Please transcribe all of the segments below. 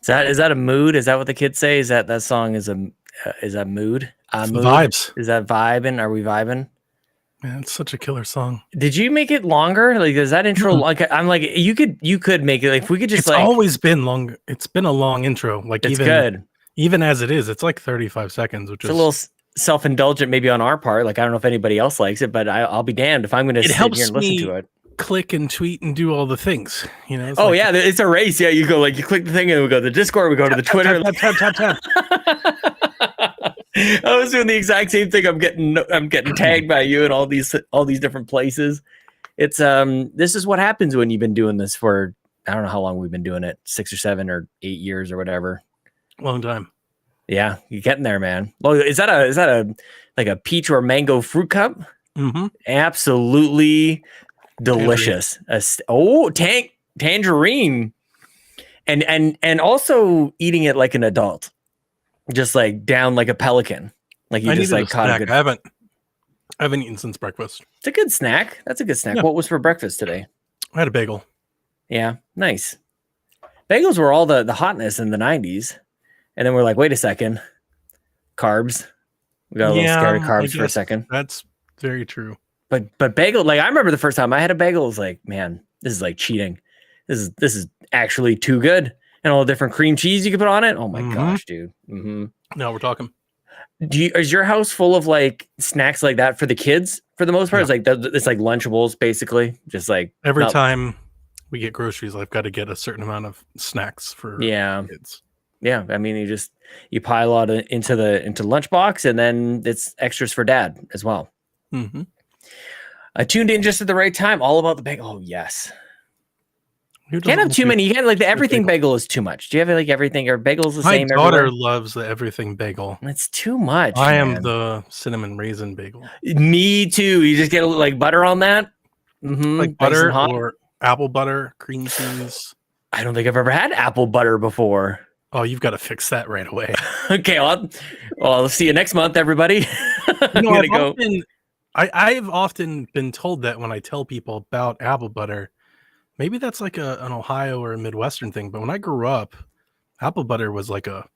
Is that a mood? Is that what the kids say? Is that song is that mood? It's the Mood? vibes. Is that vibing? Are we vibing? Man, it's such a killer song. Did you make it longer? Like, is that intro like? I'm like, you could make it. Like, if we could just It's like, always been long. It's been a long intro. Like it's good. Even as it is, it's like 35 seconds, which It's is a little self-indulgent, maybe on our part. Like, I don't know if anybody else likes it, but I'll be damned if I'm going to sit here and listen to it. Click and tweet and do all the things. You know. Oh yeah, it's a race. Yeah, you go like you click the thing and we go to the Discord, we go to the Twitter. Tap. I was doing the exact same thing. I'm getting tagged by you in all these different places. It's this is what happens when you've been doing this for, I don't know how long we've been doing it, 6 or 7 or 8 years or whatever. Long time. Yeah, you're getting there, man. Well, is that a like a peach or mango fruit cup? Mm-hmm. Absolutely delicious. Tangerine. And also eating it like an adult. Just like down like a pelican. Like you just like caught a good. I haven't eaten since breakfast. It's a good snack. That's a good snack. Yeah. What was for breakfast today? I had a bagel. Yeah, nice. Bagels were all the hotness in the 90s. And then we're like, wait a second. Carbs. We got a little scared of carbs for a second. That's very true. But bagel, like I remember the first time I had a bagel, it was like, man, this is like cheating. This is actually too good. And all the different cream cheese you can put on it. Oh my gosh, dude. Mm-hmm. No, we're talking. Is your house full of like snacks like that for the kids for the most part? Yeah. It's like Lunchables, basically. Just like every time we get groceries, I've got to get a certain amount of snacks for kids. Yeah, I mean, you pile out into lunchbox, and then it's extras for dad as well. Mm-hmm. I tuned in just at the right time. All about the bagel. Oh yes. You can't have too many. You can't like the everything bagel is too much. Do you have like everything or bagels the same? My daughter loves the everything bagel. It's too much. I am the cinnamon raisin bagel. Me too. You just get like butter on that. Mm-hmm. Like butter or apple butter, cream cheese. I don't think I've ever had apple butter before. Oh, you've got to fix that right away. Okay, I'll see you next month, everybody. I've often been told that when I tell people about apple butter, maybe that's like an Ohio or a Midwestern thing. But when I grew up, apple butter was like a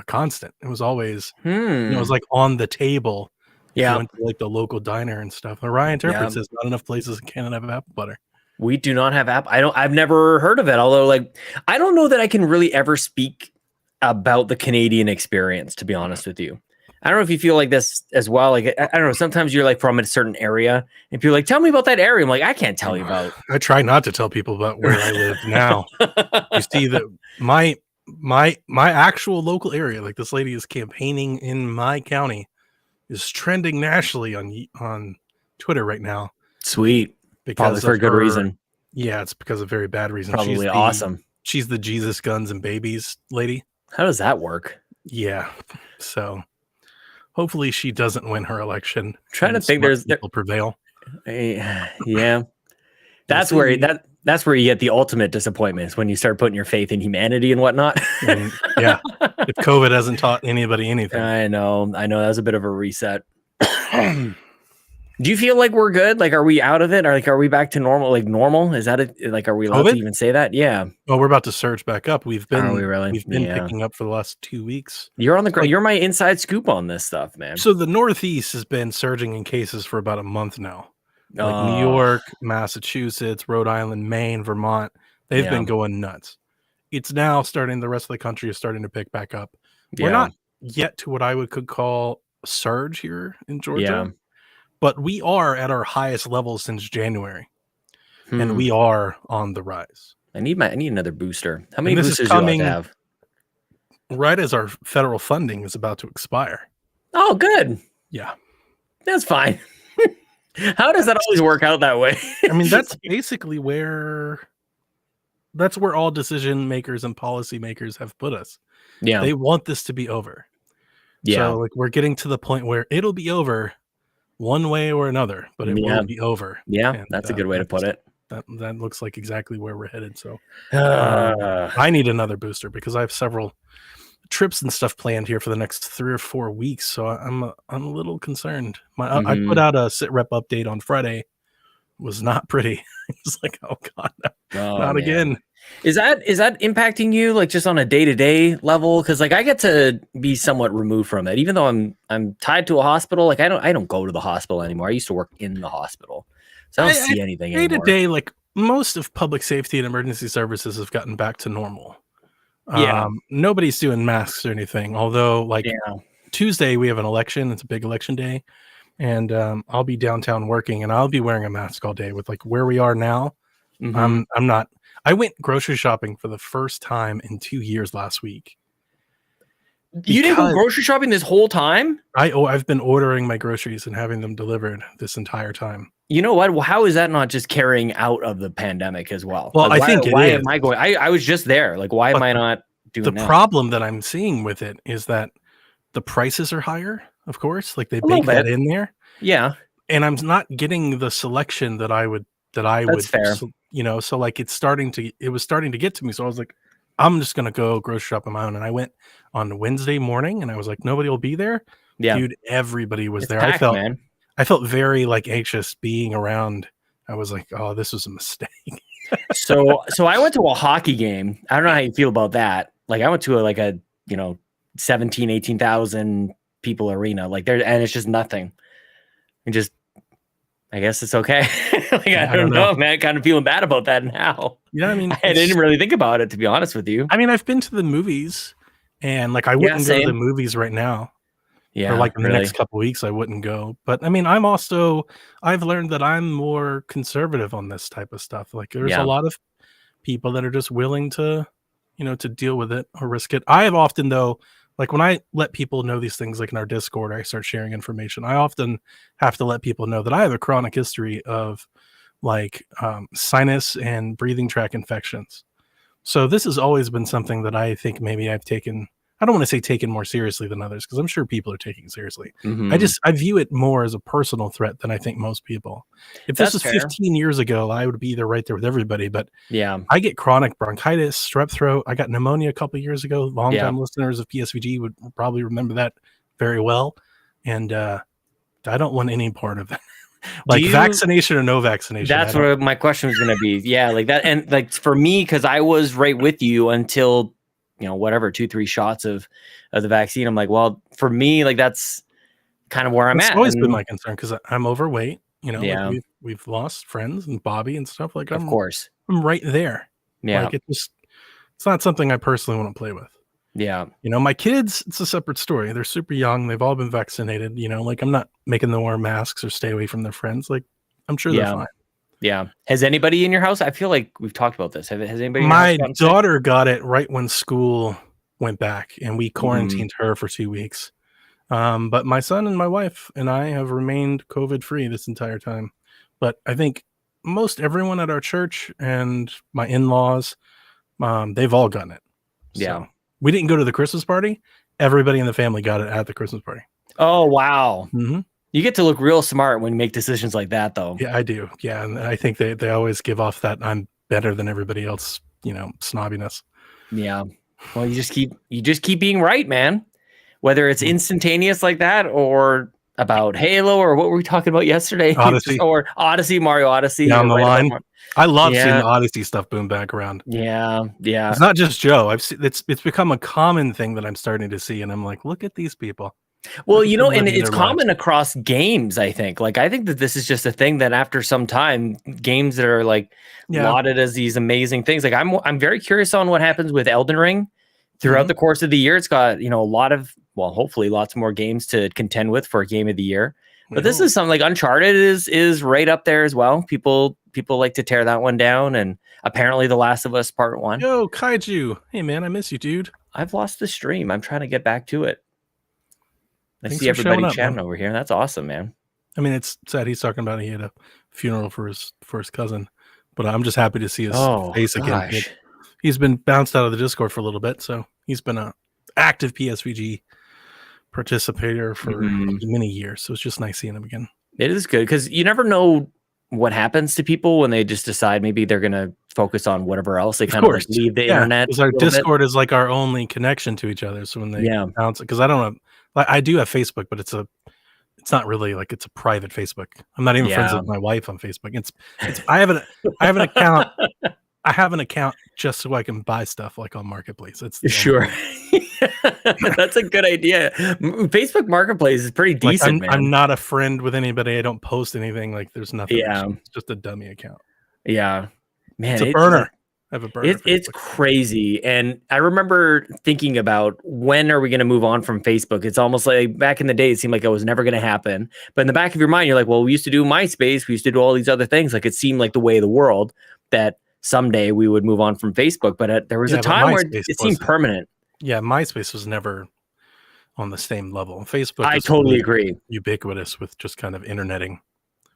constant. It was always, it was like on the table. Yeah, you went to like the local diner and stuff. Ryan Turford says not enough places in Canada have apple butter. We do not have I've never heard of it. Although, like, I don't know that I can really ever speak about the Canadian experience, to be honest with you. I don't know if you feel like this as well. Like, I don't know. Sometimes you're like from a certain area and people are like, tell me about that area. I'm like, I can't tell you about. I try not to tell people about where I live now. You see that my actual local area, like this lady is campaigning in my county, is trending nationally on Twitter right now. Sweet. Probably for a good reason. Yeah, it's because of very bad reason. Probably awesome. She's the Jesus Guns and Babies lady. How does that work? Yeah. So hopefully she doesn't win her election. I'm trying to think will prevail. Yeah. That's where you get the ultimate disappointments when you start putting your faith in humanity and whatnot. Yeah. If COVID hasn't taught anybody anything. I know. That was a bit of a reset. Do you feel like we're good? Like, are we out of it? Or like, are we back to normal? Like normal? Is that it? Like, are we allowed to even say that? Yeah. Well, we're about to surge back up. We've been picking up for the last 2 weeks. You're on the ground. You're my inside scoop on this stuff, man. So the Northeast has been surging in cases for about a month now. Like New York, Massachusetts, Rhode Island, Maine, Vermont. They've been going nuts. It's now starting. The rest of the country is starting to pick back up. We're not yet to what I could call a surge here in Georgia. Yeah. But we are at our highest level since January, and we are on the rise. I need another booster. How many boosters do you have? Right as our federal funding is about to expire. Oh, good. Yeah, that's fine. How does that always work out that way? I mean, that's basically where all decision makers and policy makers have put us. Yeah, they want this to be over. Yeah, so like we're getting to the point where it'll be over. One way or another, but it will be over. Yeah, and that's a good way to put it. That looks like exactly where we're headed. So I need another booster because I have several trips and stuff planned here for the next 3 or 4 weeks. So I'm a little concerned. I put out a sit rep update on Friday. It was not pretty. It was like, oh god, not again. Is that impacting you like just on a day-to-day level? Because like I get to be somewhat removed from it, even though I'm tied to a hospital. Like I don't go to the hospital anymore. I used to work in the hospital, so I don't see anything day to anymore. day, like most of public safety and emergency services have gotten back to normal. Yeah. Nobody's doing masks or anything. Although, like Tuesday, we have an election. It's a big election day, and I'll be downtown working, and I'll be wearing a mask all day. With like where we are now, I'm not. I went grocery shopping for the first time in 2 years last week. You didn't go grocery shopping this whole time? I've been ordering my groceries and having them delivered this entire time. You know what? Well, how is that not just carrying out of the pandemic as well? Well, like, I think why am I going? I was just there. Like, why am I not doing the problem that I'm seeing with it is that the prices are higher, of course. Like they bake that in there. Yeah. And I'm not getting the selection that I would fair. You know, so like it was starting to get to me. So I was like, I'm just gonna go grocery shop on my own. And I went on Wednesday morning and I was like, nobody will be there. Yeah. Dude, everybody was there. Packed, I felt very like anxious being around. I was like, oh, this was a mistake. So I went to a hockey game. I don't know how you feel about that. Like I went to a 17, 18,000 people arena, like there, and it's just nothing. And just, I guess it's okay. Like, I don't know, man. Kind of feeling bad about that now. Yeah, I mean, I didn't really think about it, to be honest with you. I mean, I've been to the movies, and like I wouldn't go to the movies right now. Yeah, or like in the next couple of weeks, I wouldn't go. But I mean, I've learned that I'm more conservative on this type of stuff. Like there's a lot of people that are just willing to, to deal with it or risk it. I have often though, like when I let people know these things, like in our Discord, I start sharing information. I often have to let people know that I have a chronic history of like sinus and breathing tract infections. So this has always been something that I think maybe I've taken. I don't want to say taken more seriously than others because I'm sure people are taking it seriously. I view it more as a personal threat than I think most people. If this was 15 years ago, I would be either right there with everybody. But yeah, I get chronic bronchitis, strep throat. I got pneumonia a couple of years ago. Longtime listeners of PSVG would probably remember that very well. And I don't want any part of that. Like vaccination or no vaccination. That's what my question was going to be. Yeah, like that. And like for me, because I was right with you until whatever 2-3 shots of the vaccine. I'm like, well, for me, like that's kind of where I'm at. It's always been my concern because I'm overweight. Like we've lost friends and Bobby and stuff. Like, of course, I'm right there. Yeah, like it's not something I personally want to play with. Yeah, my kids, it's a separate story. They're super young. They've all been vaccinated. Like I'm not making them wear masks or stay away from their friends. Like I'm sure they're fine. Yeah. Has anybody in your house? I feel like we've talked about this. Has anybody? My daughter got it right when school went back, and we quarantined her for 2 weeks. But my son and my wife and I have remained COVID-free this entire time. But I think most everyone at our church and my in-laws, they've all gotten it. So yeah. We didn't go to the Christmas party. Everybody in the family got it at the Christmas party. Oh, wow. Mm-hmm. You get to look real smart when you make decisions like that, though. Yeah, I do. Yeah, and I think they always give off that I'm better than everybody else, snobbiness. Yeah. Well, you just keep being right, man. Whether it's instantaneous like that or about Halo or what were we talking about yesterday? Odyssey. Or Odyssey, Mario Odyssey. Down the line. I love seeing the Odyssey stuff boom back around. Yeah, yeah. It's not just Joe. It's become a common thing that I'm starting to see, and I'm like, look at these people. Well, and it's common across games, I think. Like, I think that this is just a thing that after some time, games that are like lauded as these amazing things. Like, I'm very curious on what happens with Elden Ring throughout the course of the year. It's got, a lot of, hopefully lots more games to contend with for a game of the year. But this is something like Uncharted is right up there as well. People like to tear that one down. And apparently The Last of Us Part 1. Yo, Kaiju. Hey, man, I miss you, dude. I've lost the stream. I'm trying to get back to it. I see everybody chatting over here. That's awesome, man. I mean, it's sad he's talking about he had a funeral for his cousin, but I'm just happy to see his face again. He's been bounced out of the Discord for a little bit, so he's been an active PSVG participator for many years. So it's just nice seeing him again. It is good because you never know what happens to people when they just decide maybe they're going to focus on whatever else. They kind of like leave the internet. Because our Discord is like our only connection to each other. So when they bounce it, because I don't know. I do have Facebook, but it's not really like it's a private Facebook. I'm not even friends with my wife on Facebook. I have an account. I have an account just so I can buy stuff like on Marketplace. That's Sure. That's a good idea. Facebook Marketplace is pretty like decent, man. I'm not a friend with anybody. I don't post anything. Like there's nothing. Yeah. It's just a dummy account. Yeah. Man, It's a burner. I have a burner. It's crazy. And I remember thinking about when are we going to move on from Facebook? It's almost like back in the day, it seemed like it was never going to happen. But in the back of your mind, you're like, well, we used to do MySpace. We used to do all these other things. Like it seemed like the way of the world that someday we would move on from Facebook. But there was a time where it seemed permanent. Yeah, MySpace was never on the same level. Facebook, I totally agree. Ubiquitous with just kind of interneting.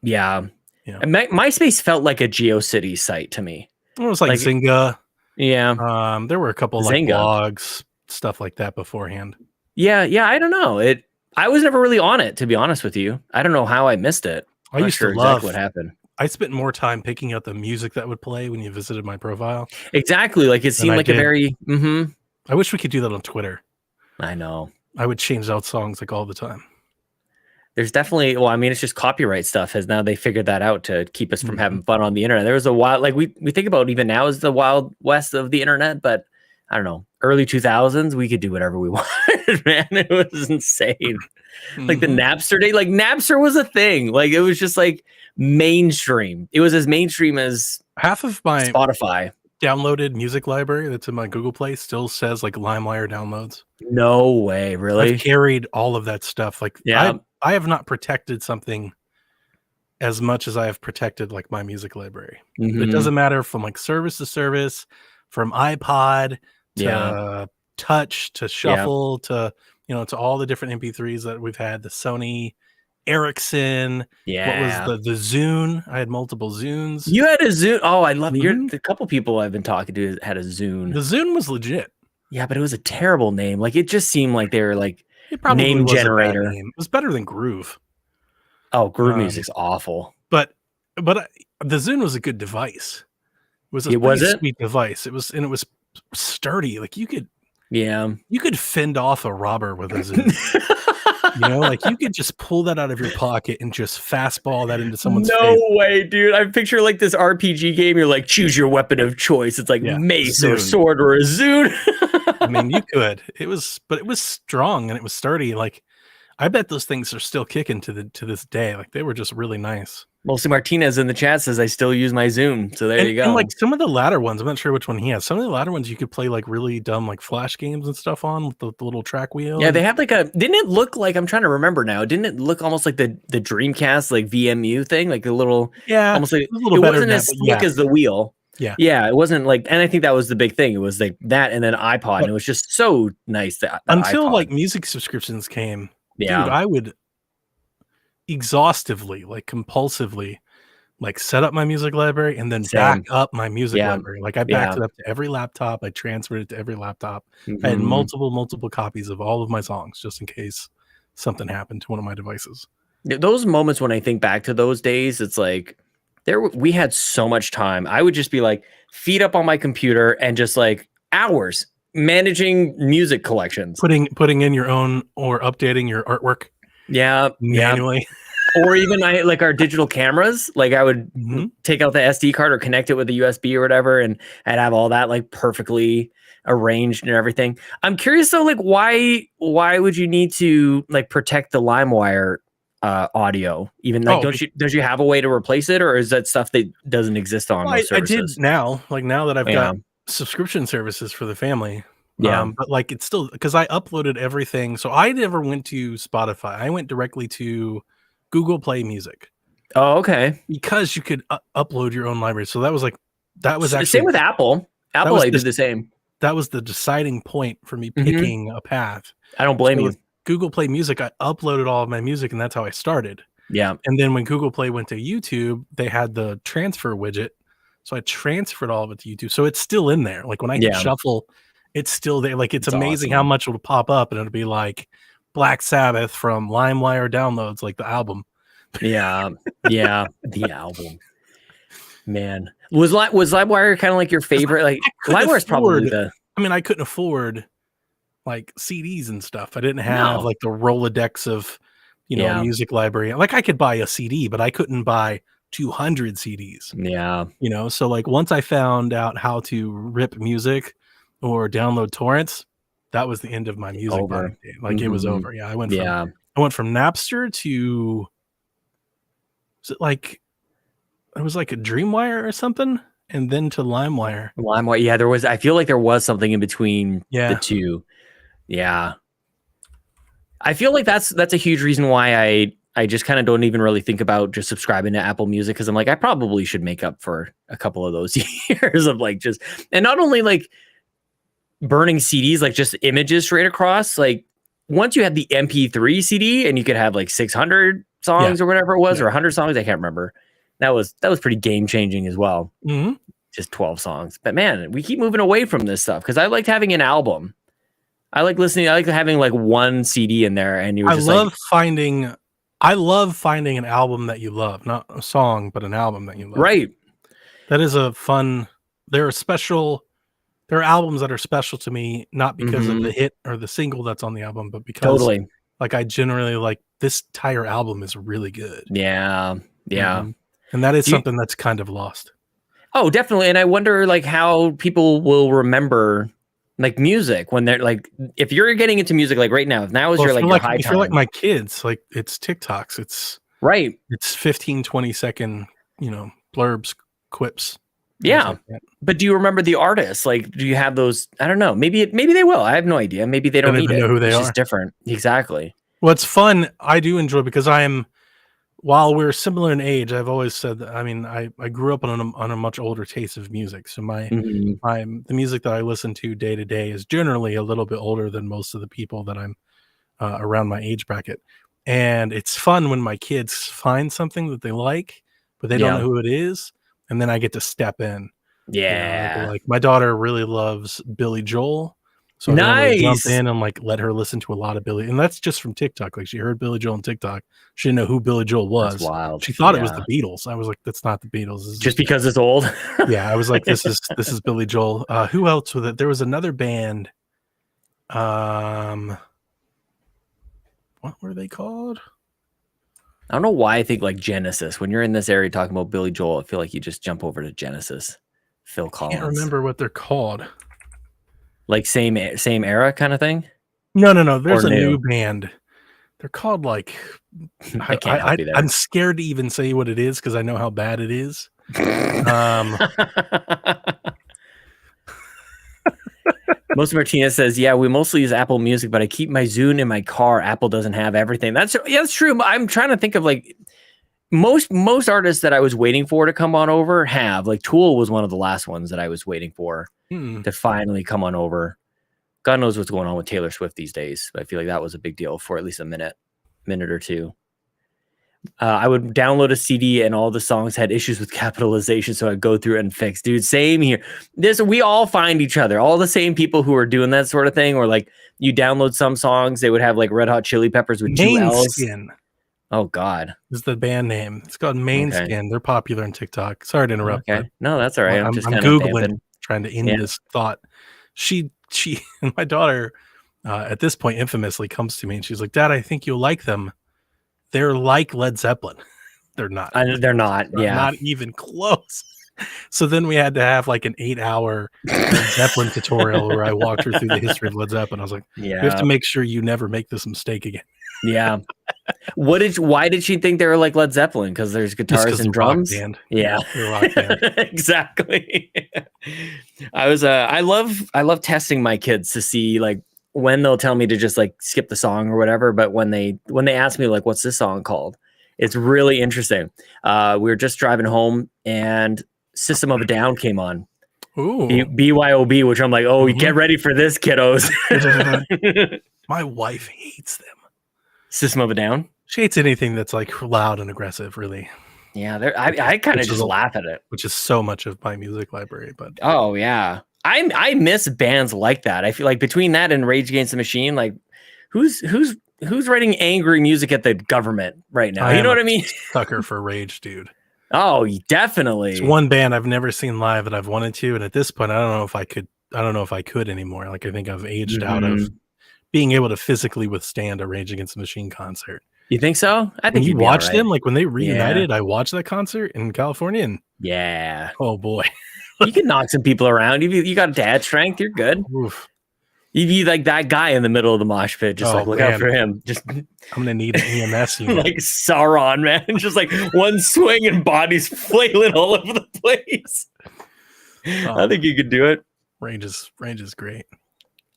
Yeah. And MySpace felt like a GeoCities site to me. It was like Zynga. Yeah. There were a couple like blogs, stuff like that beforehand. Yeah. I don't know. I was never really on it, to be honest with you. I don't know how I missed it. I used to love what happened. I spent more time picking out the music that would play when you visited my profile. Exactly. Like it seemed like a very I wish we could do that on Twitter. I know. I would change out songs like all the time. There's definitely, well, I mean, it's just copyright stuff. Has now they figured that out to keep us from having fun on the internet. There was a wild, like we think about even now is the wild west of the internet, but I don't know, early 2000s, we could do whatever we wanted, man. It was insane. Like the Napster day, like Napster was a thing. Like it was just like mainstream. It was as mainstream as half of my Spotify downloaded music library that's in my Google Play still says like LimeWire downloads. No way, really? I've carried all of that stuff. Like, I have not protected something as much as I have protected like my music library. It doesn't matter from like service to service, from iPod to touch to shuffle to, you know, to all the different MP3s that we've had, the Sony Ericsson. What was the Zune? I had multiple Zunes. You had a Zune. Oh, I love it. You're the couple people I've been talking to had a Zune. The Zune was legit. Yeah, but it was a terrible name. Like it just seemed like they were like name generator. It was better than Groove. Oh, Groove music's awful. But the Zune was a good device. It was a sweet device. It was sturdy. Like you could fend off a robber with a Zune. You know, like you could just pull that out of your pocket and just fastball that into someone's face. No way, dude. I picture like this RPG game. You're like, choose your weapon of choice. It's like mace or sword or a Zune. I mean, you could. It was strong and it was sturdy. Like, I bet those things are still kicking to this day. Like, they were just really nice. Mostly Martinez in the chat says I still use my Zune. So there you go. And like some of the latter ones, I'm not sure which one he has. Some of the latter ones you could play like really dumb like flash games and stuff on with the little track wheel. Yeah, they had like didn't it look like, I'm trying to remember now, didn't it look almost like the Dreamcast like VMU thing? Like a little, almost like, it wasn't as slick as the wheel. Yeah, it wasn't like, and I think that was the big thing. It was like that and then iPod, and it was just so nice that until iPod. Like music subscriptions came. Dude, I would exhaustively, like compulsively, like set up my music library and then back up my music library. Like I backed it up to every laptop. I transferred it to every laptop. I had multiple copies of all of my songs just in case something happened to one of my devices. Those moments when I think back to those days, it's like we had so much time. I would just be like feet up on my computer and just like hours managing music collections, putting in your own or updating your artwork. Manually. Or even like our digital cameras, like I would take out the SD card or connect it with the USB or whatever, and I'd have all that like perfectly arranged and everything. I'm curious though, like why would you need to like protect the LimeWire audio? Even like don't you have a way to replace it, or is that stuff that doesn't exist on those services? I did now that I've got subscription services for the family. But like it's still because I uploaded everything, so I never went to Spotify. I went directly to Google Play Music. Oh, okay. Because you could upload your own library. So that was actually the same with Apple. Apple did the same. That was the deciding point for me picking a path. I don't blame you. With Google Play Music, I uploaded all of my music, and that's how I started. Yeah. And then when Google Play went to YouTube, they had the transfer widget. So I transferred all of it to YouTube. So it's still in there. Like when I hit shuffle, it's still there. Like it's amazing how much it'll pop up, and it'll be like Black Sabbath from LimeWire downloads, like the album. The album. Man, was LimeWire kind of like your favorite? Like LimeWire is probably I couldn't afford like CDs and stuff. I didn't have like the Rolodex of music library. Like I could buy a CD, but I couldn't buy 200 CDs. Yeah. You know, so like once I found out how to rip music or download torrents, that was the end of my music buying Over. day. Like it was over. Yeah, I went from Napster to, was it like, it was like a DreamWire or something, and then to LimeWire. LimeWire. Yeah, there was. I feel like there was something in between Yeah. the two. Yeah. I feel like that's a huge reason why I just kind of don't even really think about just subscribing to Apple Music, because I'm like, I probably should make up for a couple of those years of like just, and not only like burning CDs, like just images straight across. Like once you had the MP3 CD and you could have like 600 songs or whatever it was, or 100 songs, I can't remember. That was pretty game changing as well. Mm-hmm. Just 12 songs. But man, we keep moving away from this stuff because I liked having an album. I like listening. I like having like one CD in there, and you. I love finding an album that you love, not a song, but an album that you love. Right. That is a fun. There are albums that are special to me, not because of the hit or the single that's on the album, but because like I generally like this entire album is really good. Yeah. Yeah. Mm-hmm. And that is something that's kind of lost. Oh, definitely. And I wonder like how people will remember like music when they're like, if you're getting into music like right now, if now is your like your high time. If you're like my kids, like it's TikToks, it's right. It's 15, 20 second, blurbs, quips. Yeah. Like, but do you remember the artists? Like, do you have those? I don't know. Maybe they will. I have no idea. Maybe they don't even know who they are. It's just different. Exactly. Well, it's fun. I do enjoy because while we're similar in age, I've always said that, I mean, I grew up on a much older taste of music. So the music that I listen to day to day is generally a little bit older than most of the people that I'm around my age bracket. And it's fun when my kids find something that they like, but they don't know who it is. And then I get to step in. Yeah. Like my daughter really loves Billy Joel. So nice. I jump in and like let her listen to a lot of Billy, and that's just from TikTok. Like she heard Billy Joel on TikTok. She didn't know who Billy Joel was. That's wild. She thought it was the Beatles. I was like, that's not the Beatles. Just because it's old. Yeah, I was like, this is Billy Joel. Who else with it? There was another band. What were they called? I don't know why I think like Genesis. When you're in this area talking about Billy Joel, I feel like you just jump over to Genesis. Phil Collins. I can't remember what they're called. Like same era kind of thing? No. There's a new band. They're called like I'm scared to even say what it is because I know how bad it is. Most Martinez says, yeah, we mostly use Apple Music, but I keep my Zune in my car. Apple doesn't have everything. That's true. I'm trying to think of like most artists that I was waiting for to come on over have. Like Tool was one of the last ones that I was waiting for to finally come on over. God knows what's going on with Taylor Swift these days. But I feel like that was a big deal for at least a minute or two. I would download a CD and all the songs had issues with capitalization, so I'd go through it and fix. Dude, same here. We all find each other. All the same people who are doing that sort of thing, or like you download some songs, they would have like Red Hot Chili Peppers with 2 L's. Skin. Oh God, is the band name? It's called Main Skin. They're popular on TikTok. Sorry to interrupt. Okay, no, that's all right. I'm just Googling, trying to end this thought. She, my daughter, at this point, infamously comes to me and she's like, "Dad, I think you'll like them. They're like Led Zeppelin." They're not. They're not. Yeah, not even close. So then we had to have like an 8-hour Led Zeppelin tutorial where I walked her through the history of Led Zeppelin. I was like, "You have to make sure you never make this mistake again." Yeah. Why did she think they were like Led Zeppelin? Because there's guitars and drums. Rock band. Yeah. Rock band. Exactly. I love testing my kids to see like when they'll tell me to just like skip the song or whatever. But when they ask me like, what's this song called? It's really interesting. We were just driving home and System of a Down came on. Ooh. BYOB, which I'm like, get ready for this, kiddos. My wife hates them. System of a Down? She hates anything that's like loud and aggressive, really. Yeah, I kind of just laugh at it. Which is so much of my music library, but oh yeah. I miss bands like that. I feel like between that and Rage Against the Machine, like who's writing angry music at the government right now? You know what I mean? Sucker for Rage, dude. Oh, definitely. It's one band I've never seen live that I've wanted to, and at this point, I don't know if I could anymore. Like I think I've aged out of being able to physically withstand a Rage Against the Machine concert. You think so? I When think you he'd be watched alright. them, like when they Yeah. reunited, I watched that concert in California, and Yeah. oh boy, You can knock some people around. You got dad strength, you're good. oof. You'd be like that guy in the middle of the mosh pit, just Oh, like look out man. for him. Just I'm gonna need an EMS unit. like Sauron, man. Just like one swing and bodies flailing all over the place. I think you could do it. Range is great.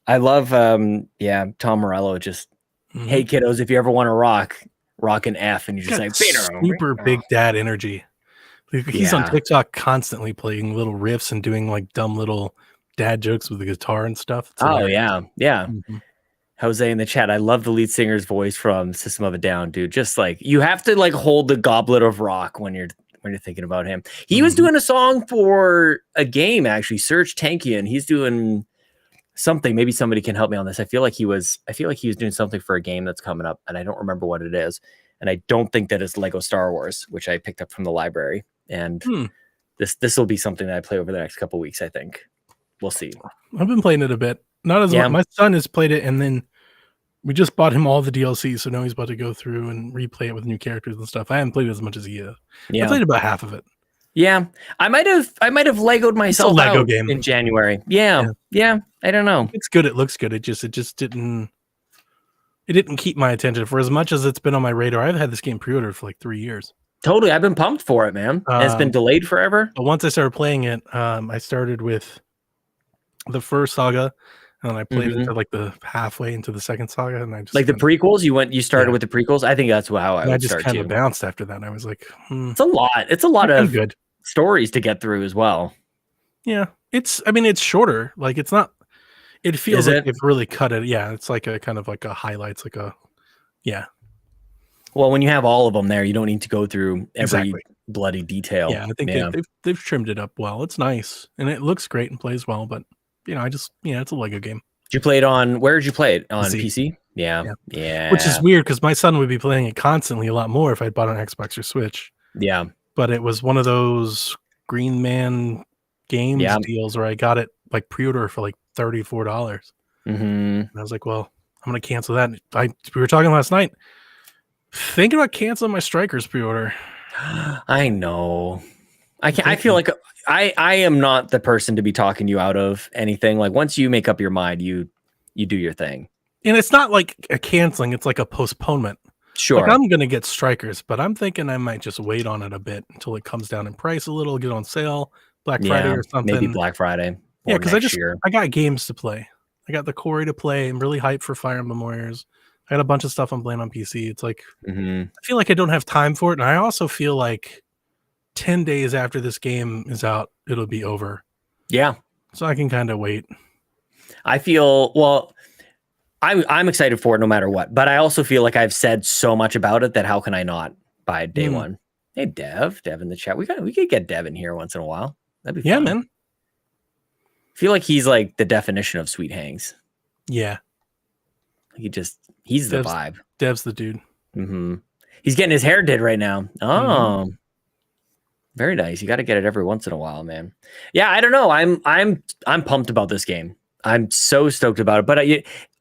I love Tom Morello just hey kiddos, if you ever want to rock an F, and you just like super big dad energy. He's on TikTok constantly playing little riffs and doing like dumb little dad jokes with the guitar and stuff. It's hilarious. Yeah. Jose in the chat, I love the lead singer's voice from System of a Down, dude. Just like you have to like hold the goblet of rock when you're thinking about him. He was doing a song for a game, actually, Serge Tankian. He's doing something. Maybe somebody can help me on this. I feel like he was doing something for a game that's coming up, and I don't remember what it is. And I don't think that it's Lego Star Wars, which I picked up from the library. And this will be something that I play over the next couple of weeks, I think. We'll see. I've been playing it a bit. Not as much. My son has played it, and then we just bought him all the DLC, so now he's about to go through and replay it with new characters and stuff. I haven't played it as much as he has. I played about half of it. Yeah, I might have Legoed myself it's a Lego out game in January. Yeah. I don't know. It's good. It looks good. It just didn't keep my attention for as much as it's been on my radar. I've had this game pre-ordered for like 3 years. Totally, I've been pumped for it, man. It's been delayed forever. But once I started playing it, I started with the first saga, and I played it to like the halfway into the second saga, and I just like the prequels. You started with the prequels. I think that's how I would just start kind too. of bounced after that. I was like, it's a lot. It's a lot of good stories to get through as well. Yeah, it's shorter. Like it's not. It feels like it's really cut it. Yeah, it's like a kind of like a highlights, like a Well, when you have all of them there, you don't need to go through every bloody detail. Yeah, I think they've trimmed it up well. It's nice and it looks great and plays well. But it's a Lego game. Did you play it on? Where did you play it on? PC? Yeah. Which is weird because my son would be playing it constantly a lot more if I'd bought an Xbox or Switch. Yeah, but it was one of those Green Man Games deals where I got it like pre-order for like $34. And I was like, well, I'm gonna cancel that. We were talking last night, thinking about canceling my Strikers pre-order. I know. I can't. I feel like I am not the person to be talking you out of anything. Like once you make up your mind, you do your thing. And it's not like a canceling; it's like a postponement. Sure. Like I'm gonna get Strikers, but I'm thinking I might just wait on it a bit until it comes down in price a little, get on sale, Black Friday or something. Maybe Black Friday. Yeah, because I got games to play. I got the Quarry to play. I'm really hyped for Fire Emblem Warriors. I got a bunch of stuff I'm playing on PC. It's like I feel like I don't have time for it, and I also feel like 10 days after this game is out, it'll be over. Yeah, so I can kind of wait. I feel I'm excited for it no matter what, but I also feel like I've said so much about it that how can I not by day one? Hey, Dev in the chat. We could get Dev in here once in a while. That'd be fun. Man. I feel like he's like the definition of sweet hangs. Yeah. He's the vibe. Dev's the dude. He's getting his hair did right now. Oh, very nice. You got to get it every once in a while, man. Yeah, I don't know. I'm pumped about this game. I'm so stoked about it, but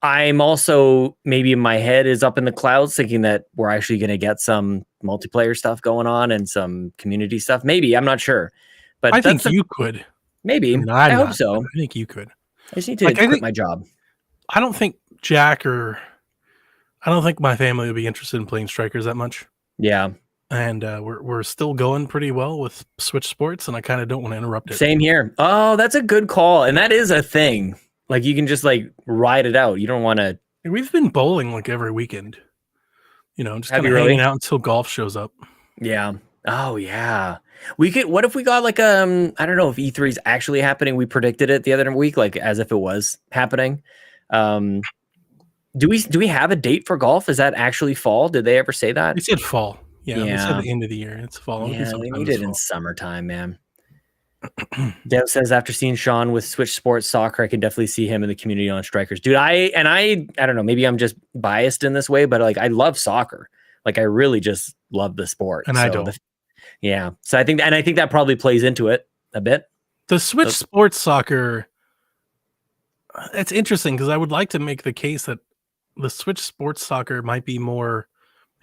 I'm also maybe my head is up in the clouds thinking that we're actually going to get some multiplayer stuff going on and some community stuff. Maybe, I'm not sure, but I think you could. Maybe. I hope so. I think you could. I just need to quit my job. I don't think I don't think my family would be interested in playing Strikers that much. Yeah. And we're still going pretty well with Switch Sports, and I kind of don't want to interrupt it. Same here. Oh, that's a good call. And that is a thing. Like you can just like ride it out. You don't want to. We've been bowling like every weekend. Just kind of hanging out until golf shows up. Yeah. Oh yeah. We could. What if we got like I don't know if E3 is actually happening. We predicted it the other week, like as if it was happening. Do we have a date for golf? Is that actually fall? Did they ever say that? They said fall. Yeah. They said the end of the year. It's fall. Yeah, they need it in summertime, man. Dev says after seeing Sean with Switch Sports Soccer, I can definitely see him in the community on Strikers. Dude, I don't know, maybe I'm just biased in this way, but like I love soccer. Like I really just love the sport. And I don't. Yeah. So I think that probably plays into it a bit. The Switch Sports Soccer, it's interesting because I would like to make the case that the Switch Sports Soccer might be more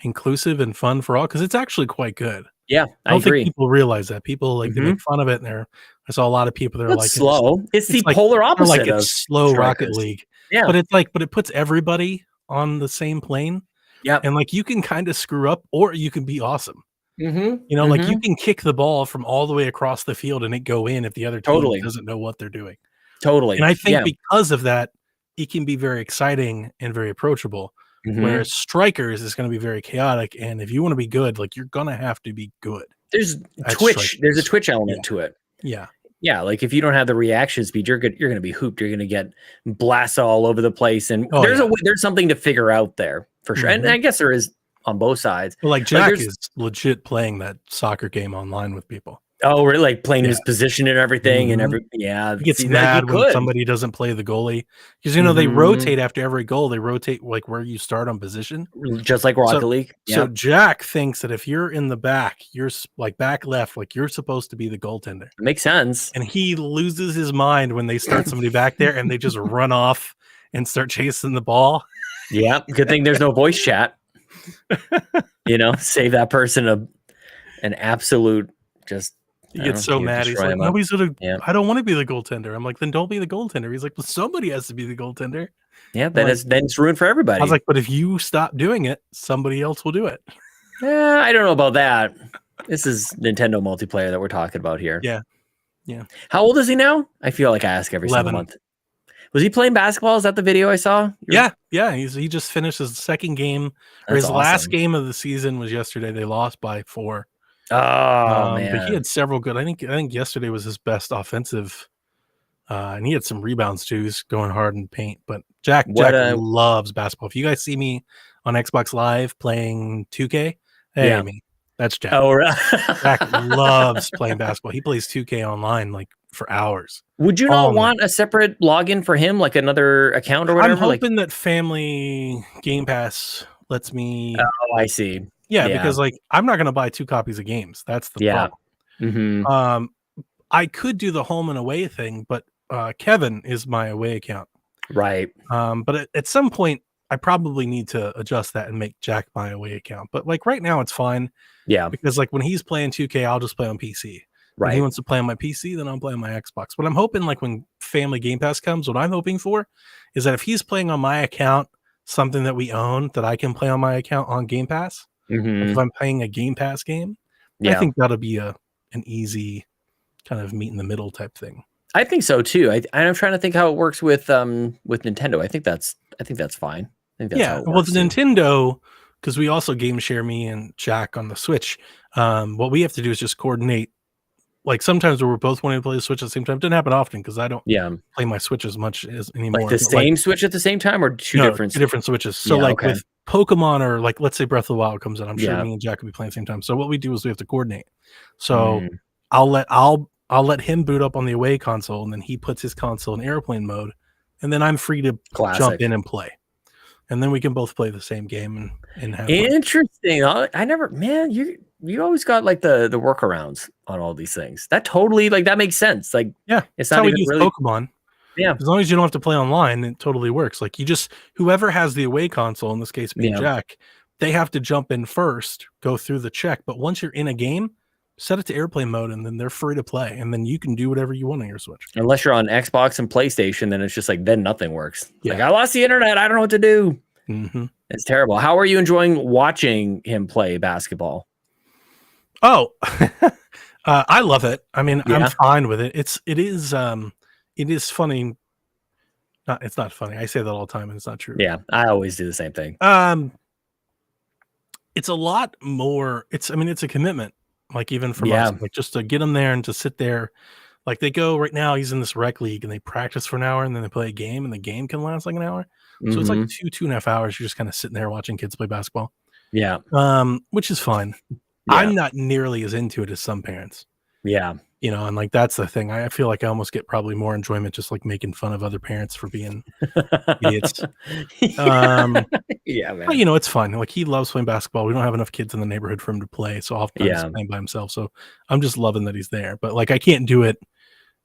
inclusive and fun for all because it's actually quite good. Yeah, I I don't think agree. people realize that. People like they Mhm. make fun of it, and I saw a lot of people that are It's like, it's slow. It's the it's like polar they're like opposite of it's slow Rocket Strikers. League, Yeah. but it's like but it puts everybody on the same plane, Yep. and like you can kind of screw up or you can be awesome. Mhm. You know, like you Mhm. can kick the ball from all the way across the field and it go in if the other team Totally. doesn't know what they're doing. And Totally. I think Yeah. because of that, it can be very exciting and very approachable. Mhm. Whereas strikers is going to be very chaotic. And if you want to be good, like you're gonna have to be good There's at Twitch. There's a strikers. Twitch Yeah. element to it. Yeah. Yeah, like if you don't have the reaction speed, you're good. You're going to be hooped. You're going to get blasted all over the place, and Oh yeah. there's something to figure out there for sure. And Mhm. I guess there is on both sides. Well, like Like Jack there's is legit playing that soccer game online with people. really like playing Yeah. his position and everything, and Mhm. yeah. He gets See, like you mad when could. somebody doesn't play the goalie because they Mhm. rotate after every goal. They rotate like where you start on position. Just like So Rocket League. so Yeah, Jack thinks that if you're in the back, like back left, like you're supposed to be the goaltender. makes sense. And he loses his mind when they start somebody back there and they just run off and start chasing the ball. Yeah, good thing there's no voice chat. Save that person an absolute just. He gets so mad. He's like, nobody's gonna. Yeah, I don't want to be the goaltender. I'm like, then don't be the goaltender. He's like, well, somebody has to be the goaltender. yeah. Then it's ruined for everybody. I was like, but if you stop doing it, somebody else will do it. Yeah, I don't know about that. This is Nintendo multiplayer that we're talking about here. Yeah. Yeah. How old is he now? I feel like I ask every 11. single month. Was he playing basketball? Is that the video I saw? Yeah. He just finished his second game, or his last game of the season was yesterday. They lost by 4. Oh man! But he had several good. I think yesterday was his best offensive, and he had some rebounds too. He's going hard in paint. But Jack loves basketball. If you guys see me on Xbox Live playing 2K, hey me, that's Jack. Oh, right. Jack loves playing basketball. He plays 2K online like for hours. Would you not want a separate login for him, like another account or whatever? I'm hoping that Family Game Pass lets me. Oh, I see. Yeah, because like I'm not going to buy 2 copies of games. That's the problem. Mm-hmm. I could do the home and away thing, but Kevin is my away account. Right. But at some point, I probably need to adjust that and make Jack my away account. But like right now, it's fine. Yeah. Because like when he's playing 2K, I'll just play on PC. Right. When he wants to play on my PC, then I'll play on my Xbox. But I'm hoping like when Family Game Pass comes, what I'm hoping for is that if he's playing on my account, something that we own, that I can play on my account on Game Pass. Mm-hmm. Like if I'm playing a Game Pass game, I think that'll be an easy kind of meet in the middle type thing. I think so too. I'm trying to think how it works with Nintendo. I think that's fine. I think that's how it works with Nintendo, because we also game share me and Jack on the Switch. What we have to do is just coordinate. Like sometimes we're both wanting to play the Switch at the same time. It doesn't happen often because I don't play my Switch as much as anymore. Like the same Switch at the same time, or two different Switches. So with Pokemon, or like let's say Breath of the Wild comes in, I'm sure me and Jack will be playing at the same time. So what we do is we have to coordinate. So I'll let him boot up on the away console, and then he puts his console in airplane mode, and then I'm free to jump in and play. And then we can both play the same game and have interesting. I never, man, you always got like the workarounds on all these things. That totally that makes sense. Like it's not even really Pokemon. Yeah, as long as you don't have to play online, it totally works. Like whoever has the away console, in this case me and Jack, they have to jump in first, go through the check. But once you're in a game, set it to airplane mode, and then they're free to play, and then you can do whatever you want on your Switch. Unless you're on Xbox and PlayStation, then it's just then nothing works. Like I lost the internet. I don't know what to do. Mm-hmm. It's terrible. How are you enjoying watching him play basketball? Oh, I love it. I mean, I'm fine with it. It is funny. It's not funny. I say that all the time, and it's not true. Yeah, I always do the same thing. It's a lot more. It's a commitment. Like even from us, like just to get him there and to sit there. Like they go right now, he's in this rec league and they practice for an hour and then they play a game, and the game can last like an hour. So it's like 2.5 hours. You're just kind of sitting there watching kids play basketball. Yeah. Which is fine. I'm not nearly as into it as some parents. Yeah. And like that's the thing. I feel like I almost get probably more enjoyment just like making fun of other parents for being idiots. Man. But, it's fun. Like he loves playing basketball. We don't have enough kids in the neighborhood for him to play, so often he's playing by himself. So I'm just loving that he's there. But like I can't do it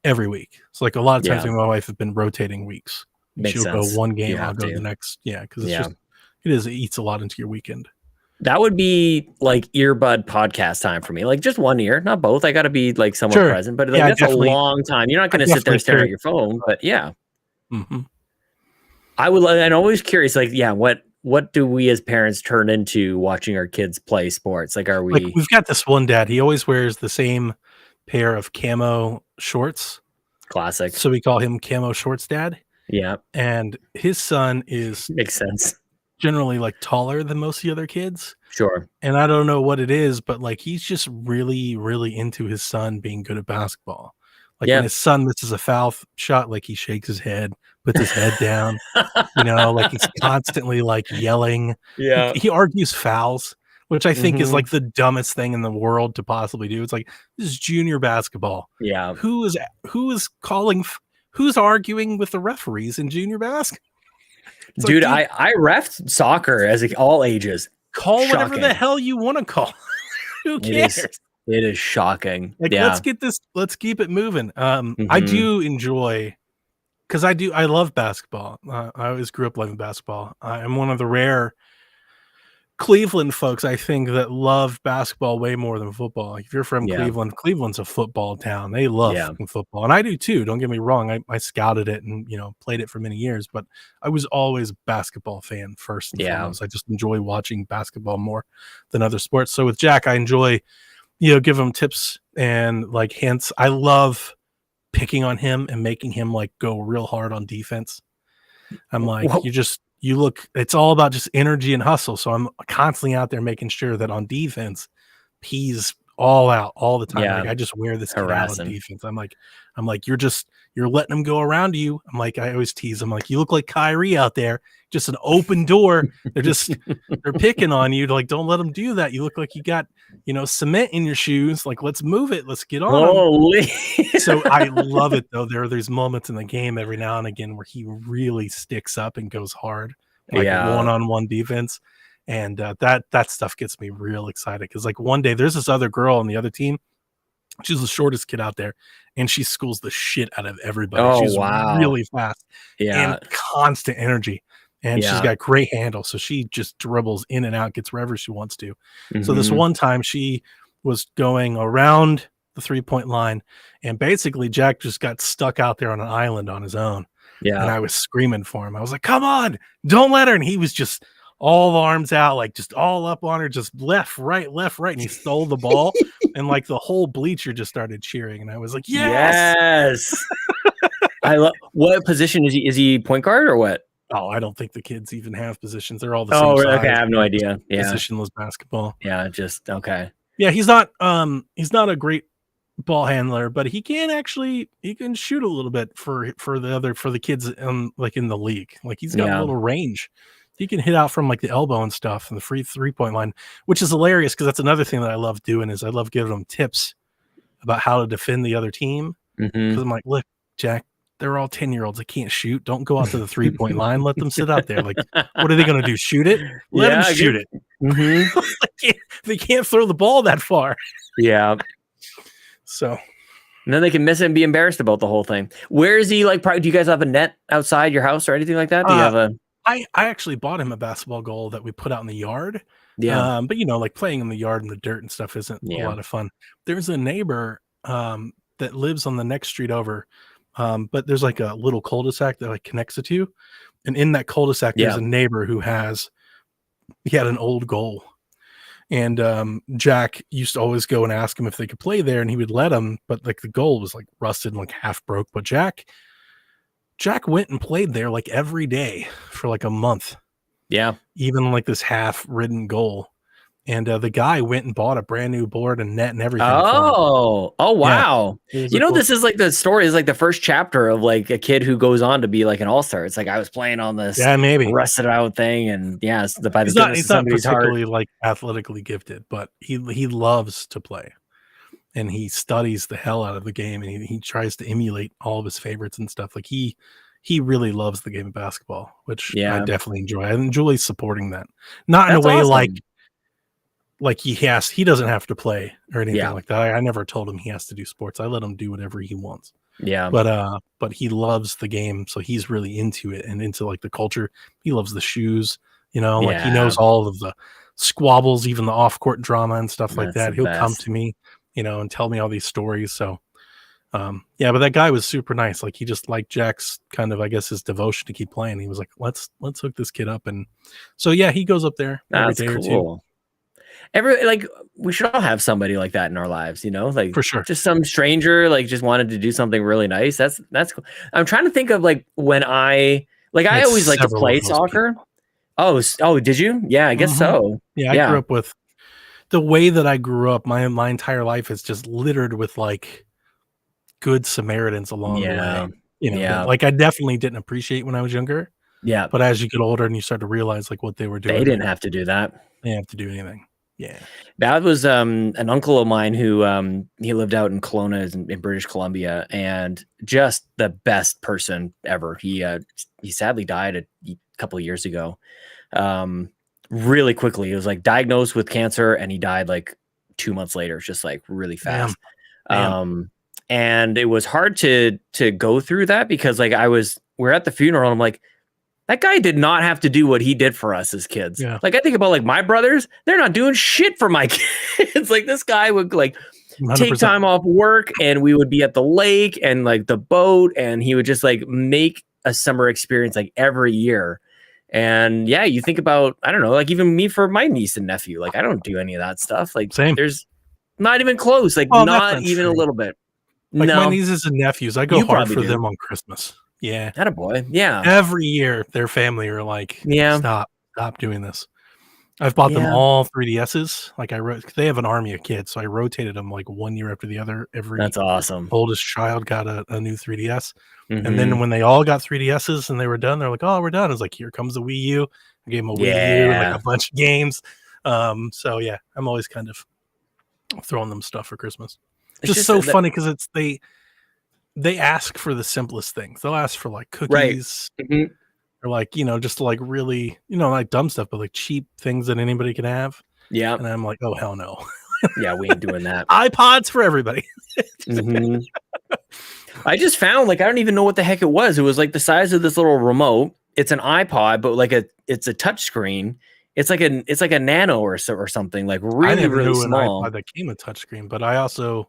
every week. So like a lot of times my wife has been rotating weeks. She'll go one game, I'll go the next. Yeah, because it's just it eats a lot into your weekend. That would be like earbud podcast time for me. Like just one ear, not both. I got to be like somewhat present, but like that's a long time. You're not going to sit there staring at your phone, but yeah. Mm-hmm. I'm always curious, like, yeah, what do we as parents turn into watching our kids play sports? Like, are we? Like, we've got this one dad. He always wears the same pair of camo shorts. Classic. So we call him Camo Shorts Dad. Yeah. And his son makes sense. Generally like taller than most of the other kids. Sure. And I don't know what it is, but like he's just really, really into his son being good at basketball. Like when his son misses a foul shot, like he shakes his head, puts his head down, like he's constantly like yelling. Yeah. He argues fouls, which I think is like the dumbest thing in the world to possibly do. It's like, this is junior basketball. Yeah. Who is who's arguing with the referees in junior basketball? Dude, I reffed soccer as all ages. Call whatever the hell you want to call. Who cares? It is shocking. Like, let's keep it moving. I do enjoy, because I love basketball. I always grew up loving basketball. I'm one of the rare Cleveland folks, I think, that love basketball way more than football. Like, if you're from Cleveland, Cleveland's a football town. They love football, and I do too. Don't get me wrong. I scouted it and played it for many years, but I was always a basketball fan first and foremost. I just enjoy watching basketball more than other sports. So with Jack, I enjoy give him tips and like hints. I love picking on him and making him like go real hard on defense. I'm like, it's all about just energy and hustle. So I'm constantly out there making sure that on defense, he's all out all the time. Like, I just wear this kid out on defense. I'm like, you're letting him go around you. I'm like, I always tease him, like, you look like Kyrie out there, just an open door. They're picking on you. Like, don't let them do that. You look like you got, cement in your shoes. Like, let's move it. Let's get on. Holy. So I love it though. There's moments in the game every now and again where he really sticks up and goes hard, like one-on-one defense. And that stuff gets me real excited. Cause like one day there's this other girl on the other team. She's the shortest kid out there, and she schools the shit out of everybody. Oh, she's wow. really fast and constant energy. And she's got great handle. So she just dribbles in and out, gets wherever she wants to. So this one time she was going around the 3-point line, and basically Jack just got stuck out there on an island on his own. Yeah. And I was screaming for him. I was like, come on, don't let her. And he was just all the arms out, like just all up on her, just left, right. And he stole the ball. And like the whole bleacher just started cheering. And I was like, yes. I love. What position is he? Is he point guard or what? Oh, I don't think the kids even have positions. They're all the same size. Okay. I have no idea. Yeah. Positionless basketball. Yeah. Just okay. Yeah. He's not a great ball handler, but he can shoot a little bit for the kids like in the league. Like he's got a little range. He can hit out from like the elbow and stuff and the free 3-point line, which is hilarious because that's another thing that I love doing is I love giving them tips about how to defend the other team. Because I'm like, look, Jack, they're all 10-year-olds. They can't shoot. Don't go out to the 3-point line. Let them sit out there. Like, what are they going to do? Shoot it? Let them shoot it. They can't throw the ball that far. Yeah. So. And then they can miss it and be embarrassed about the whole thing. Where is he? Like, do you guys have a net outside your house or anything like that? Do you have a? I actually bought him a basketball goal that we put out in the yard. Yeah. But like playing in the yard in the dirt and stuff isn't a lot of fun. There's a neighbor that lives on the next street over. But there's like a little cul-de-sac that like connects the two. And in that cul-de-sac, there's a neighbor who he had an old goal. And Jack used to always go and ask him if they could play there, and he would let him, but like the goal was like rusted and like half broke. But Jack went and played there like every day for like a month. Yeah. Even like this half-ridden goal. And the guy went and bought a brand new board and net and everything. Oh, wow. Yeah. This is like the story is like the first chapter of like a kid who goes on to be like an all-star. It's like I was playing on this rusted out thing. And he's not particularly like athletically gifted, but he loves to play. And he studies the hell out of the game, and he tries to emulate all of his favorites and stuff. Like he really loves the game of basketball, which I definitely enjoy. I enjoy supporting that. Not in a way like he doesn't have to play or anything like that. I never told him he has to do sports. I let him do whatever he wants. Yeah. But he loves the game, so he's really into it and into like the culture. He loves the shoes, like he knows all of the squabbles, even the off-court drama and stuff like That's the that. He'll come best. to me, and tell me all these stories. So, yeah, but that guy was super nice. Like he just liked Jack's kind of, I guess, his devotion to keep playing. He was like, let's hook this kid up. And so, yeah, he goes up there every That's day or two cool. We should all have somebody like that in our lives, like for sure. just some stranger, like just wanted to do something really nice. That's cool. I'm trying to think of like when I Had always like to several play of those soccer. people. Oh, did you? Yeah, I guess Mhm. so. Yeah, I grew up with the way that I grew up. My entire life is just littered with like good Samaritans along the way. Yeah. Like I definitely didn't appreciate when I was younger, Yeah. but as you get older and you start to realize like what they were doing, They didn't have to do that. they didn't have to do anything. Yeah. That was an uncle of mine who he lived out in Kelowna in British Columbia, and just the best person ever. He sadly died a couple of years ago. Really quickly. He was like diagnosed with cancer and he died like 2 months later, just like really fast. Damn. And it was hard to go through that because like we're at the funeral and I'm like, that guy did not have to do what he did for us as kids. Yeah. Like I think about like my brothers, they're not doing shit for my kids. Like this guy would like 100%. take time off work and we would be at the lake and like the boat and he would just like make a summer experience like every year. And yeah, you think about, I don't know, like even me for my niece and nephew, like I don't do any of that stuff. Like Same. there's not even close, like Well, not even a little bit. Like no. my nieces and nephews, I go You hard probably for do. them on Christmas. Yeah. Attaboy. Yeah. Every year their family are like, Yeah. stop doing this. I've bought them Yeah. all 3DSs. Like they have an army of kids, so I rotated them like one year after the other. That's awesome. Oldest child got a new 3DS. Mhm. And then when they all got 3DSs and they were done, they're like, "Oh, we're done." I was like, "Here comes the Wii U." I gave them a Wii U and like a bunch of games. So yeah, I'm always kind of throwing them stuff for Christmas. It's just so funny because they ask for the simplest things. They'll ask for like cookies, Mhm. or like just like really like dumb stuff, but like cheap things that anybody can have. Yeah. And I'm like, oh hell no. Yeah, we ain't doing that. iPods for everybody. Mhm. I just found like I don't even know what the heck it was. It was like the size of this little remote. It's an iPod, but like it's a touch screen. It's like a nano or something, like really, really small. An iPod that came a touchscreen, but I also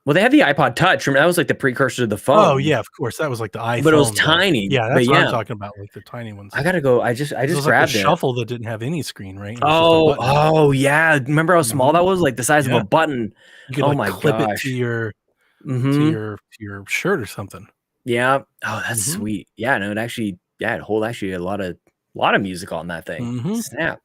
they had the iPod Touch. Remember, that was like the precursor to the phone. Oh yeah, of course. That was like the iPhone. But it was tiny. Yeah, that's what I'm talking about, like the tiny ones. I gotta go. I just grabbed like it. Shuffle that didn't have any screen, right? Oh yeah. Remember how small that was? Like the size of a button. You could like clip it to your to your shirt or something. Yeah. Oh, that's sweet. Yeah, no, it actually, it hold actually a lot of music on that thing. Snap.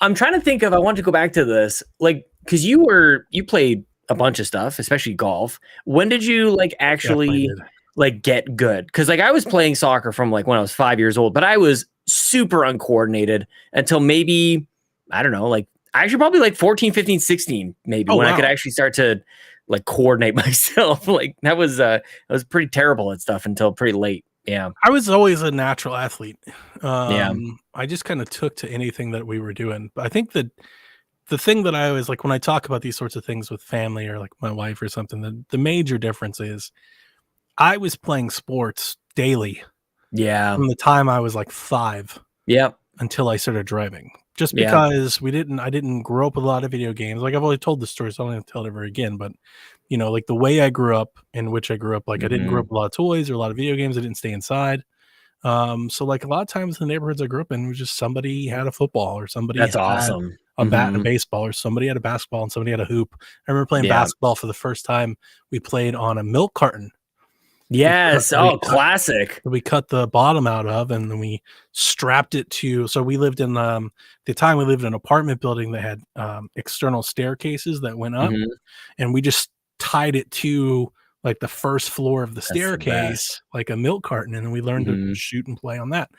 I'm trying to think of, I want to go back to this, like, because you played a bunch of stuff, especially golf. When did you like actually like get good? Because like I was playing soccer from like when I was 5 years old, but I was super uncoordinated until maybe, I don't know, like actually probably like 14, 15, 16, maybe I could actually start to like coordinate myself. Like that was I was pretty terrible at stuff until pretty late. Yeah. I was always a natural athlete. Yeah. I just kind of took to anything that we were doing. But I think that the thing that I always like when I talk about these sorts of things with family or like my wife or something, the major difference is I was playing sports daily. Yeah. From the time I was like 5. Yep. Until I started driving. Just because I didn't grow up with a lot of video games. Like I've already told the story, so I don't have to tell it ever again. But like the way I grew up, in which I grew up, like I didn't grow up with a lot of toys or a lot of video games. I didn't stay inside. So like a lot of times in the neighborhoods I grew up in, it was just somebody had a football or somebody had awesome. A bat and a baseball, or somebody had a basketball and somebody had a hoop. I remember playing basketball for the first time. We played on a milk carton. Yes. Classic. We cut the bottom out of, and then we strapped it to. So we lived in at the time we lived in an apartment building that had external staircases that went up, and we just tied it to like the first floor of the staircase, like a milk carton, and then we learned to shoot and play on that.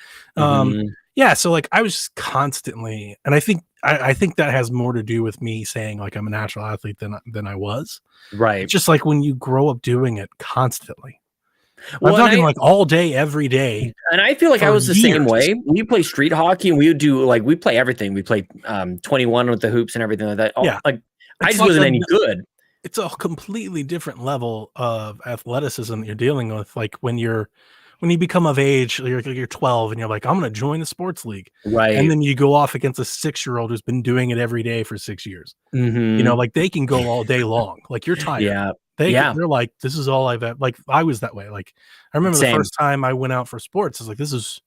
Yeah, so like I was just constantly, and I think that has more to do with me saying like I'm a natural athlete than I was. Right. It's just like when you grow up doing it constantly. I'm talking like all day, every day. And I feel like I was the same way. We play street hockey and we would do like, we play everything. We play 21 with the hoops and everything like that. Yeah. Like I just wasn't any good. It's a completely different level of athleticism that you're dealing with. Like when you're when you become of age, you're 12 and you're like, I'm going to join the sports league. Right. And then you go off against a 6-year-old who's been doing it every day for 6 years. You know, like they can go all day long. Like you're tired. Yeah. They're like, this is all I've like. I was that way. Like I remember the first time I went out for sports, I was like, this is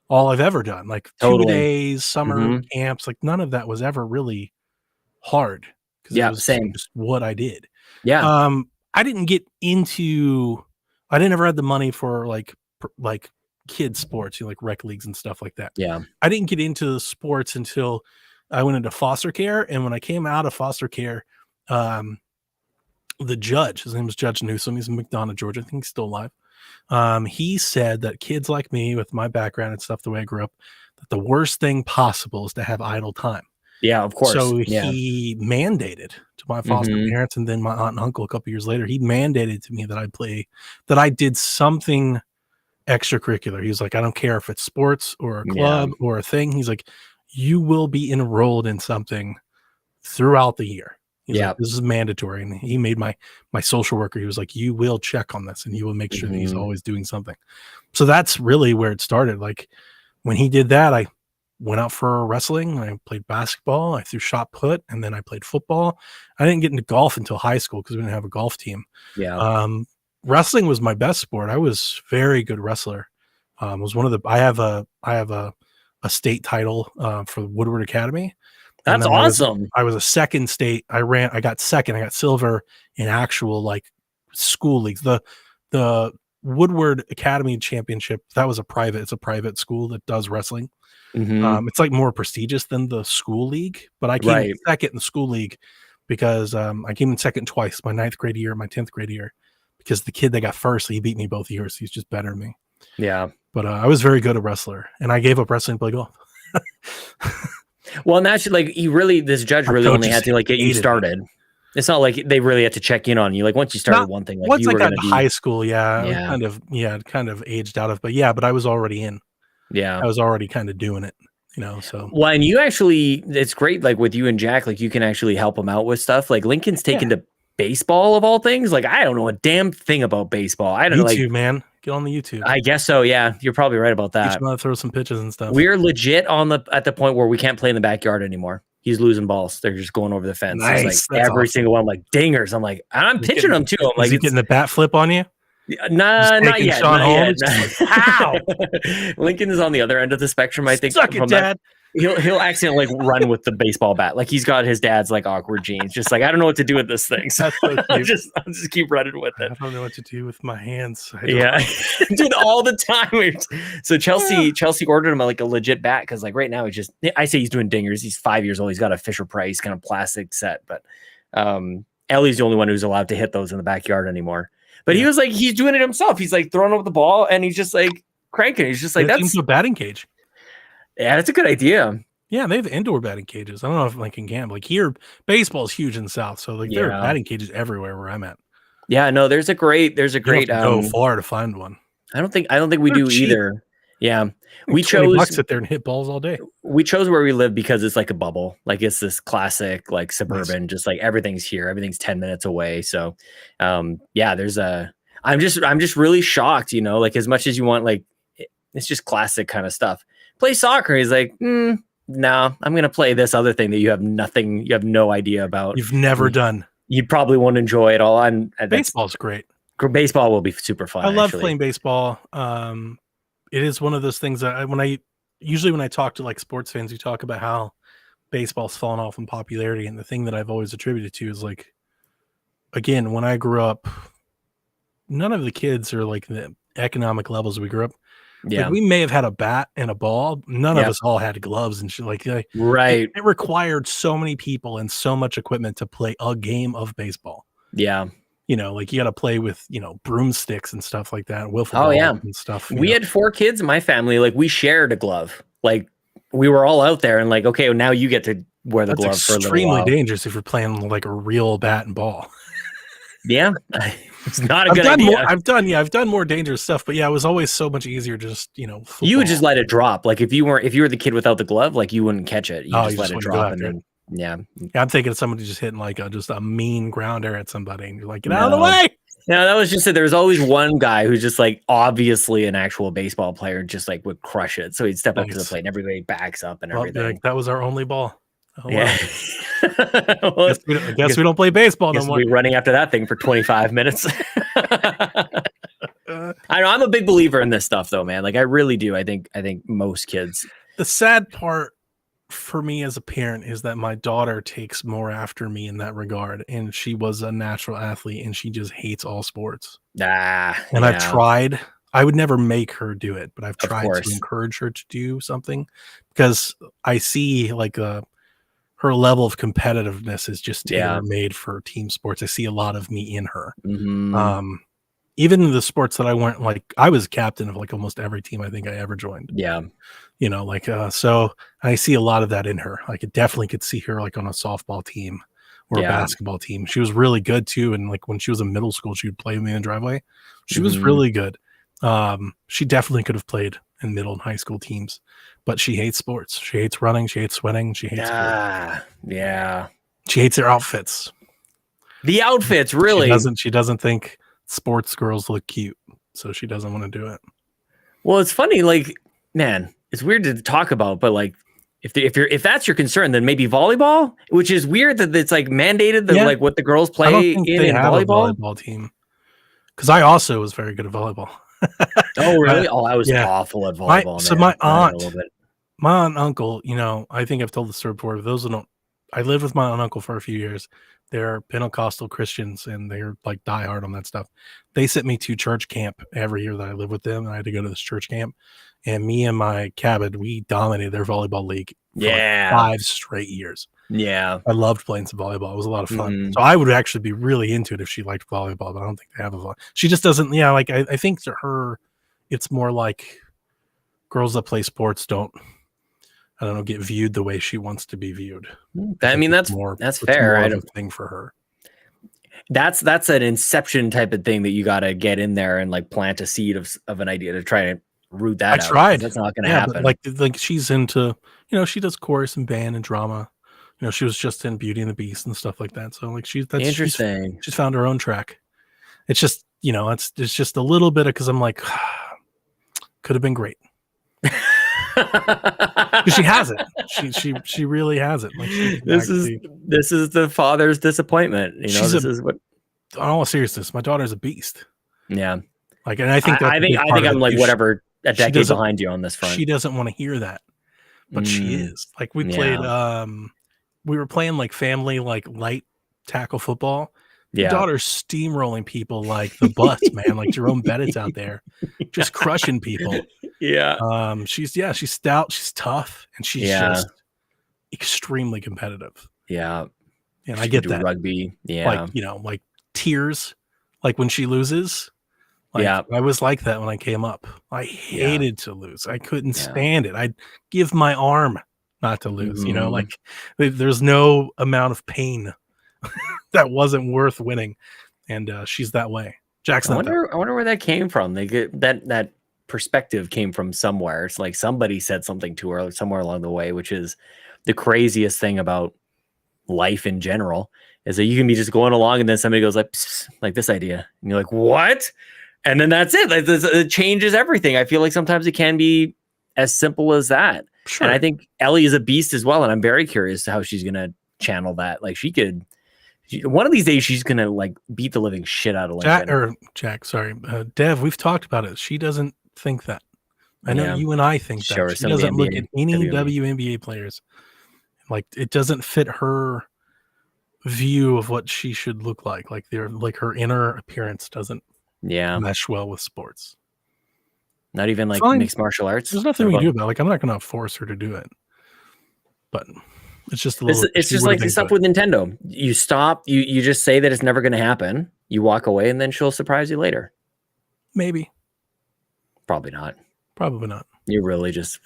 all I've ever done. Like 2 days, summer camps, like none of that was ever really hard. Yeah, it was same. Just what I did. Yeah. I didn't get into. I didn't ever had the money for like kids sports, like rec leagues and stuff like that. Yeah. I didn't get into the sports until I went into foster care, and when I came out of foster care, the judge, his name was Judge Newsom. He's in McDonough, Georgia. I think he's still alive. He said that kids like me, with my background and stuff, the way I grew up, that the worst thing possible is to have idle time. Yeah, of course. So he mandated to my foster parents, and then my aunt and uncle a couple years later, he mandated to me that I did something extracurricular. He was like, I don't care if it's sports or a club or a thing. He's like, you will be enrolled in something throughout the year. He's like, this is mandatory. And he made my social worker. He was like, you will check on this and you will make sure that he's always doing something. So that's really where it started. Like when he did that, I went out for wrestling. I played basketball. I threw shot put, and then I played football. I didn't get into golf until high school because we didn't have a golf team. Yeah. Wrestling was my best sport. I was very good wrestler. Was one of the, I have a state title for the Woodward Academy. That's awesome. I was a second state. I got second. I got silver in actual like school leagues. The Woodward Academy Championship, it's a private school that does wrestling. It's like more prestigious than the school league, but I came in second in the school league because I came in second twice, my 9th grade year, my 10th grade year, because the kid that got first, he beat me both years. He's just better than me. Yeah. But I was very good at wrestler, and I gave up wrestling to play golf. Well, and that's like this judge really only had to like get you started. It's not like they really had to check in on you. Like once you started one thing, like once you I were got to high school, kind of aged out of, but I was already in. Yeah, I was already kind of doing it, So well, and you actually, it's great. Like with you and Jack, like you can actually help them out with stuff. Like Lincoln's taken to baseball of all things. Like I don't know a damn thing about baseball. I don't know. YouTube, man. Get on the YouTube. I guess so. Yeah, you're probably right about that. You throw some pitches and stuff. We're legit at the point where we can't play in the backyard anymore. He's losing balls. They're just going over the fence. Nice. It's like every single one. I'm like dingers. I'm like, I'm pitching them too. I'm like, is he getting the bat flip on you? Nah, not yet. Sean How? Lincoln is on the other end of the spectrum. I think. Suck it, Dad. He'll accidentally like run with the baseball bat. Like he's got his dad's like awkward genes. Just like I don't know what to do with this thing. So I'll just keep running with it. I don't know what to do with my hands. Yeah, dude, all the time. So Chelsea ordered him like a legit bat because like right now I say he's doing dingers. He's 5 years old. He's got a Fisher Price kind of plastic set, but Ellie's the only one who's allowed to hit those in the backyard anymore. But he was like he's doing it himself. He's like throwing up the ball and he's just like cranking. He's just like that's a batting cage. Yeah, that's a good idea. Yeah, they have indoor batting cages. I don't know if Lincoln can, but like here, baseball is huge in the South, so like there are batting cages everywhere where I'm at. Yeah, no, there's a great. You don't have to go far to find one. I don't think we do cheap. Either. Yeah, we chose $20 sit there and hit balls all day. We chose where we live because it's like a bubble. Like it's this classic, like suburban, just like everything's here. Everything's 10 minutes away. So, there's I'm just really shocked. Like as much as you want, like it's just classic kind of stuff. Play soccer. He's like, no, I'm going to play this other thing that you have no idea about. You've never done. You probably won't enjoy it all. Baseball's great. Baseball will be super fun. I love playing baseball. It is one of those things that when I talk to like sports fans, we talk about how baseball's fallen off in popularity. And the thing that I've always attributed to is like, again, when I grew up, none of the kids are like the economic levels we grew up. Yeah, like we may have had a bat and a ball. None of us all had gloves and shit. Right. It required so many people and so much equipment to play a game of baseball. Yeah. Like you got to play with, broomsticks and stuff like that. Wiffle ball and stuff. We had 4 kids in my family. Like we shared a glove. Like we were all out there and like, okay, well, now you get to wear the glove for a little while. Extremely dangerous if you're playing like a real bat and ball. Yeah. It's not a good idea. I've done more dangerous stuff, but it was always so much easier just, football. You would just let it drop. Like if you were the kid without the glove, like you wouldn't catch it. You just let it drop and then yeah. I'm thinking of somebody just hitting like just a mean grounder at somebody and you're like, get out of the way. No, that was just that there's always one guy who's just like obviously an actual baseball player, just like would crush it. So he'd step up to the plate and everybody backs up and everything. Like, that was our only ball. Oh, yeah. Well, I guess we don't play baseball no more. We'll be running after that thing for 25 minutes. I know I'm a big believer in this stuff though, man. Like I really do. I think most kids. The sad part for me as a parent is that my daughter takes more after me in that regard, and she was a natural athlete and she just hates all sports. And I've tried. I would never make her do it, but I've tried to encourage her to do something because I see like her level of competitiveness is just tailor-made for team sports. I see a lot of me in her. Mm-hmm. Even the sports that I weren't like, I was captain of like almost every team I think I ever joined. Yeah. You know, like, so I see a lot of that in her. Like, I definitely could see her like on a softball team or a basketball team. She was really good too. And like when she was in middle school, she would play with me in the driveway. She was really good. She definitely could have played in middle and high school teams, but she hates sports. She hates running. She hates sweating. She hates she hates their outfits. The outfits, really. She doesn't think sports girls look cute, so she doesn't want to do it. Well, it's funny, like, man, it's weird to talk about, but like if that's your concern, then maybe volleyball, which is weird that it's like mandated that like what the girls play in volleyball. A volleyball team. Because I also was very good at volleyball. Oh, really? I was awful at volleyball. My aunt and uncle, you know, I think I've told the story before. Those who don't, I lived with my aunt and uncle for a few years. They're Pentecostal Christians and they're like diehard on that stuff. They sent me to church camp every year that I lived with them, and I had to go to this church camp. And me and my cabin, we dominated their volleyball league for like 5 straight years. Yeah. I loved playing some volleyball. It was a lot of fun. So I would actually be really into it if she liked volleyball, but I don't think they have a volleyball. She just doesn't, like I think to her, it's more like girls that play sports don't, I don't know, get viewed the way she wants to be viewed. I mean, that's fair. I don't think for her. That's an inception type of thing that you got to get in there and like plant a seed of an idea to try to root that out. I tried. That's not going to happen. But like she's into, she does chorus and band and drama. She was just in Beauty and the Beast and stuff like that. So like that's interesting. She's found her own track. It's just, it's just a little bit of, because I'm like, could have been great. She has it. She really has it. Like this is the father's disappointment. This is what. In all seriousness, my daughter's a beast. Yeah. Like, and I think I think I'm like whatever a decade behind you on this front. She doesn't want to hear that, but she is. Like we played. We were playing like family, like light tackle football. Your daughter's steamrolling people like the bus, man. Like Jerome Bettit's out there, just crushing people. Yeah. She's stout, she's tough, and she's just extremely competitive. Yeah. And I get that. Rugby. Yeah. Like, like tears, like when she loses. Like, I was like that when I came up. I hated to lose. I couldn't stand it. I'd give my arm not to lose. Like there's no amount of pain that wasn't worth winning, and she's that way. Jackson. I wonder where that came from. They get that perspective came from somewhere. It's like somebody said something to her somewhere along the way, which is the craziest thing about life in general, is that you can be just going along and then somebody goes like this idea, and you're like, what? And then that's it. It changes everything. I feel like sometimes it can be as simple as that. Sure. And I think Ellie is a beast as well, and I'm very curious to how she's gonna channel that. Like one of these days she's gonna like beat the living shit out of Lincoln. Dev, we've talked about it. She doesn't think that. I know you and I think that. She doesn't look at any WNBA players. Like it doesn't fit her view of what she should look like. Like her inner appearance doesn't mesh well with sports. Not even like mixed martial arts. There's nothing we can do about it. Like I'm not going to force her to do it, but it's just a little. It's just like the stuff with Nintendo. You stop. You just say that it's never going to happen. You walk away, and then she'll surprise you later. Maybe. Probably not. Probably not. You're really just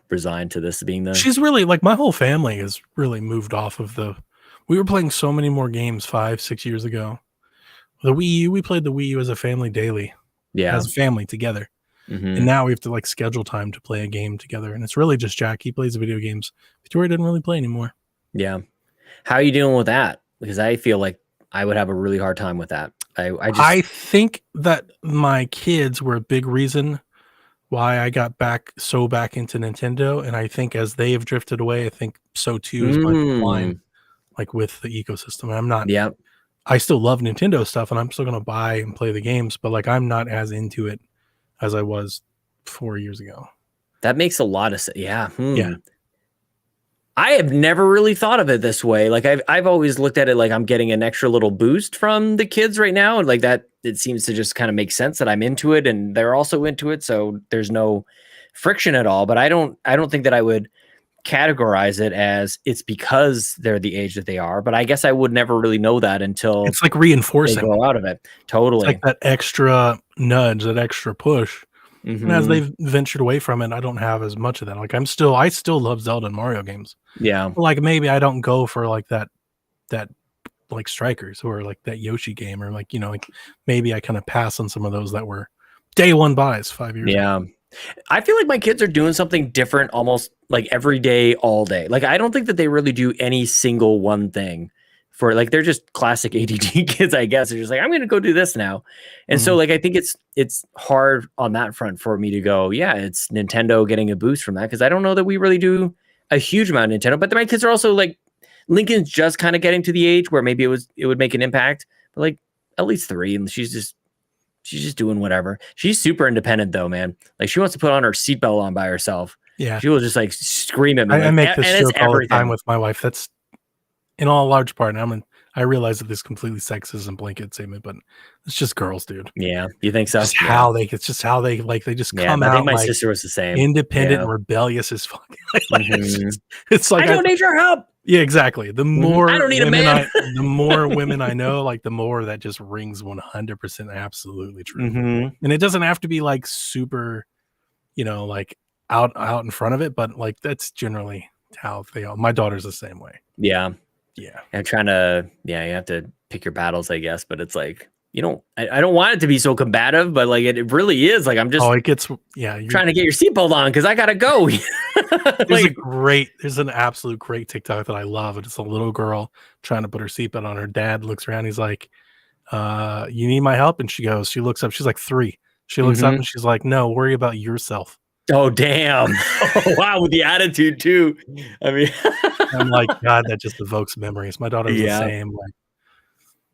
resigned to this being the. She's really like my whole family has really moved off of the. We were playing so many more games 5-6 years ago. The Wii U, we played the Wii U as a family daily. Yeah, as a family together. Mm-hmm. And now we have to like schedule time to play a game together. And it's really just Jack. He plays video games. Victoria doesn't really play anymore. Yeah. How are you dealing with that? Because I feel like I would have a really hard time with that. I think that my kids were a big reason why I got back into Nintendo, and I think as they've drifted away, I think so too is my decline, like with the ecosystem. I'm not. Yeah. I still love Nintendo stuff, and I'm still gonna buy and play the games, but like I'm not as into it as I was 4 years ago. That makes a lot of sense. Yeah. Yeah. I have never really thought of it this way. Like I've always looked at it like I'm getting an extra little boost from the kids right now. And like that, it seems to just kind of make sense that I'm into it and they're also into it. So there's no friction at all. But I don't think that I would categorize it as it's because they're the age that they are. But I guess I would never really know that until it's like reinforcing. They go out of it. Totally. It's like that extra nudge, that extra push. And as they've ventured away from it, I don't have as much of that. Like I still love Zelda and Mario games. Yeah. But like maybe I don't go for like that like Strikers or like that Yoshi game or like, like maybe I kind of pass on some of those that were day one buys 5 years ago. Yeah. I feel like my kids are doing something different almost like every day, all day. Like I don't think that they really do any single one thing. For like they're just classic ADD kids, I guess. They're just like, I'm gonna go do this now. And so like I think it's hard on that front for me to go, yeah, it's Nintendo getting a boost from that because I don't know that we really do a huge amount of Nintendo. But my kids are also like Lincoln's just kind of getting to the age where maybe it would make an impact, but like at least 3, and she's just doing whatever. She's super independent though, man. Like she wants to put on her seatbelt on by herself. Yeah. She will just like scream at me. I make this joke all the time with my wife. That's in all large part, and I realize that this completely sexist and blanket statement, but it's just girls, dude. Yeah, you think so? It's just how they like they just come out. I think my like sister was the same. Independent and rebellious as fuck. It's like I don't need your help. Yeah, exactly. The more I don't need a man. The more women I know, like the more that just rings 100% absolutely true. And it doesn't have to be like super, like out in front of it, but like that's generally how they all. My daughter's the same way. Yeah. Yeah. I'm trying to, you have to pick your battles, I guess, but it's like, I don't want it to be so combative, but like it really is. Like I'm just trying to get your seatbelt on because I gotta go. There's an absolute great TikTok that I love. It's a little girl trying to put her seatbelt on. Her dad looks around, he's like, you need my help? And she looks up, she's like 3. She looks up and she's like, no, worry about yourself. Oh damn. Oh, wow, with the attitude too. I mean I'm like, God, that just evokes memories. My daughter's the same. Like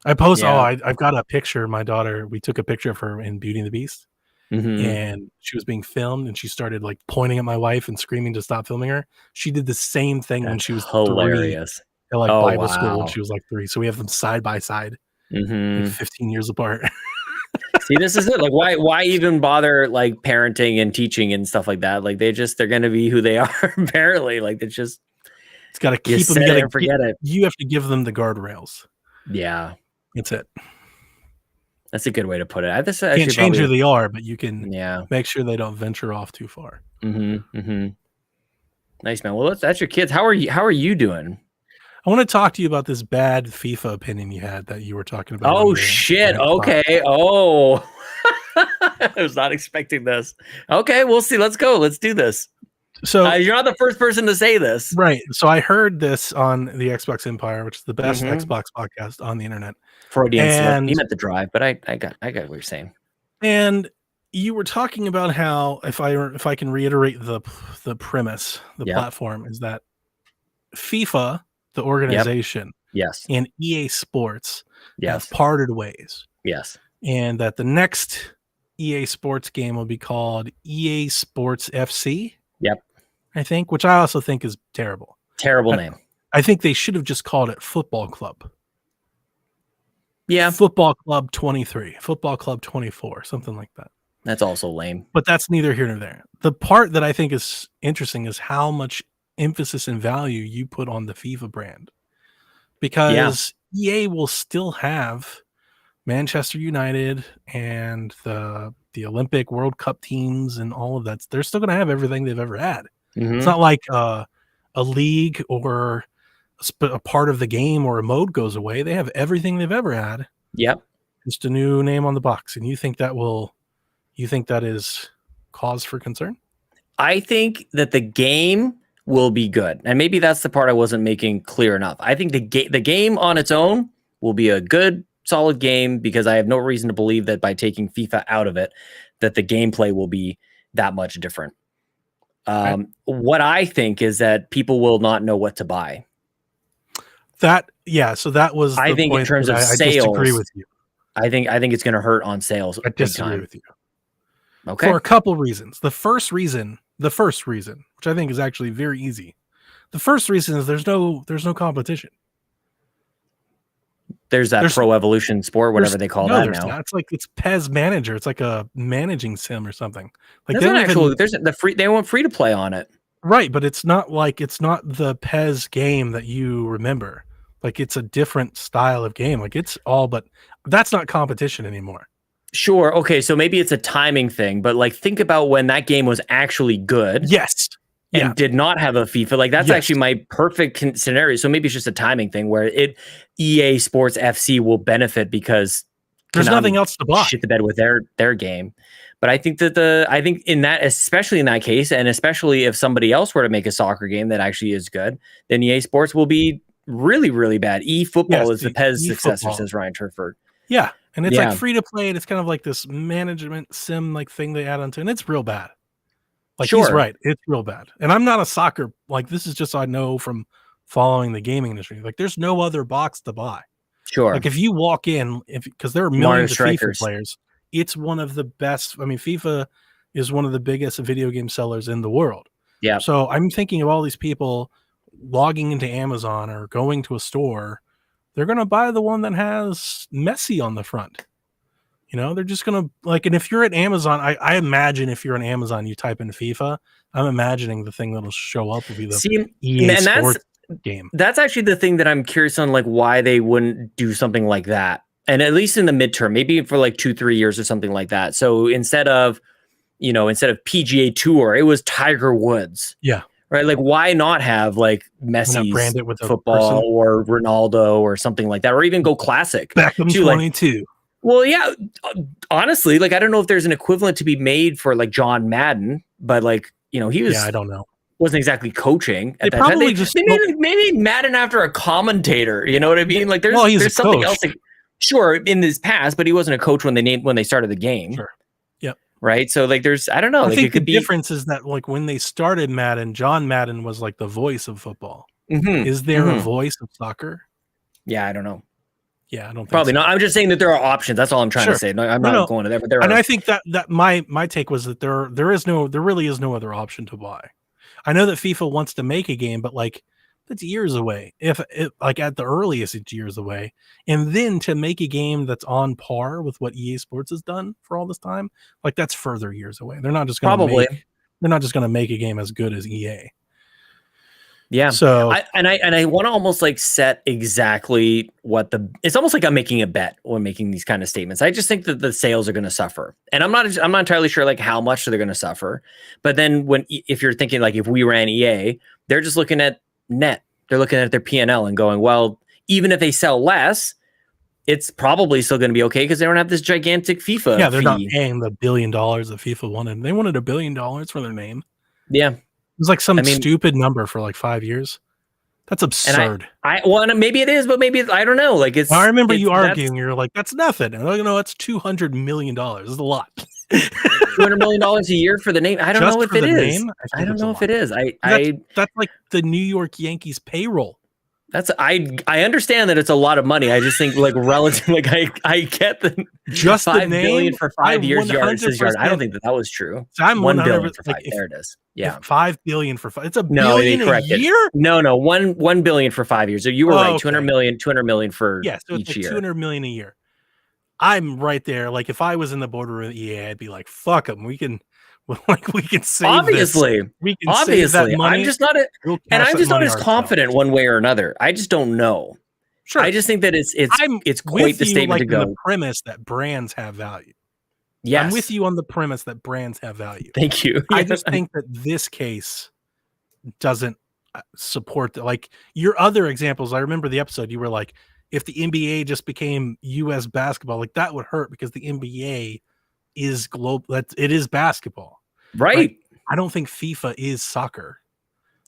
I post I've got a picture of my daughter. We took a picture of her in Beauty and the Beast. And she was being filmed and she started like pointing at my wife and screaming to stop filming her. She did the same thing when she was hilarious. 3 at like Bible school when she was like 3. So we have them side by side, like 15 years apart. See, this is it. Like, why even bother like parenting and teaching and stuff like that? Like, they're going to be who they are. Apparently, like it's got to keep them. You forget it. You have to give them the guardrails. Yeah, that's it. That's a good way to put it. You can't change who they are, but you can make sure they don't venture off too far. Nice, man. Well, that's your kids. How are you doing? I want to talk to you about this bad FIFA opinion you had that you were talking about. Oh shit! Okay. Oh, I was not expecting this. Okay, we'll see. Let's go. Let's do this. So you're not the first person to say this, right? So I heard this on the Xbox Empire, which is the best Xbox podcast on the internet. Freudian slip. You meant the drive, but I got what you're saying. And you were talking about how if I can reiterate the premise, the platform is that FIFA, the organization, and EA Sports have parted ways. Yes. And that the next EA Sports game will be called EA Sports FC. Yep. I think, which I also think is terrible. Terrible name. I think they should have just called it Football Club. Yeah. Football Club 23, Football Club 24, something like that. That's also lame. But that's neither here nor there. The part that I think is interesting is how much emphasis and value you put on the FIFA brand. Because EA will still have Manchester United and the Olympic World Cup teams and all of that. They're still going to have everything they've ever had. It's not like a league or a part of the game or a mode goes away. They have everything they've ever had. Yep. Just a new name on the box. And you think that is cause for concern? I think that the game will be good. And maybe that's the part I wasn't making clear enough. I think the game on its own will be a good, solid game because I have no reason to believe that by taking FIFA out of it, that the gameplay will be that much different. What I think is that people will not know what to buy. So that was I think in terms of sales, I disagree with you. I think it's going to hurt on sales. I disagree with you. Okay. For a couple reasons. The first reason, which I think is actually very easy. The first reason is there's no competition. There's Pro Evolution Sport, whatever they call that now. Not. It's PES Manager. It's like a managing sim or something. Like they want free to play on it. Right, but it's not the PES game that you remember. Like it's a different style of game. Like it's all, but that's not competition anymore. Sure. Okay. So maybe it's a timing thing, but like think about when that game was actually good. Yes. And did not have a FIFA. Like that's actually my perfect scenario. So maybe it's just a timing thing where EA Sports FC will benefit because there's nothing else to buy. Shit the bed with their game. But I think in that, especially in that case, and especially if somebody else were to make a soccer game that actually is good, then EA Sports will be really, really bad. eFootball is the PES successor, says Ryan Turford. Yeah. And it's like free to play, and it's kind of like this management sim like thing they add onto, and it's real bad. Like he's right, it's real bad. And I'm not a soccer, like this is just I know from following the gaming industry. Like there's no other box to buy. Sure. Like if you walk in, because there are millions of FIFA players, it's one of the best. I mean, FIFA is one of the biggest video game sellers in the world. Yeah. So I'm thinking of all these people logging into Amazon or going to a store. They're going to buy the one that has Messi on the front. You know, they're just going to like, and if you're at Amazon, I imagine if you're on Amazon, you type in FIFA, I'm imagining the thing that'll show up will be the EA Sports game. That's actually the thing that I'm curious on, like why they wouldn't do something like that. And at least in the midterm, maybe for like 2-3 years or something like that. So instead of PGA Tour, it was Tiger Woods. Yeah. Right. Like, why not have like Messi's football or Ronaldo or something like that, or even go classic? Beckham 22. Like, well, yeah, honestly, like, I don't know if there's an equivalent to be made for like John Madden, but like, he was, I don't know. Wasn't exactly coaching at that time. Maybe Madden after a commentator, you know what I mean? Like there's something else. Like, sure. In his past, but he wasn't a coach when they started the game. Sure. Yep. Right. So like, I don't know. I think the difference is that like when they started Madden, John Madden was like the voice of football. Mm-hmm. Is there a voice of soccer? Yeah. I don't know. Yeah, I don't think probably not. I'm just saying that there are options. That's all I'm trying to say. No, I'm not going to there, but there are. And I think that my take was that there really is no other option to buy. I know that FIFA wants to make a game, but like that's years away. If it like at the earliest, it's years away. And then to make a game that's on par with what EA Sports has done for all this time, like that's further years away. They're not just going to make a game as good as EA. Yeah. So I want to almost like set exactly it's almost like I'm making a bet when making these kind of statements. I just think that the sales are going to suffer, and I'm not entirely sure like how much they're going to suffer. But then if you're thinking like if we ran EA, they're just looking at net. They're looking at their P&L and going, well, even if they sell less, it's probably still going to be okay because they don't have this gigantic FIFA. Yeah, they're not paying the $1 billion that FIFA wanted. They wanted $1 billion for their name. Yeah. It was like some stupid number for like 5 years. That's absurd. Maybe it is, but maybe I don't know. Like I remember you arguing. You're like, "That's nothing." And I'm like, "No, that's $200 million. This is a lot. $200 million a year for the name. I don't know if it is. I don't know if it is. That's like the New York Yankees payroll. I understand that it's a lot of money. I just think like relative, like I get the just $5 the name, billion for 5 years yard. I don't think that was true. So I'm $1 billion for 5. There it is. Yeah, $5 billion for 5. It's $1 billion a year. No, $1 billion for 5 years. So you were right. 200 million for each year. 200 million a year. I'm right there. Like if I was in the boardroom of EA, I'd be like, "Fuck them. We can save obviously this. We can save that money." I'm just not as confident one way or another. I just don't know. Sure. I just think that it's quite the statement to go. The premise that brands have value. Yes. I'm with you on the premise that brands have value. Thank you. I just think that this case doesn't support like your other examples. I remember the episode you were like, if the NBA just became US basketball, like that would hurt because the NBA is global. It is basketball. Right. Like, I don't think FIFA is soccer.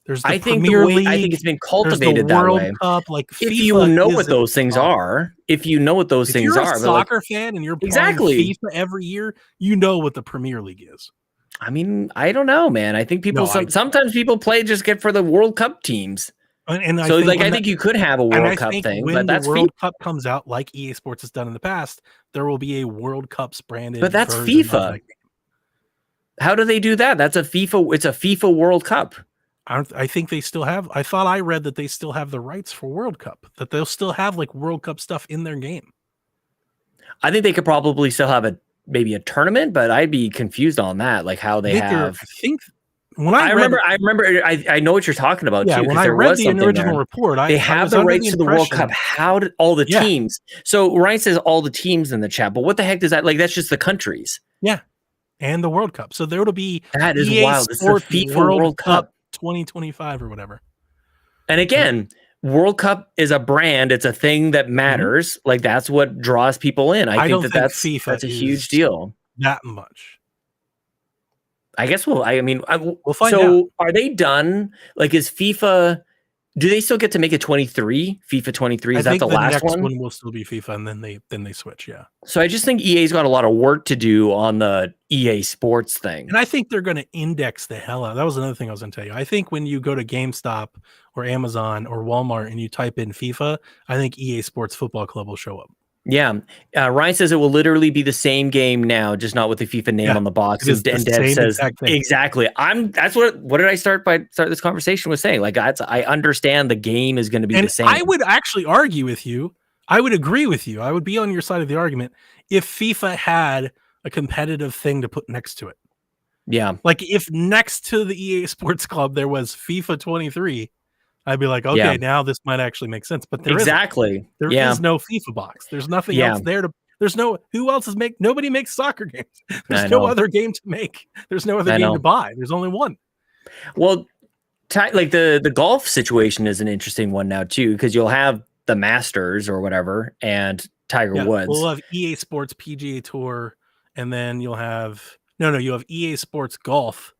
There's the I think Premier League. I think it's been There's cultivated the that World way. Cup. Like If FIFA you know is what those things are, if you know what those if things you're a are, but soccer fan and you're playing exactly. FIFA every year, you know what the Premier League is. I mean, I don't know, man. I think people sometimes people play just get for the World Cup teams. And so I think you could have a World Cup thing, but that's when the World Cup comes out, like EA Sports has done in the past, there will be a World Cup branded. But that's FIFA. How do they do that? That's a FIFA. It's a FIFA World Cup. I think they still have. I thought I read that they still have the rights for World Cup. That they'll still have like World Cup stuff in their game. I think they could probably still have maybe a tournament, but I'd be confused on that. Like how they have. I think. When I remember, I know what you're talking about too. When I read the original report, they have the rights to the World Cup. How did all the teams? So Ryan says all the teams in the chat, but what the heck does that like? That's just the countries. Yeah, and the World Cup. So there will be that is EA wild. It's the FIFA World Cup 2025 or whatever. And again, World Cup is a brand. It's a thing that matters. Like that's what draws people in. I think that's FIFA. That's a huge deal. That much. I guess we'll find out. Are they done? Like, is FIFA? Do they still get to make it 23? FIFA 23 is that the last one? Next one will still be FIFA, and then they switch. Yeah. So I just think EA's got a lot of work to do on the EA Sports thing, and I think they're going to index the hell out. That was another thing I was going to tell you. I think when you go to GameStop or Amazon or Walmart and you type in FIFA, I think EA Sports Football Club will show up. Yeah, Ryan says it will literally be the same game now, just not with the FIFA name on the box. And Dev says exactly. That's what did I start this conversation with saying? Like I understand the game is going to be the same. I would actually argue with you. I would agree with you. I would be on your side of the argument if FIFA had a competitive thing to put next to it. Yeah, like if next to the EA Sports Club there was FIFA 23. I'd be like, okay, now this might actually make sense. But there is no FIFA box. There's nothing else there who else is nobody makes soccer games. There's no other game to make. There's no other game to buy. There's only one. Well, like the golf situation is an interesting one now too, because you'll have the Masters or whatever and Tiger Woods. We'll have EA Sports PGA Tour, and then you'll have you'll have EA Sports Golf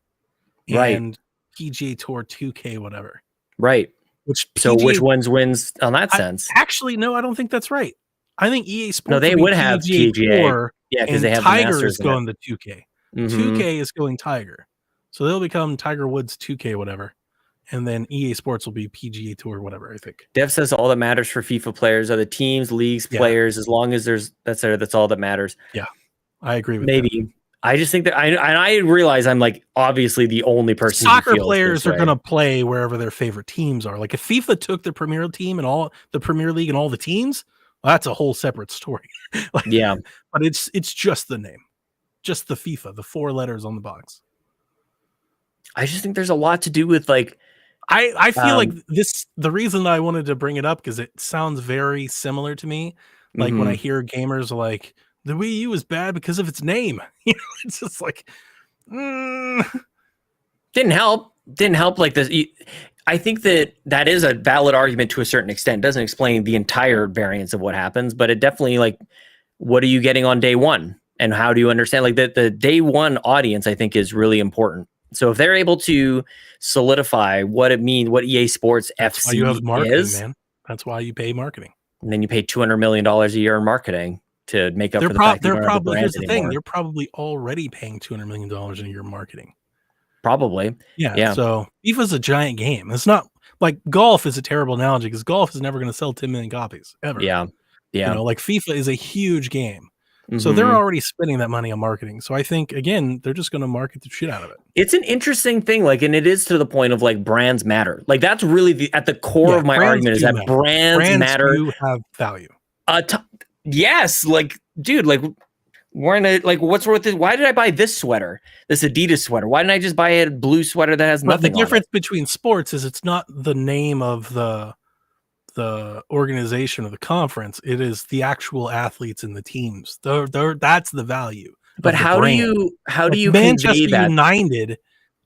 and PGA Tour 2K, whatever. Right. Which ones wins on that sense? Actually, no, I don't think that's right. I think EA Sports. No, they would have PGA. Because they have Tiger is going to 2K. 2K is going Tiger, so they'll become Tiger Woods 2K, whatever, and then EA Sports will be PGA Tour, whatever. I think. Dev says all that matters for FIFA players are the teams, leagues, players. As long as that's all that matters. Yeah, I agree with maybe. That. I just think that I realize I'm like obviously the only person. Soccer players are going to play wherever their favorite teams are. Like if FIFA took the Premier team and all the Premier League and all the teams, well, that's a whole separate story. But it's just the name, just the FIFA, the 4 letters on the box. I just think there's a lot to do with like. I feel like this. The reason that I wanted to bring it up because it sounds very similar to me. Like when I hear gamers like. The Wii U is bad because of its name. It's just like didn't help. Like this. I think that is a valid argument to a certain extent. It doesn't explain the entire variance of what happens, but it definitely like what are you getting on day one and how do you understand like the day one audience I think is really important. So if they're able to solidify what it means, what EA Sports FC you have marketing, is, man. That's why you pay marketing. And then you pay $200 million a year in marketing. To make up for the fact that here's the thing, you're probably already paying $200 million in your marketing. Probably. Yeah. So FIFA's a giant game. It's not like golf is a terrible analogy because golf is never going to sell 10 million copies ever. Yeah. Like FIFA is a huge game. So they're already spending that money on marketing. So I think, again, they're just going to market the shit out of it. It's an interesting thing. Like, and it is to the point of like brands matter. Like that's really at the core of my argument is that brands matter. Do have value. Yes, like, dude, like, wearing what's wrong with this? Why did I buy this sweater? This Adidas sweater? Why didn't I just buy a blue sweater that has nothing? The difference between sports is it's not the name of the organization or the conference. It is the actual athletes and the teams. That's the value. But how do you Manchester United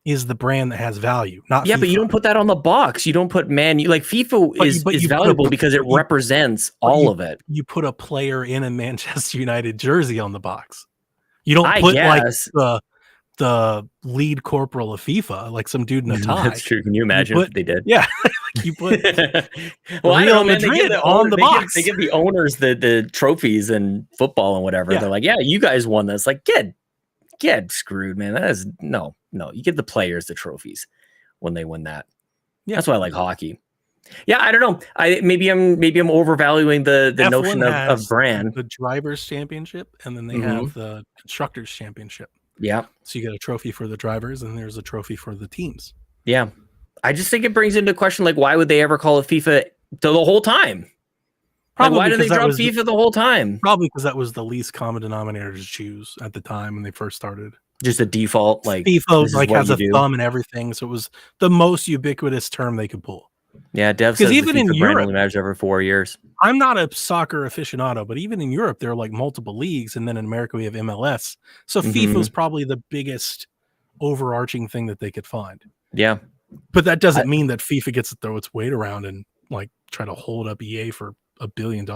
is the brand that has value, not FIFA. But you don't put that on the box. You don't put like FIFA is valuable because it represents all of it. You put a player in a Manchester United jersey on the box. You don't put like the the lead corporal of FIFA, like some dude in a tie. That's true. Can you imagine if they did? Yeah, like you put well, I don't know, man. Madrid on the box. They give the owners the trophies and football and whatever. They're like, yeah, you guys won this. Like, get screwed, man. That is no. You give the players the trophies when they win that. Yeah, that's why I like hockey. Yeah, I don't know. Maybe I'm overvaluing the F1 notion of brand. The drivers' championship, and then they have the constructors' championship. Yeah. So you get a trophy for the drivers, and there's a trophy for the teams. Yeah. I just think it brings into question, like, why would they ever call it FIFA the whole time? Like, why did they drop FIFA the whole time? Probably because that was the least common denominator to choose at the time when they first started. Just a default, like FIFA like has a thumb and everything, so it was the most ubiquitous term they could pull. Yeah, Dev says even in Europe, only matters over 4 years. I'm not a soccer aficionado, but even in Europe, there are like multiple leagues, and then in America we have MLS. So FIFA is probably the biggest overarching thing that they could find. Yeah, but that doesn't mean that FIFA gets to throw its weight around and like try to hold up EA for $1 billion.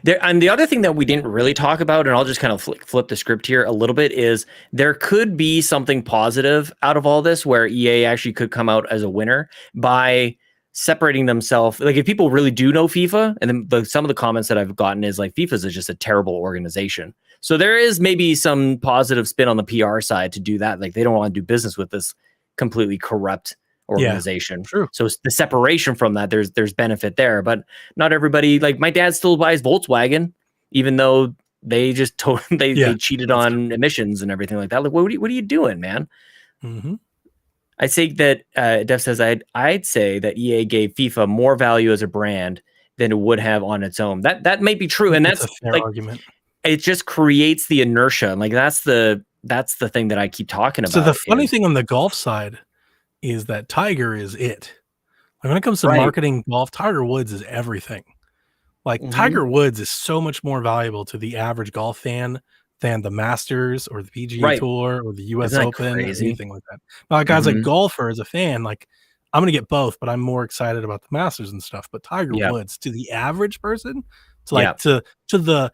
There, and the other thing that we didn't really talk about, and I'll just kind of flip the script here a little bit, is there could be something positive out of all this where EA actually could come out as a winner by separating themselves. Like if people really do know FIFA, and then some of the comments that I've gotten is like FIFA is just a terrible organization. So there is maybe some positive spin on the PR side to do that. Like they don't want to do business with this completely corrupt organization. True. So the separation from that, there's benefit there, but not everybody. Like my dad still buys Volkswagen, even though they just they cheated on emissions and everything like that. Like what are you doing, man? I say that Dev says I'd say that EA gave FIFA more value as a brand than it would have on its own. That may be true, and that's a fair like, argument. It just creates the inertia. Like that's the thing that I keep talking about. So the funny thing on the golf side is that Tiger is it. Like when it comes to marketing golf, Tiger Woods is everything. Like Tiger Woods is so much more valuable to the average golf fan than the Masters or the PGA Tour or the US Open or anything like that. Now, like guys like golfer as a fan, like I'm gonna get both, but I'm more excited about the Masters and stuff. But Tiger Woods to the average person, to like to the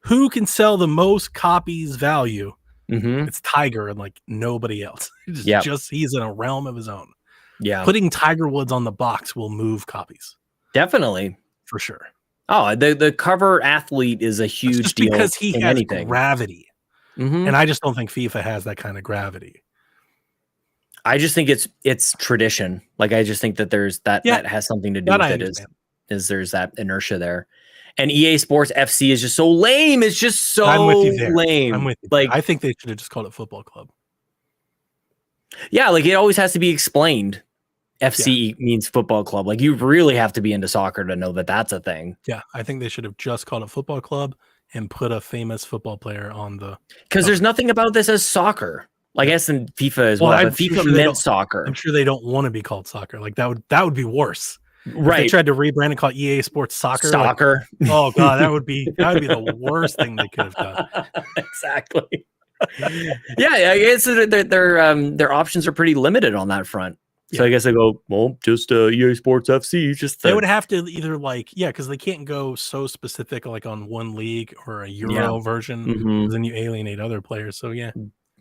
who can sell the most copies value. It's Tiger and like nobody else. Just he's in a realm of his own. Yeah, putting Tiger Woods on the box will move copies. Definitely, for sure. Oh, the cover athlete is a huge deal because he has gravity, and I just don't think FIFA has that kind of gravity. I just think it's tradition. Like I just think that there's that has something to do with it. Is there's that inertia there. And EA Sports FC is just so lame. It's just so lame. I'm with you. Like I think they should have just called it Football Club. Yeah, like it always has to be explained. FC means football club. Like you really have to be into soccer to know that that's a thing. Yeah, I think they should have just called it Football Club and put a famous football player on the. Because there's nothing about this as soccer. Like I guess in FIFA as well. But FIFA meant soccer. I'm sure they don't want to be called soccer. Like that would be worse. Right. If they tried to rebrand and call it EA Sports Soccer. Soccer. Like, oh god, that would be the worst thing they could have done. Exactly. Yeah, I guess their options are pretty limited on that front. So I guess they go, well, just EA Sports FC. They would have to either because they can't go so specific like on one league or a Euro version. Because then you alienate other players. So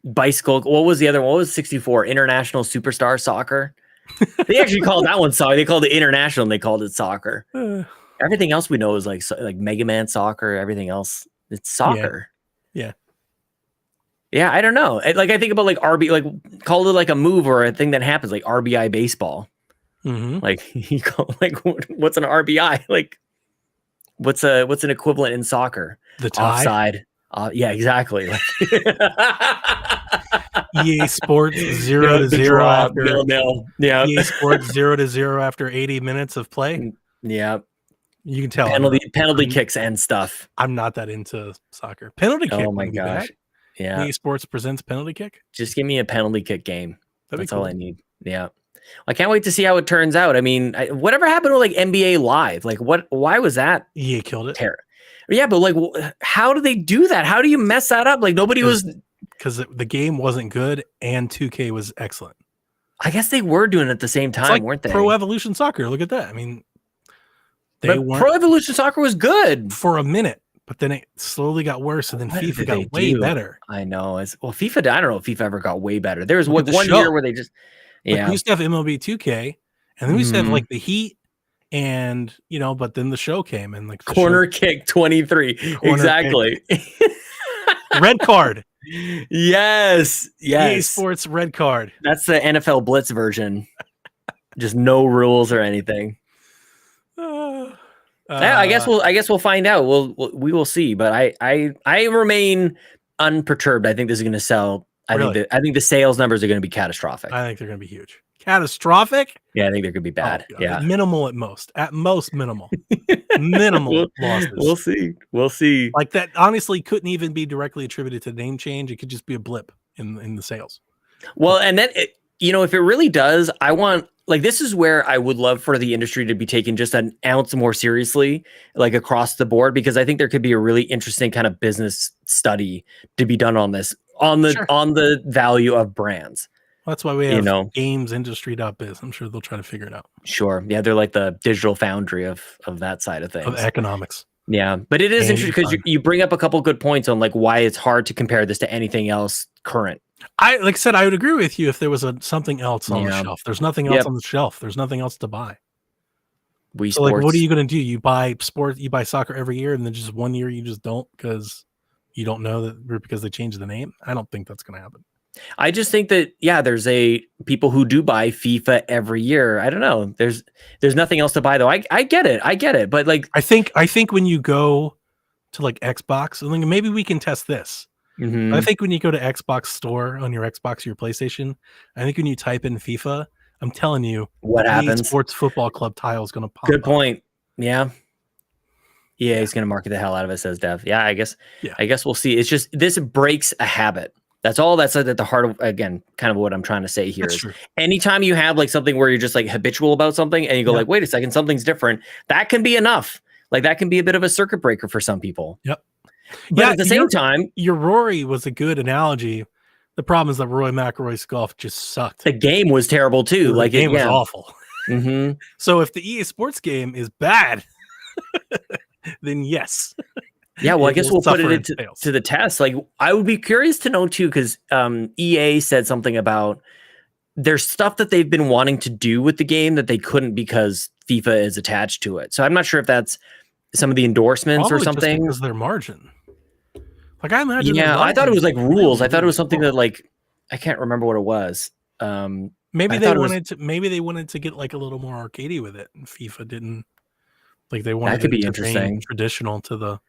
bicycle. What was the other one? What was 64? International Superstar Soccer. They actually called that one soccer. They called it international and they called it soccer. Everything else we know is like Mega Man Soccer. Everything else, it's soccer. Yeah, I don't know. Like I think about like call it like a move or a thing that happens, like RBI baseball. Like you call what's an RBI? Like what's an equivalent in soccer? The tie? Offside. Yeah, exactly. EA Sports 0-0 after 0-0. Yeah. EA Sports 0-0 after 80 minutes of play. Yeah. You can tell penalty kicks and stuff. I'm not that into soccer. Penalty kick. Oh my gosh. Yeah. EA Sports presents penalty kick. Just give me a penalty kick game. That's all I need. Yeah. I can't wait to see how it turns out. I mean, whatever happened with like NBA Live? Like why was that? EA killed it. Yeah, but like how do they do that? How do you mess that up? Like nobody was because the game wasn't good and 2K was excellent. I guess they were doing it at the same time, weren't they? Pro Evolution Soccer. Look at that. I mean, Pro Evolution Soccer was good for a minute, but then it slowly got worse, and then What FIFA did got they way do? better. I know. FIFA. I don't know if FIFA ever got way better. There was Look at one the year show. where they just, Like, yeah. we used to have MLB 2K, and then we used to have Mhm. like the Heat, and but then the show came, and like the Corner kick 23. Corner Exactly. red card. Yes. EA Yes. Sports red card. That's the NFL Blitz version. Just no rules or anything. I guess we'll find out. We will see. But I remain unperturbed. I think this is going to sell. I think the sales numbers are going to be catastrophic. I think they're going to be huge. Catastrophic? Yeah, I think they're going to be bad. Yeah, minimal at most. At most, minimal. Minimal losses. We'll see. Like that honestly couldn't even be directly attributed to name change. It could just be a blip in the sales. Well, and then if it really does, I want, like, this is where I would love for the industry to be taken just an ounce more seriously, like across the board, because I think there could be a really interesting kind of business study to be done on this, on the value of brands. Well, that's why we have gamesindustry.biz. I'm sure they'll try to figure it out. Sure. Yeah, they're like the digital foundry of that side of things. Of economics. Yeah, but it is interesting because you bring up a couple good points on like why it's hard to compare this to anything else current. I would agree with you if there was something else on the shelf. There's nothing else on the shelf. There's nothing else to buy. Wii Sports. Like, what are you going to do? You buy soccer every year, and then just one year you just don't because you don't know that because they changed the name. I don't think that's going to happen. I just think that there's people who do buy FIFA every year. I don't know. There's nothing else to buy though. I get it. But like I think when you go to like Xbox, and maybe we can test this. Mm-hmm. I think when you go to Xbox Store on your Xbox or your PlayStation, I think when you type in FIFA, I'm telling you, what happens? Sports Football Club tile is going to pop. Good point. Yeah. Yeah, he's going to market the hell out of it, says Dev. Yeah, I guess we'll see. It's just this breaks a habit. That's all that's at the heart of, again, kind of what I'm trying to say here. That's true. Anytime you have like something where you're just like habitual about something and you go like, wait a second, something's different, that can be enough. Like that can be a bit of a circuit breaker for some people. Yep. But at the same time, your Rory was a good analogy. The problem is that Rory McIlroy's golf just sucked. The game was terrible too. The game was awful. Mm-hmm. So if the EA Sports game is bad, then yes. Yeah, well, I guess we'll put it to the test. Like, I would be curious to know too, because EA said something about there's stuff that they've been wanting to do with the game that they couldn't because FIFA is attached to it. So I'm not sure if that's some of the endorsements or something. Just because their margin. Like I imagine. Yeah, I thought it was like rules. I thought it was something that like I can't remember what it was. Maybe they wanted to get like a little more arcadey with it, and FIFA didn't. Like they wanted that could be interesting, traditional to the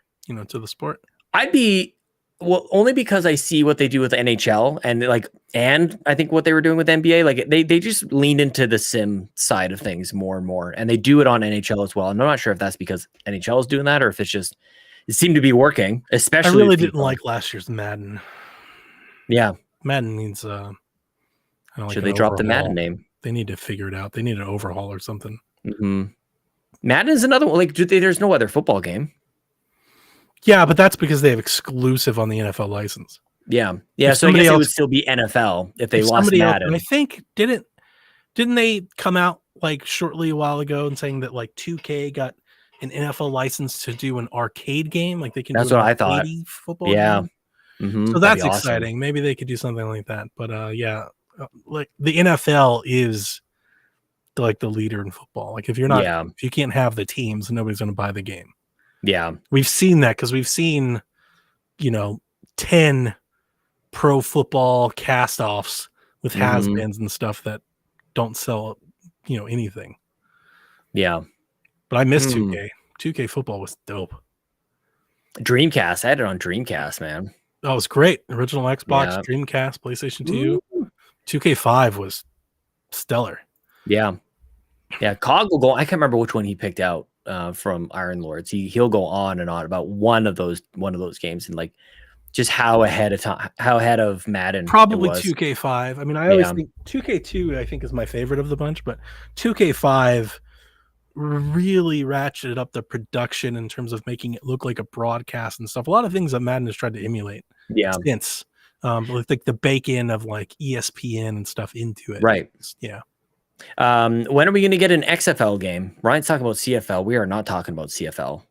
to the sport. I'd be only because I see what they do with NHL and I think what they were doing with NBA. Like they just leaned into the sim side of things more and more, and they do it on NHL as well. And I'm not sure if that's because NHL is doing that or if it's just it seemed to be working. Especially, I really didn't like last year's Madden. Yeah, Madden needs should they drop the Madden name? They need to figure it out. They need an overhaul or something. Mm-hmm. Madden is another one. Like there's no other football game. Yeah, but that's because they have exclusive on the NFL license. Yeah. So I guess it would still be NFL if they lost Madden. And I think didn't they come out like shortly a while ago and saying that like 2K got an NFL license to do an arcade game? Like they can. That's do what I thought. Football game? Mm-hmm. So that's exciting. Awesome. Maybe they could do something like that. But like the NFL is like the leader in football. Like if you're not, if you can't have the teams, nobody's going to buy the game. Yeah, we've seen that because we've seen, 10 pro football cast-offs with has-beens and stuff that don't sell, anything. Yeah, but I miss 2K. 2K football was dope. Dreamcast, I had it on Dreamcast, man. That was great. Original Xbox, Dreamcast, PlayStation 2. Ooh. 2K5 was stellar. Yeah. Cog will go. I can't remember which one he picked out from Iron Lords. He'll go on and on about one of those games and like just how ahead of Madden. Probably 2K5. I mean, I always think 2K2 I think is my favorite of the bunch, but 2K5 really ratcheted up the production in terms of making it look like a broadcast and stuff. A lot of things that Madden has tried to emulate. Yeah. Since with like the bake-in of like ESPN and stuff into it. Right. Yeah. When are we going to get an XFL game? Ryan's talking about CFL. We are not talking about CFL.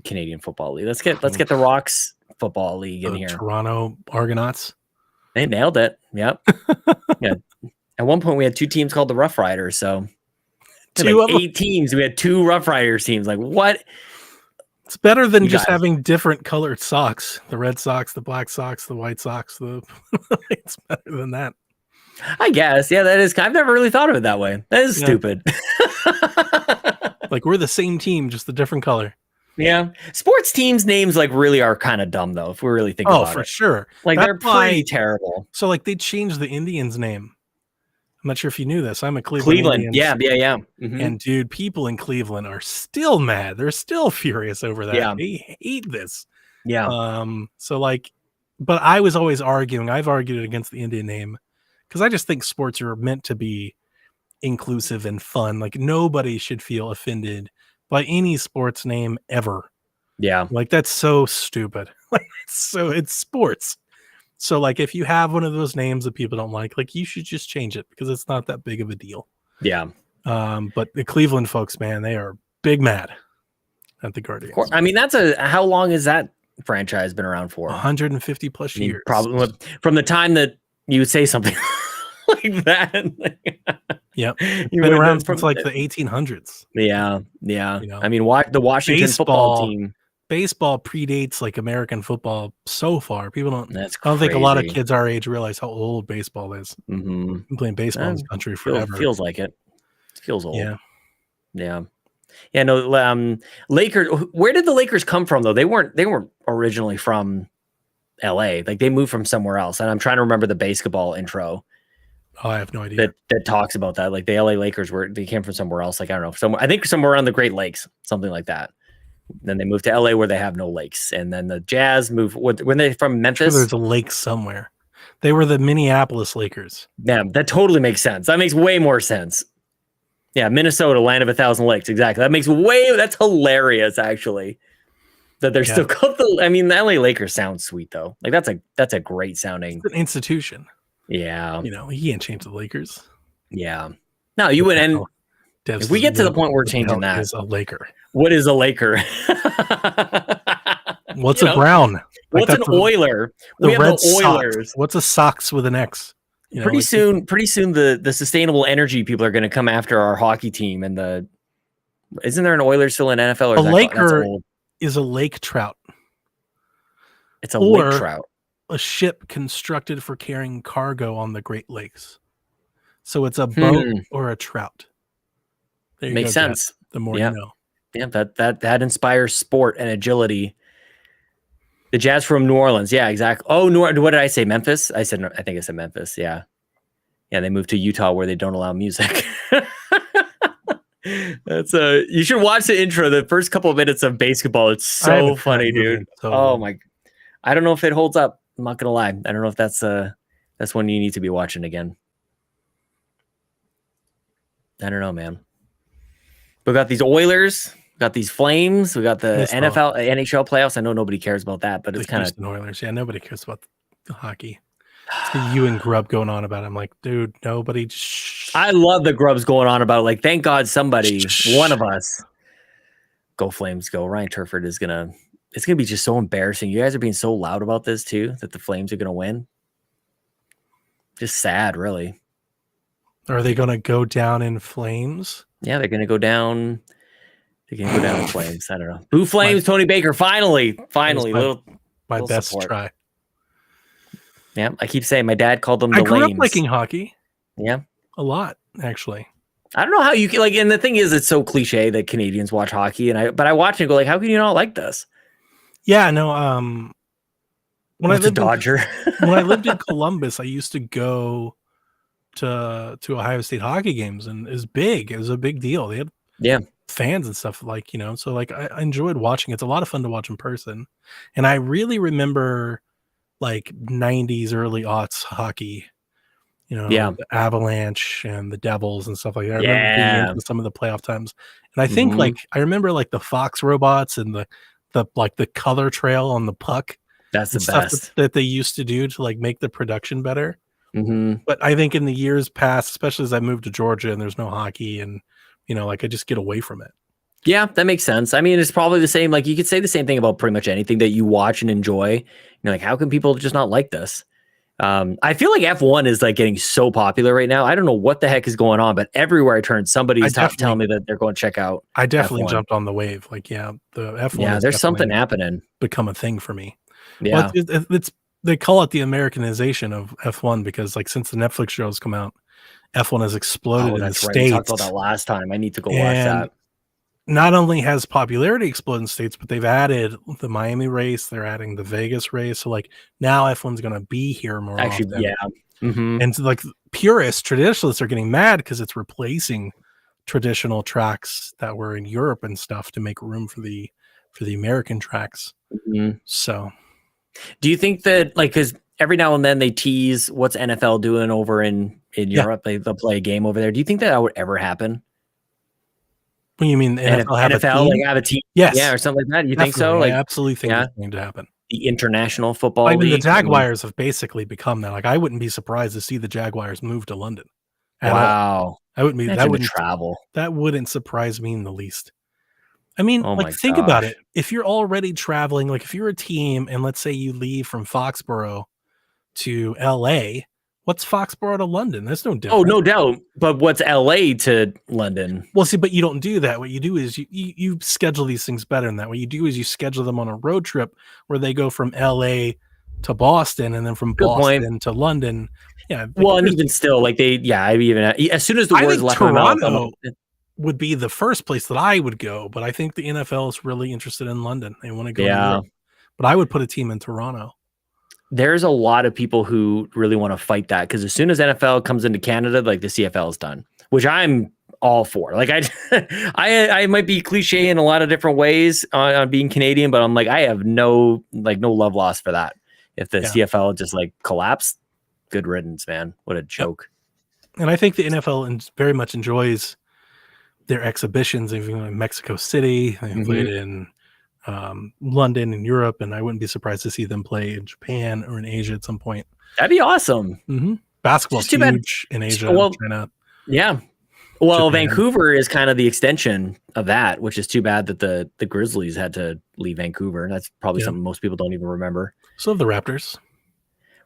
Canadian Football League. Let's get the Rocks Football League in here. Toronto Argonauts. They nailed it. Yep. Yeah. At one point, we had 2 teams called the Rough Riders. So 8 teams. We had 2 Rough Riders teams. Like, what? It's better than just having different colored socks. The red socks, the black socks, the white socks. It's better than that. I guess. Yeah, that is. I've never really thought of it that way. That is stupid. Like, we're the same team, just a different color. Yeah. Sports teams' names like really are kind of dumb, though, if we really think about it. Oh, for sure. Like, they're pretty terrible. So, like, they changed the Indians' name. I'm not sure if you knew this. I'm a Cleveland Indians. Yeah. Mm-hmm. And dude, people in Cleveland are still mad. They're still furious over that. Yeah. They hate this. Yeah. So like, but I was always arguing. I've argued against the Indian name because I just think sports are meant to be inclusive and fun. Like, nobody should feel offended by any sports name ever. Yeah. Like, that's so stupid. Like, it's sports. So, like, if you have one of those names that people don't like, you should just change it because it's not that big of a deal. Yeah. But the Cleveland folks, man, they are big mad at the Guardians. I mean, how long has that franchise been around for? 150 plus years. Probably from the time that you would say something like that. Yep. You've been around since like the 1800s. Yeah. Yeah. I mean, the Washington football team. Baseball predates like American football so far. People don't. I don't think a lot of kids our age realize how old baseball is. Mm-hmm. Been playing baseball in this country forever. Feels like it. Feels old. Yeah. Yeah. Yeah. No. Lakers. Where did the Lakers come from though? They weren't originally from L.A. Like, they moved from somewhere else. And I'm trying to remember the basketball intro. Oh, I have no idea. That talks about that. Like, the LA Lakers they came from somewhere else. Like, I don't know, I think somewhere around the Great Lakes, something like that. Then they moved to LA where they have no lakes. And then the Jazz moved when they from Memphis. Sure, there's a lake somewhere. They were the Minneapolis Lakers. Yeah, that totally makes sense. That makes way more sense. Yeah, Minnesota, land of 1,000 lakes. Exactly. That's hilarious, actually. That they're still called the LA Lakers sounds sweet though. Like, that's a great sounding. It's an institution. Yeah. He can't change the Lakers. Yeah. No, you wouldn't. If we get to the point where we're changing that. Is a Laker. What is a Laker? What's a Brown? What's an Oiler? We have the Oilers. What's a Sox with an X? Pretty soon, the sustainable energy people are going to come after our hockey team. And isn't there an Oilers still in NFL? Or a Laker is a lake trout. It's a lake trout. A ship constructed for carrying cargo on the Great Lakes. So it's a boat or a trout. There you Makes go, sense. Jeff. The more you know. Yeah, that inspires sport and agility. The Jazz from New Orleans. Yeah, exactly. Oh, what did I say? Memphis? I think I said Memphis. Yeah. Yeah, they moved to Utah where they don't allow music. You should watch the intro, the first couple of minutes of basketball. It's so funny, dude. Oh my. I don't know if it holds up. I'm not gonna lie. I don't know if that's one you need to be watching again. I don't know, man. We got these Oilers, we got these Flames, we got the NHL playoffs. I know nobody cares about that, but it's kind of Oilers. Yeah, nobody cares about the hockey. It's you and Grubb going on about it. I'm like, dude, nobody. I love the Grubbs going on about it. Like, thank God somebody, one of us, go Flames, go. Ryan Turford it's gonna be just so embarrassing. You guys are being so loud about this too, that the Flames are gonna win. Just sad, really. Are they gonna go down in flames? Yeah, they're gonna go down. They're gonna go down in flames. I don't know. Boo Flames, Tony Baker. Finally. My best support. Try. Yeah, I keep saying my dad called them the I grew lames. up liking hockey. Yeah, a lot actually. I don't know how you can and the thing is, it's so cliche that Canadians watch hockey, but I watch it and go like, how can you not like this? Yeah, no. When I lived when I lived in Columbus, I used to go to Ohio State hockey games, and it was big. It was a big deal. They had fans and stuff, so I enjoyed watching. It's a lot of fun to watch in person, and I really remember like 90s, early aughts hockey. The Avalanche and the Devils and stuff like that. I remember being into some of the playoff times, and I think I remember like the Fox robots and the color trail on the puck. That's the best that they used to do to like make the production better. Mm-hmm. But I think in the years past, especially as I moved to Georgia and there's no hockey, and I just get away from it. Yeah, that makes sense. I mean, it's probably the same. Like you could say the same thing about pretty much anything that you watch and enjoy. Like, how can people just not like this? I feel like F1 is like getting so popular right now. I don't know what the heck is going on, but everywhere I turn, somebody's telling me that they're going to check out. I definitely F1. jumped on the wave. Like, yeah, the F1. Yeah, there's something happening. Become a thing for me. Yeah, well, it's they call it the Americanization of F1 because like since the Netflix shows come out, F1 has exploded in the States. We talked about that last time. I need to go watch that. Not only has popularity exploded in the States, but they've added the Miami race. They're adding the Vegas race. So like now F1's going to be here more often. Yeah. Mm-hmm. And like purists, traditionalists are getting mad because it's replacing traditional tracks that were in Europe and stuff to make room for the American tracks. Mm-hmm. So do you think that like, because every now and then they tease what's NFL doing over in Europe, they'll play a game over there. Do you think that would ever happen? What do you mean? NFL have a team? Yes. Yeah, or something like that. You think so? Like, I absolutely think it's going to happen. The international football league. The Jaguars have basically become that. Like, I wouldn't be surprised to see the Jaguars move to London. Wow. I wouldn't be. That wouldn't travel. That wouldn't surprise me in the least. I mean, think about it. If you're already traveling, like if you're a team and let's say you leave from Foxborough to LA, what's Foxborough to London? There's no difference. Oh, no doubt. But what's LA to London? Well, see, but you don't do that. What you do is you schedule these things better than that. What you do is you schedule them on a road trip where they go from LA to Boston and then from Boston to London. Yeah. Well, and even still, like as soon as the word left Toronto my mouth, would be the first place that I would go, but I think the NFL is really interested in London. They want to go to Europe. But I would put a team in Toronto. There's a lot of people who really want to fight that because as soon as NFL comes into Canada, like the CFL is done, which I'm all for. Like I might be cliche in a lot of different ways on being Canadian, but I'm like, I have no love lost for that. If the CFL just like collapsed, good riddance, man. What a joke. And I think the NFL very much enjoys their exhibitions. They've been in Mexico City. They've played in London and Europe, and I wouldn't be surprised to see them play in Japan or in Asia at some point. That'd be awesome. Mm-hmm. Basketball's huge in Asia. China. Yeah. Well, Japan. Vancouver is kind of the extension of that, which is too bad that the Grizzlies had to leave Vancouver. That's probably something most people don't even remember. So the Raptors.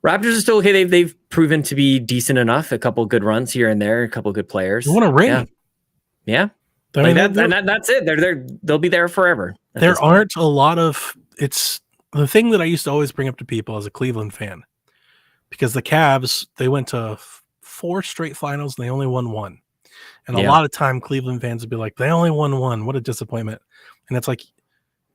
Raptors are still okay. They've proven to be decent enough. A couple good runs here and there. A couple good players. They won a ring. Yeah. Like that's it. They'll be there forever. There aren't a lot of. It's the thing that I used to always bring up to people as a Cleveland fan, because the Cavs, they went to 4 straight finals and they only won 1. And a lot of time Cleveland fans would be like, they only won 1. What a disappointment. And it's like,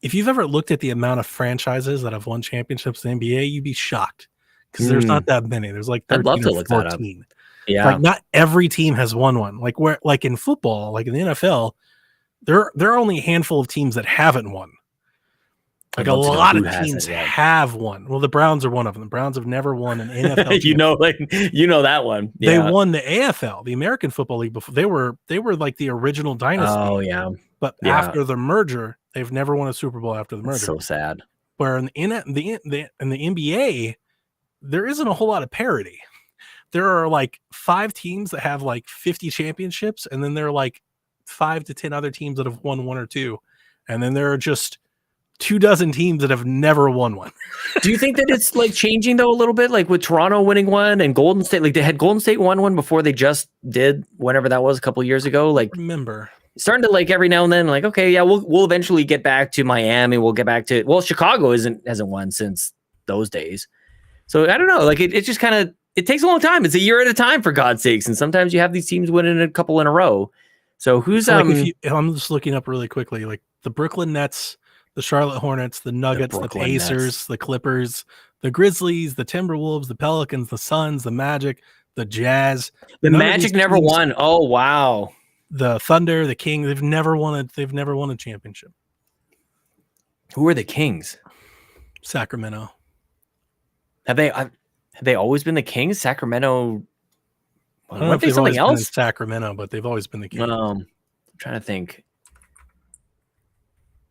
if you've ever looked at the amount of franchises that have won championships in the NBA, you'd be shocked because there's not that many. There's like 13 I'd love to look 14. That up. Yeah. Like not every team has won one. Like in football, like in the NFL, there are only a handful of teams that haven't won. Like a lot of teams have won. Well, the Browns are one of them. The Browns have never won an NFL. you know that one. Yeah. They won the AFL, the American Football League, before. They were like the original dynasty. Oh yeah. But after the merger, they've never won a Super Bowl after the merger. That's so sad. Where in the NBA, there isn't a whole lot of parity. There are like 5 teams that have like 50 championships, and then there are like 5 to 10 other teams that have won 1 or 2, and then there are just 24 teams that have never won one. Do you think that it's like changing though a little bit, like with Toronto winning one and Golden State? Like they had Golden State won one before they just did whenever that was a couple years ago. Like remember starting to like every now and then, like okay, yeah, we'll eventually get back to Miami. We'll get back to Chicago hasn't won since those days. So I don't know, like it just kind of. It takes a long time. It's a year at a time, for God's sakes. And sometimes you have these teams winning a couple in a row. So who's I'm just looking up really quickly, like the Brooklyn Nets, the Charlotte Hornets, the Nuggets, the Pacers, the Clippers, the Grizzlies, the Timberwolves, the Pelicans, the Suns, the Magic, the Jazz. The Magic never won. Oh wow. The Thunder, the Kings, they've never won a championship. Who are the Kings? Sacramento. Have they always been the Kings? Sacramento. I don't know if they've something else. Been in Sacramento, but they've always been the Kings. I'm trying to think.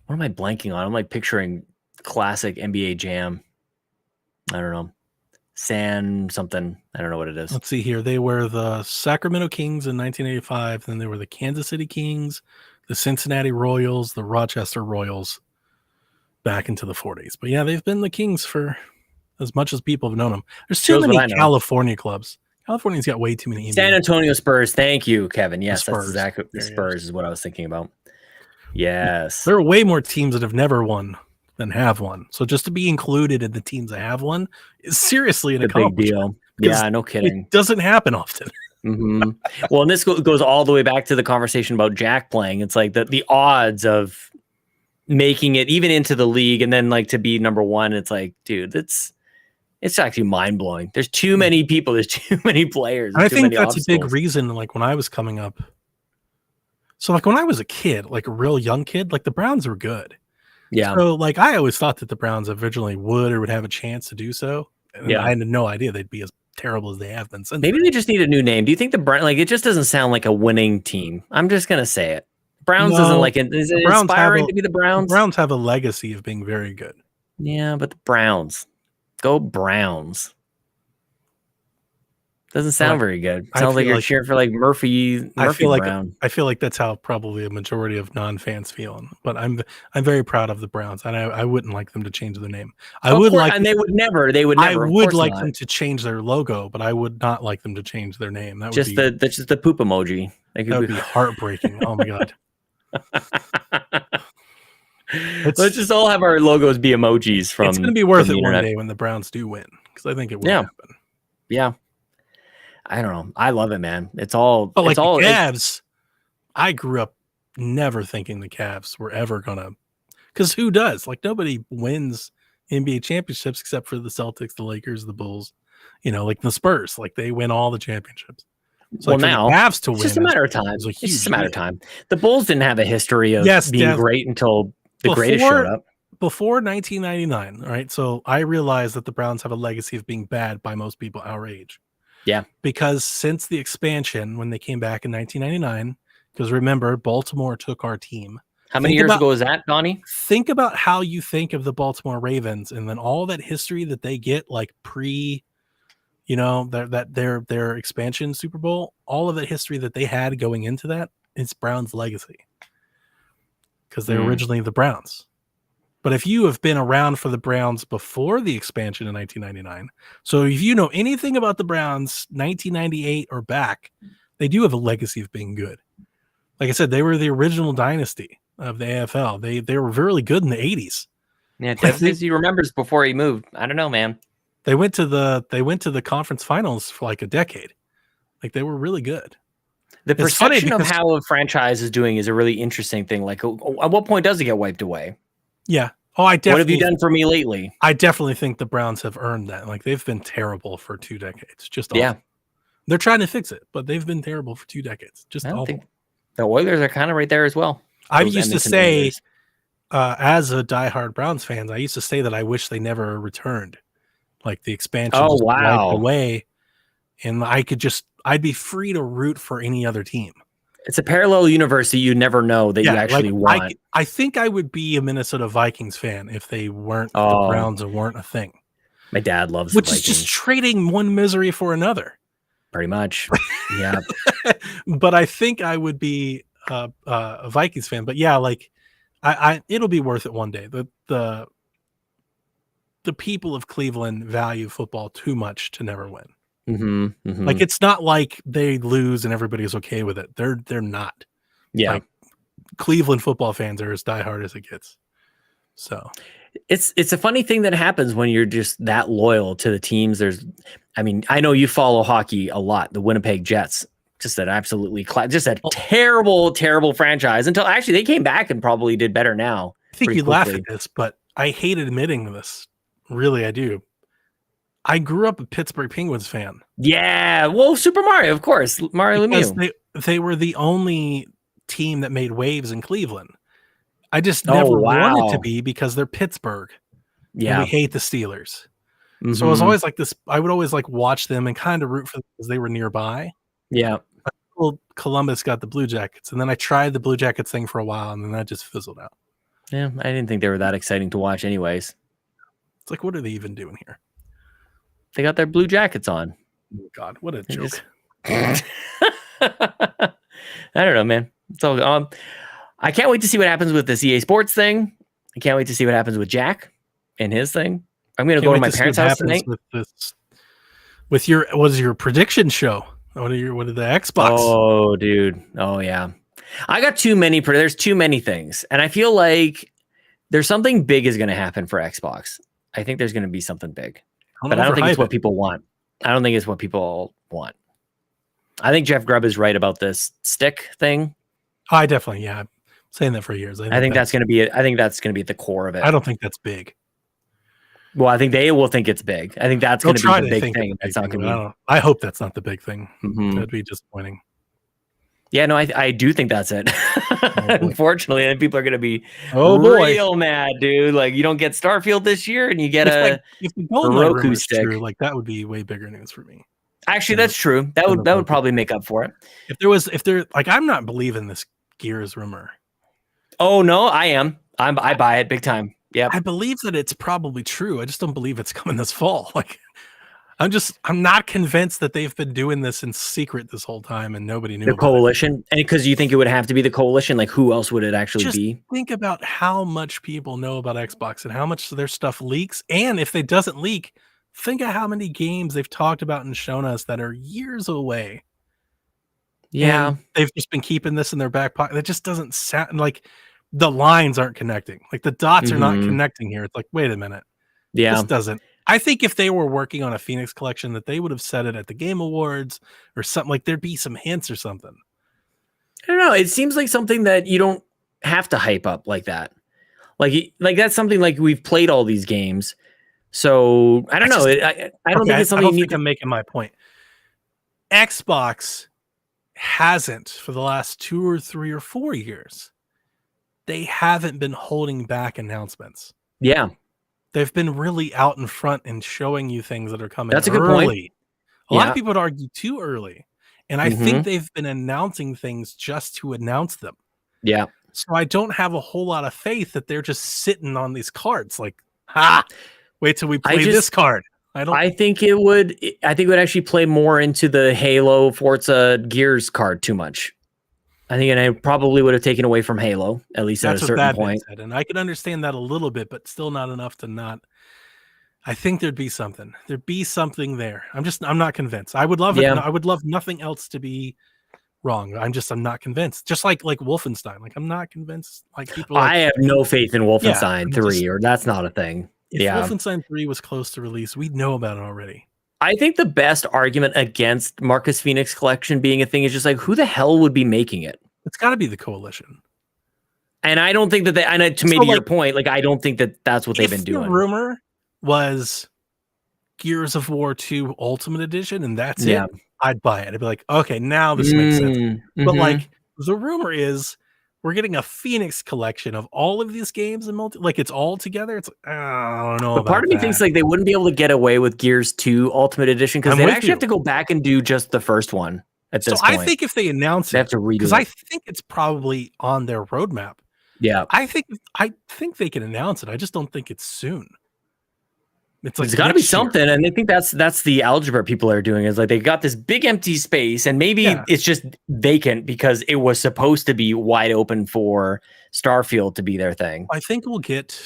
What am I blanking on? I'm like picturing classic NBA Jam. I don't know. Something. I don't know what it is. Let's see here. They were the Sacramento Kings in 1985. Then they were the Kansas City Kings, the Cincinnati Royals, the Rochester Royals back into the 40s. But yeah, they've been the Kings for as much as people have known them. There's too many California clubs. California's got way too many. San Antonio Spurs. Thank you, Kevin. Yes, that's exactly the Spurs is what I was thinking about. Yes. There are way more teams that have never won than have won. So just to be included in the teams that have won is seriously an accomplishment. Big deal. Yeah, no kidding. It doesn't happen often. Mm-hmm. Well, and this goes all the way back to the conversation about Jack playing. It's like the odds of making it even into the league and then like to be number one. It's like, dude, it's actually mind blowing. There's too many people. There's too many players. I think that's a big reason. Like when I was coming up, so like when I was a kid, like a real young kid, like the Browns were good. Yeah. So like I always thought that the Browns originally would or would have a chance to do so. And I had no idea they'd be as terrible as they have been since. Maybe they just need a new name. Do you think the Browns, like, it just doesn't sound like a winning team? I'm just gonna say it. Browns doesn't like it. Is it inspiring to be the Browns? The Browns have a legacy of being very good. Yeah, but the Browns, go Browns. Doesn't sound very good. Sounds like you're cheering for like Murphy Brown. I feel like that's how probably a majority of non-fans feel. But I'm very proud of the Browns, and I wouldn't like them to change their name. They would never. I would like them to change their logo, but I would not like them to change their name. That would that's just the poop emoji. That would be heartbreaking. Oh my god. Let's just all have our logos be emojis from. It's going to be worth it one day when the Browns do win, because I think it will happen. Yeah. I don't know. I love it, man. It's all. But like the Cavs, I grew up never thinking the Cavs were ever gonna. Because who does? Like nobody wins NBA championships except for the Celtics, the Lakers, the Bulls. You know, like the Spurs. Like they win all the championships. So now the Cavs to it's win, just a matter of time. It's just a matter of time. The Bulls didn't have a history of being great until the greatest showed up. Before 1999, all right. So I realized that the Browns have a legacy of being bad by most people our age. Yeah. Because since the expansion, when they came back in 1999, because remember, Baltimore took our team. How many years ago was that, Donnie? Think about how you think of the Baltimore Ravens and then all that history that they get, like their expansion Super Bowl, all of that history that they had going into that, it's Browns' legacy. Because they're originally the Browns. But if you have been around for the Browns before the expansion in 1999, so if you know anything about the Browns 1998 or back, they do have a legacy of being good. Like I said, they were the original dynasty of the AFL. They were really good in the 80s. Yeah, he remembers before he moved. I don't know, man. They went to the conference finals for like a decade. Like they were really good. The perception of how a franchise is doing is a really interesting thing. Like, at what point does it get wiped away? Yeah. Oh, what have you done for me lately? I definitely think the Browns have earned that. Like they've been terrible for 2 decades. Just awful. Yeah. They're trying to fix it, but they've been terrible for 2 decades. Just awful. Think the Oilers are kind of right there as well. I used to say, as a diehard Browns fan, I used to say that I wish they never returned. Like the expansion wiped away, and I'd be free to root for any other team. It's a parallel universe that you never know that you actually want. I think I would be a Minnesota Vikings fan if they weren't the Browns and weren't a thing. My dad loves which the Vikings. Is just trading one misery for another. Pretty much, yeah. But I think I would be a Vikings fan. But yeah, like it'll be worth it one day. The people of Cleveland value football too much to never win. Mm-hmm, mm-hmm. Like it's not like they lose and everybody's okay with it. They're not. Yeah, like, Cleveland football fans are as diehard as it gets. So it's a funny thing that happens when you're just that loyal to the teams. I know you follow hockey a lot. The Winnipeg Jets, just that absolutely terrible franchise until actually they came back and probably did better now. I think you laugh at this, but I hate admitting this. Really, I do. I grew up a Pittsburgh Penguins fan. Yeah, well, Super Mario, of course. Mario Lemieux. They were the only team that made waves in Cleveland. I just never wanted to be because they're Pittsburgh. Yeah. And we hate the Steelers. Mm-hmm. So I was always like this. I would always like watch them and kind of root for them because they were nearby. Yeah. Until Columbus got the Blue Jackets. And then I tried the Blue Jackets thing for a while and then that just fizzled out. Yeah. I didn't think they were that exciting to watch anyways. It's like, what are they even doing here? They got their blue jackets on. Oh God, what a joke. I don't know, man. It's all I can't wait to see what happens with this EA Sports thing. I can't wait to see what happens with Jack and his thing. I'm going to go to my parents' house tonight. With your prediction show? What are the Xbox? Oh, dude. Oh, yeah. I got too many. There's too many things. And I feel like there's something big is going to happen for Xbox. I think there's going to be something big. But I don't think it's what people want. I don't think it's what people want. I think Jeff Grubb is right about this stick thing. I definitely, yeah. I'm saying that for years. I think that's going to be it. I think that's going to be at the core of it. I don't think that's big. Well, I think they will think it's big. I think that's going to be the big thing. That's not going to be. I hope that's not the big thing. That'd be disappointing. Yeah, no, I do think that's it. Unfortunately, and people are going to be real mad, dude. Like, you don't get Starfield this year, and you get if the Roku stick. True, like, that would be way bigger news for me. Actually, that's true. That would probably make up for it. If there, like, I'm not believing this Gears rumor. Oh no, I am. I buy it big time. Yeah, I believe that it's probably true. I just don't believe it's coming this fall. Like, I'm not convinced that they've been doing this in secret this whole time and nobody knew. The coalition, and because you think it would have to be the coalition, like who else would it actually be? Think about how much people know about Xbox and how much their stuff leaks. And if it doesn't leak, think of how many games they've talked about and shown us that are years away. Yeah, and they've just been keeping this in their back pocket. It just doesn't sound like the lines aren't connecting. Like the dots are not connecting here. It's like, wait a minute. Yeah, this doesn't. I think if they were working on a Phoenix collection, that they would have said it at the Game Awards or something. Like there'd be some hints or something. I don't know. It seems like something that you don't have to hype up like that. Like that's something like we've played all these games. So I don't know. I don't think it's something you need to. I'm making my point. Xbox hasn't for the last 2 or 3 or 4 years. They haven't been holding back announcements. Yeah. They've been really out in front and showing you things that are coming. That's a good point. A lot of people would argue too early. And I think they've been announcing things just to announce them. Yeah. So I don't have a whole lot of faith that they're just sitting on these cards. Like, wait till we play this card. I think it would actually play more into the Halo, Forza, Gears card too much. I think I probably would have taken away from Halo, at least at a certain point. And I can understand that a little bit, but still not enough to not. I think there'd be something. There'd be something there. I'm not convinced. I would love it. I would love nothing else to be wrong. I'm not convinced. Just like Wolfenstein. Like I'm not convinced. Like people. I have no faith in Wolfenstein 3, or that's not a thing. If Wolfenstein 3 was close to release, we'd know about it already. I think the best argument against Marcus Phoenix Collection being a thing is just like, who the hell would be making it? It's got to be the coalition. And I don't think that your point, like, I don't think that that's what they've been doing. The rumor was Gears of War 2 Ultimate Edition, and that's it. I'd buy it. I'd be like, okay, now this makes sense. But like, the rumor is we're getting a Phoenix collection of all of these games and like it's all together. It's like, I don't know. But part of me thinks like they wouldn't be able to get away with Gears 2 Ultimate Edition because they actually have to go back and do just the first one at this point. I think if they announce they have to redo it, because I think it's probably on their roadmap. Yeah, I think they can announce it. I just don't think it's soon. It's like it's got to be something, and I think that's the algebra people are doing. Is like they got this big empty space, and maybe it's just vacant because it was supposed to be wide open for Starfield to be their thing. I think we'll get.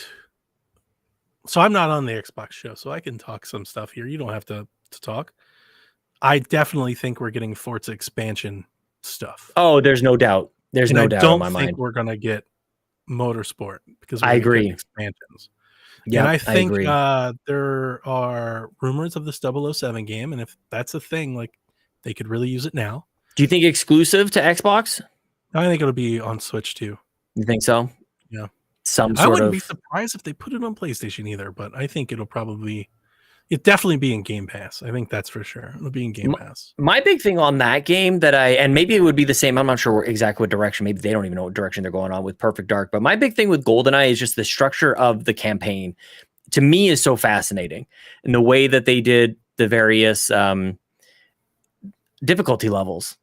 So I'm not on the Xbox show, so I can talk some stuff here. You don't have to talk. I definitely think we're getting Forza expansion stuff. Oh, there's no doubt. There's no doubt in my mind. I don't think we're gonna get Motorsport because I agree. Expansions. Yeah, and I think there are rumors of this 007 game, and if that's a thing, like they could really use it now. Do you think exclusive to Xbox? I think it'll be on Switch too. You think so? Yeah. I wouldn't be surprised if they put it on PlayStation either, but I think it'll definitely be in Game Pass. I think that's for sure. It'll be in Game Pass. My big thing on that game and maybe it would be the same. I'm not sure exactly what direction. Maybe they don't even know what direction they're going on with Perfect Dark. But my big thing with GoldenEye is just the structure of the campaign. To me, is so fascinating, and the way that they did the various difficulty levels.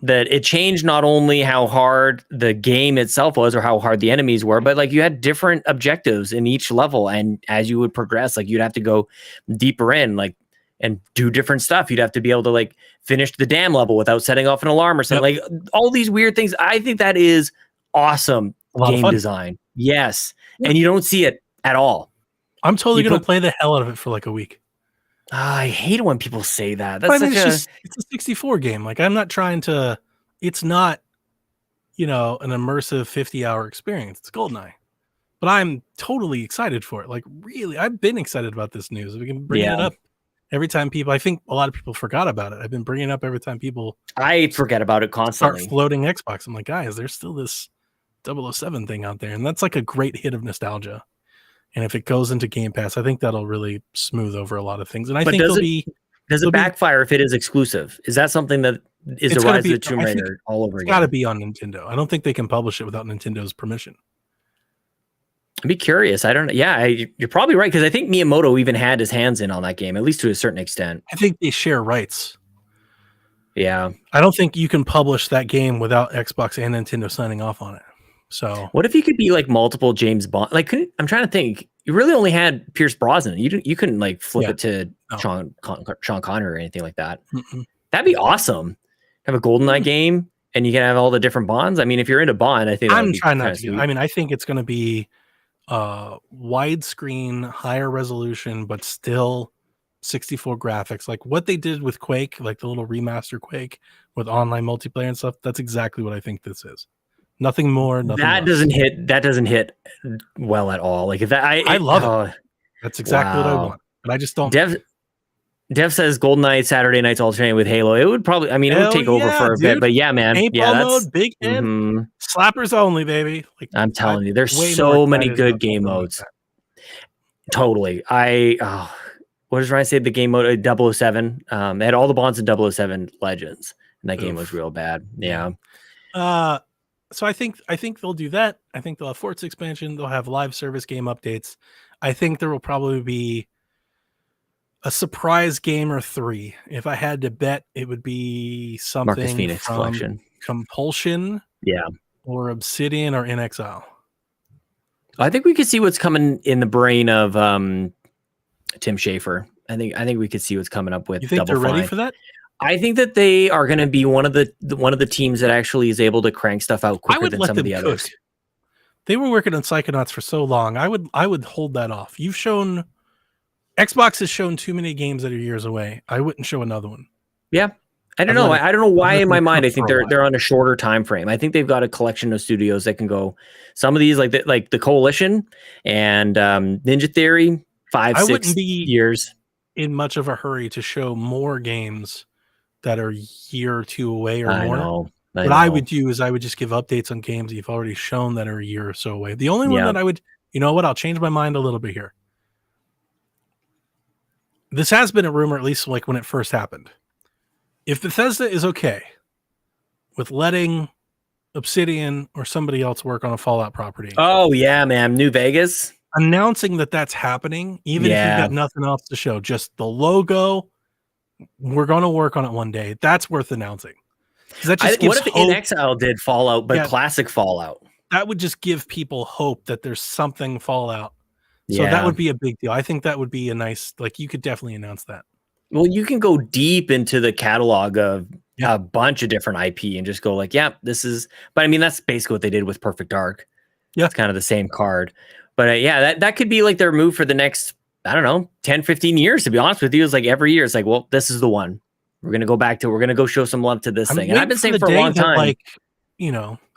That it changed not only how hard the game itself was or how hard the enemies were, but like you had different objectives in each level. And as you would progress, like you'd have to go deeper in, like, and do different stuff. You'd have to be able to like finish the dam level without setting off an alarm or something. Like all these weird things. I think that is awesome A lot of game fun. design. Yes. And you don't see it at all. I'm totally going to play the hell out of it for like a week. I hate it when people say that. That's it's a 64 game. Like, I'm not trying to, it's not, an immersive 50-hour experience. It's GoldenEye. But I'm totally excited for it. Like, really, I've been excited about this news. We can bring it up every time people, I think a lot of people forgot about it. I've been bringing it up every time people. I forget about it constantly. Start floating Xbox. I'm like, guys, there's still this 007 thing out there. And that's like a great hit of nostalgia. And if it goes into Game Pass, I think that'll really smooth over a lot of things. And I think does it backfire if it is exclusive? Is that something that is the Rise of the Tomb Raider all over again? It's got to be on Nintendo. I don't think they can publish it without Nintendo's permission. I'd be curious. I don't know. Yeah, you're probably right, because I think Miyamoto even had his hands in on that game, at least to a certain extent. I think they share rights. Yeah. I don't think you can publish that game without Xbox and Nintendo signing off on it. So what if you could be like multiple James Bond? Like, I'm trying to think. You really only had Pierce Brosnan. You couldn't like flip it to Sean Connery or anything like that. That'd be awesome. Have a GoldenEye game, and you can have all the different Bonds. I mean, if you're into Bond, I think I'm trying not to. I mean, I think it's going to be widescreen, higher resolution, but still 64 graphics. Like what they did with Quake, like the little remaster Quake with online multiplayer and stuff. That's exactly what I think this is. Nothing more. Nothing that less. doesn't hit well at all. Like if that, I love it. That's exactly what I want. But I just don't. Dev says GoldenEye Saturday nights alternating with Halo. It would probably, I mean, it would take over for a bit, but yeah, man. Paintball mode, big hit, slappers only, baby. Like, I'm telling you, there's so many good game modes. Totally. What does Ryan say? The game mode 007. They had all the Bonds in 007 Legends, and that game was real bad. Yeah. So I think they'll do that. I think they'll have Forza expansion. They'll have live service game updates. I think there will probably be a surprise game or 3. If I had to bet, it would be something Marcus Phoenix from collection. Compulsion, or Obsidian or inXile. I think we could see what's coming in the brain of Tim Schafer. I think we could see what's coming up with. You think they're ready for that? I think that they are going to be one of the teams that actually is able to crank stuff out quicker than some of the others. They were working on Psychonauts for so long. I would hold that off. Xbox has shown too many games that are years away. I wouldn't show another one. Yeah. I don't know. I don't know why in my mind I think they're on a shorter time frame. I think they've got a collection of studios that can go. Some of these like the Coalition and Ninja Theory, 5-6 years. In much of a hurry to show more games that are a year or 2 away or more. What I would do is I would just give updates on games that you've already shown that are a year or so away. The only one that I would, I'll change my mind a little bit here. This has been a rumor, at least like when it first happened. If Bethesda is okay with letting Obsidian or somebody else work on a Fallout property. Oh, yeah, man. New Vegas. Announcing that that's happening, even if you've got nothing else to show, just the logo, we're going to work on it one day. That's worth announcing. That just what if inXile did Fallout, but classic Fallout? That would just give people hope that there's something Fallout. So that would be a big deal. I think that would be a nice, like you could definitely announce that. Well, you can go deep into the catalog of a bunch of different IP and just go like, this is, but I mean, that's basically what they did with Perfect Dark. Yeah. It's kind of the same card. But that could be like their move for the next, I don't know, 10, 15 years, to be honest with you. It's like every year, it's like, well, this is the one. We're going to go show some love to this thing. And I've been saying for a long time.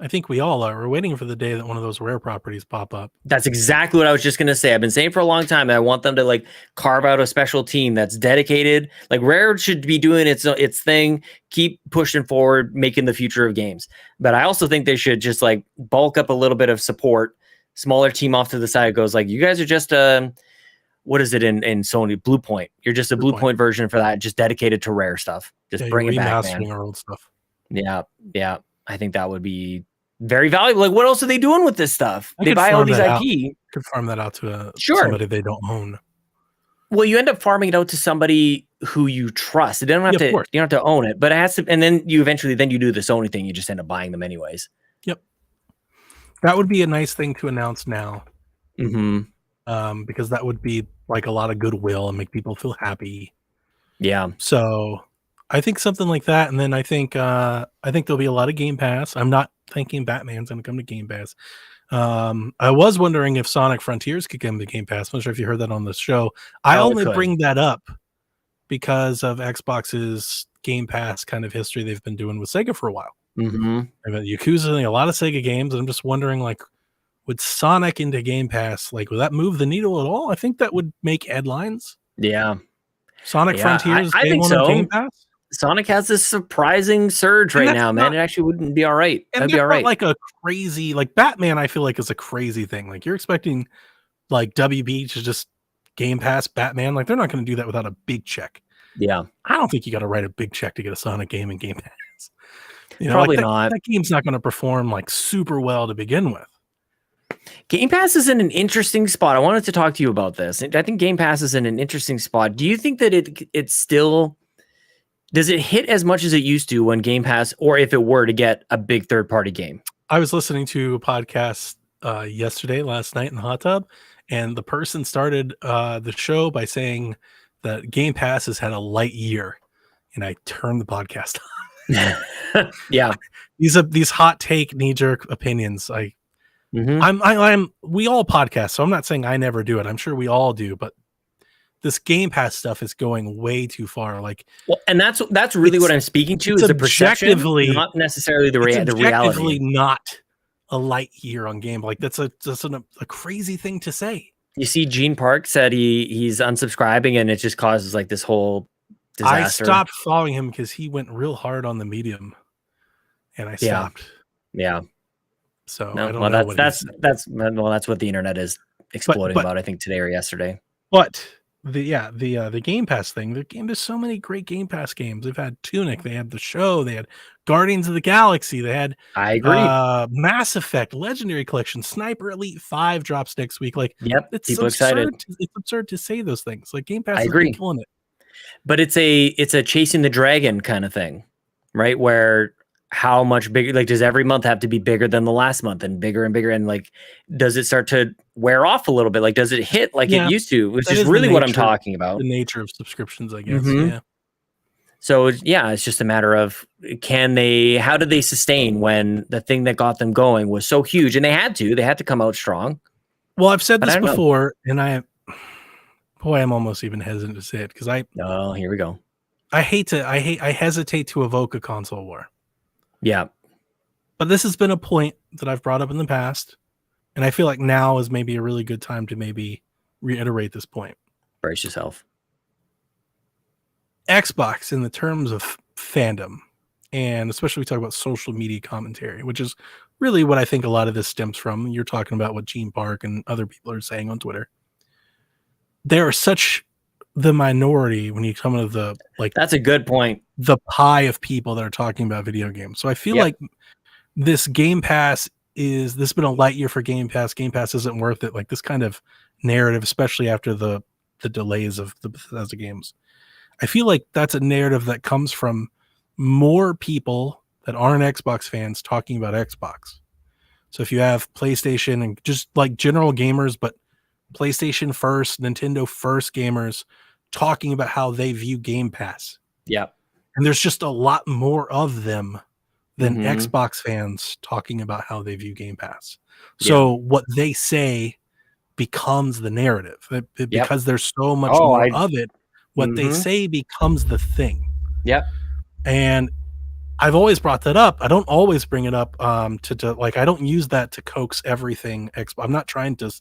I think we all are. We're waiting for the day that one of those rare properties pop up. That's exactly what I was just going to say. I've been saying for a long time that I want them to like carve out a special team that's dedicated. Like Rare should be doing its thing, keep pushing forward, making the future of games. But I also think they should just like bulk up a little bit of support. Smaller team off to the side goes like, you guys are just what is it in Sony? Bluepoint. You're just a Bluepoint version for that, just dedicated to Rare stuff. Just bring it back, man. Our old stuff. Yeah. I think that would be very valuable. Like, what else are they doing with this stuff? They buy all these IP. Could farm that out to somebody they don't own. Well, you end up farming it out to somebody who you trust. You don't have to. You don't have to own it, but it has to. And then you eventually you do the Sony thing. You just end up buying them anyways. Yep. That would be a nice thing to announce now. Mm-hmm. Because that would be like a lot of goodwill and make people feel happy. Yeah. So I think something like that, and then I think there'll be a lot of Game Pass. I'm not thinking Batman's going to come to Game Pass. I was wondering if Sonic Frontiers could come to Game Pass. I'm not sure if you heard that on the show. I only bring that up because of Xbox's Game Pass kind of history they've been doing with Sega for a while. Mm-hmm. Yakuza, a lot of Sega games, and I'm just wondering, like, would Sonic into Game Pass, like, would that move the needle at all? I think that would make headlines. Yeah. Sonic Frontiers, I think so. Game Pass? Sonic has this surprising surge right now, man. It actually wouldn't be all right. That'd be all right. Like a crazy, like Batman, I feel like is a crazy thing. Like you're expecting like WB to just Game Pass Batman. Like they're not going to do that without a big check. Yeah. I don't think you got to write a big check to get a Sonic game in Game Pass. Probably not. That game's not going to perform like super well to begin with. Game Pass is in an interesting spot. I wanted to talk to you about this. I think Game Pass is in an interesting spot. Do you think that it's still... Does it hit as much as it used to when Game Pass, or if it were to get a big third-party game? I was listening to a podcast last night in the hot tub, and the person started the show by saying that Game Pass has had a light year, and I turned the podcast on. Yeah, these hot take knee-jerk opinions. We all podcast, so I'm not saying I never do it. I'm sure we all do, but this Game Pass stuff is going way too far. Like, well, and that's really what I'm speaking to is the perception, not necessarily the reality. Objectively, not a light year on game. Like that's a crazy thing to say. You see, Gene Park said he's unsubscribing, and it just causes like this whole disaster. I stopped following him because he went real hard on the Medium, and I stopped. Yeah. So no, I don't know. That's what the internet is exploding about. I think today or yesterday. But the Game Pass thing, there's so many great Game Pass games. They've had Tunic, they had The Show, they had Guardians of the Galaxy, they had I agree. Mass Effect, Legendary Collection, Sniper Elite 5 drops next week. Like, yep, it's people absurd. Excited. It's absurd to say those things. Like Game Pass I agree. is killing it. But it's a chasing the dragon kind of thing, right? Where how much bigger, like, does every month have to be bigger than the last month and bigger, and like, does it start to wear off a little bit? Like, does it hit like it used to, which is really what I'm talking about. The nature of subscriptions, I guess. Mm-hmm. Yeah. So it's just a matter of how did they sustain when the thing that got them going was so huge, and they had to come out strong. Well, I've said this before, and I'm almost even hesitant to say it because here we go. I hesitate to evoke a console war. Yeah. But this has been a point that I've brought up in the past, and I feel like now is maybe a really good time to maybe reiterate this point. Brace yourself. Xbox, in the terms of fandom, and especially we talk about social media commentary, which is really what I think a lot of this stems from. You're talking about what Gene Park and other people are saying on Twitter. They are such the minority when you come into the that's a good point. The pie of people that are talking about video games. So I feel like this Game Pass this has been a light year for Game Pass. Game Pass isn't worth it. Like this kind of narrative, especially after the delays of the Bethesda games. I feel like that's a narrative that comes from more people that aren't Xbox fans talking about Xbox. So if you have PlayStation and just like general gamers, but PlayStation first, Nintendo first gamers talking about how they view Game Pass. Yeah. And there's just a lot more of them than Xbox fans talking about how they view Game Pass. So what they say becomes the narrative because there's so much more of it. What they say becomes the thing. Yep. And I've always brought that up. I don't always bring it up to like, I don't use that to coax everything. I'm not trying to,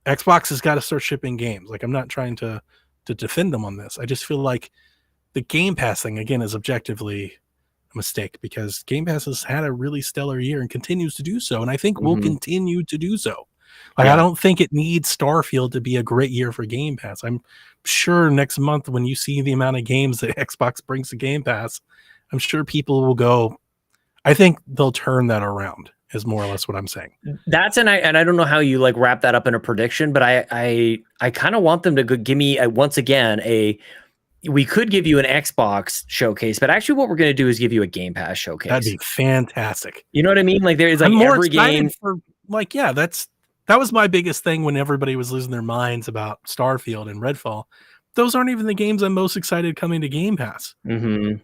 Xbox has got to start shipping games. Like I'm not trying to defend them on this. I just feel like the Game Pass thing again is objectively a mistake because Game Pass has had a really stellar year and continues to do so. And I think will continue to do so. Like, I don't think it needs Starfield to be a great year for Game Pass. I'm sure next month when you see the amount of games that Xbox brings to Game Pass, I'm sure people will go, I think they'll turn that around is more or less what I'm saying. That's and I don't know how you like wrap that up in a prediction, but I kind of want them to give me once again we could give you an Xbox showcase, but actually what we're going to do is give you a Game Pass showcase. That'd be fantastic. You know what I mean? Like there's like I'm more every game for like that was my biggest thing when everybody was losing their minds about Starfield and Redfall. Those aren't even the games I'm most excited coming to Game Pass. Mm-hmm.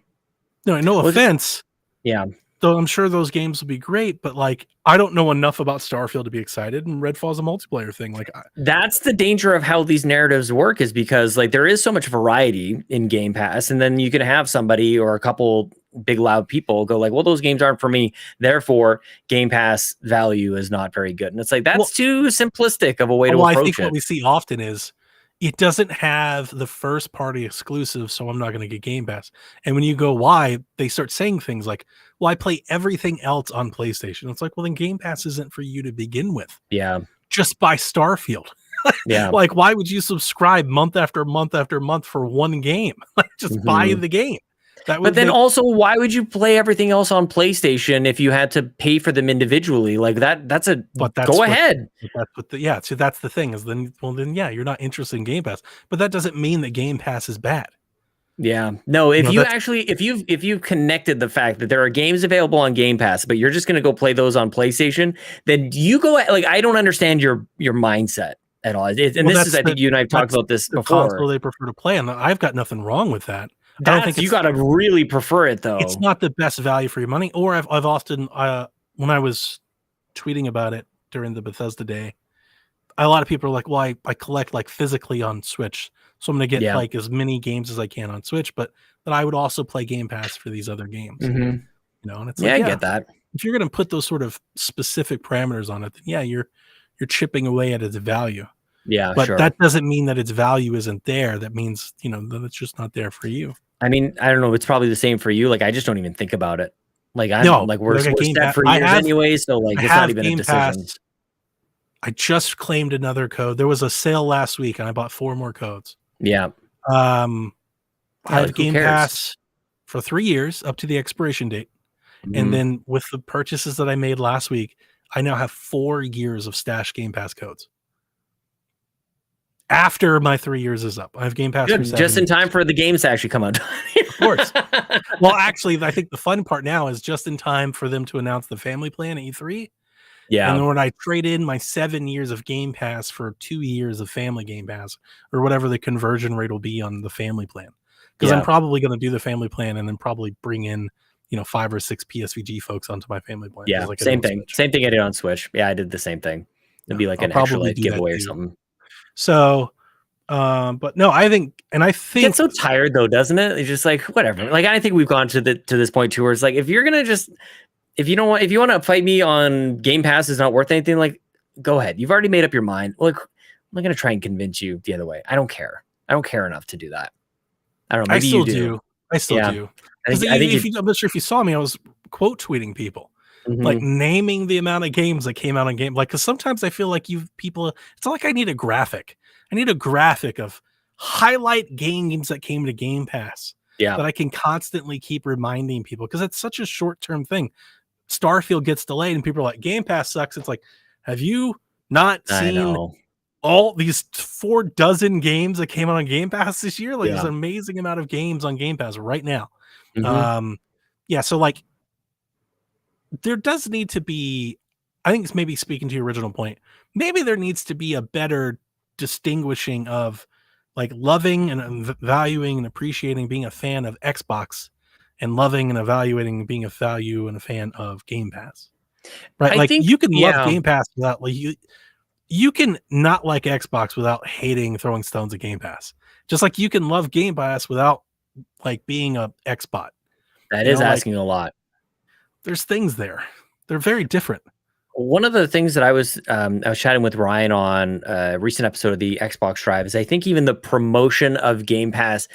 No offense. Yeah. though I'm sure those games will be great, but like I don't know enough about Starfield to be excited, and Redfall's a multiplayer thing. Like that's the danger of how these narratives work, is because like there is so much variety in Game Pass, and then you can have somebody or a couple big loud people go like, well, those games aren't for me, therefore Game Pass value is not very good. And it's like, that's too simplistic of a way to approach I think it. what we see often is it doesn't have the first party exclusive, so I'm not going to get Game Pass. And when you go, why, they start saying things like, well, I play everything else on PlayStation. It's like, well, then Game Pass isn't for you to begin with. Yeah. Just buy Starfield. Yeah. Like, why would you subscribe month after month after month for one game? Like, just buy the game. But then also, why would you play everything else on PlayStation if you had to pay for them individually? Like that's go ahead. So that's the thing is then yeah, you're not interested in Game Pass, but that doesn't mean that Game Pass is bad. Yeah. No, if you've connected the fact that there are games available on Game Pass, but you're just going to go play those on PlayStation, then you go like, I don't understand your mindset at all. I think you and I've talked about this before. Console they prefer to play, and I've got nothing wrong with that. I don't think you got to really prefer it though. It's not the best value for your money. Or I've often when I was tweeting about it during the Bethesda day, a lot of people are like, well, I collect like physically on Switch, so I'm going to get like as many games as I can on Switch, but I would also play Game Pass for these other games. You know, and it's like, I get that. If you're going to put those sort of specific parameters on it, then you're chipping away at its value. Yeah, but that doesn't mean that its value isn't there. That means, that it's just not there for you. I mean, I don't know. It's probably the same for you. Like, I just don't even think about it. Like, we're set for years anyway. So like, it's not even a decision. I just claimed another code. There was a sale last week and I bought 4 more codes. Yeah. I have Game Pass for 3 years up to the expiration date. And then with the purchases that I made last week, I now have 4 years of stash Game Pass codes. After my 3 years is up, I have Game Pass. Good, just in time for the games to actually come out. Of course. Well, actually, I think the fun part now is just in time for them to announce the family plan at E3. Yeah. And when I trade in my 7 years of Game Pass for 2 years of family Game Pass, or whatever the conversion rate will be on the family plan, because I'm probably going to do the family plan and then probably bring in 5 or 6 PSVG folks onto my family plan. Yeah, like same thing. Same thing I did on Switch. Yeah, I did the same thing. It'd be like an extra giveaway or something. So, but no, I think it gets so tired though, doesn't it? It's just like whatever. Like I think we've gone to this point too, where it's like if you want to fight me on Game Pass is not worth anything, like go ahead. You've already made up your mind. Like I'm not gonna try and convince you the other way. I don't care. I don't care enough to do that. I don't know. Maybe you do. I still do. I'm not sure if you saw me. I was quote tweeting people. Like naming the amount of games that came out on Game, like because sometimes I feel like it's not like I need a graphic. I need a graphic of highlight games that came to Game Pass. Yeah, that I can constantly keep reminding people because it's such a short-term thing. Starfield gets delayed and people are like, Game Pass sucks. It's like, have you not seen all these 4 dozen games that came out on Game Pass this year? Like there's an amazing amount of games on Game Pass right now. So like there does need to be, I think it's maybe speaking to your original point, maybe there needs to be a better distinguishing of like loving and valuing and appreciating being a fan of Xbox and loving and evaluating being a value and a fan of Game Pass. Right? Like you can love Game Pass without like you can not like Xbox without hating throwing stones at Game Pass. Just like you can love Game Pass without like being a Xbot. That is asking a lot. There's things there. They're very different. One of the things that I was chatting with Ryan on a recent episode of the Xbox Drive is I think even the promotion of Game Pass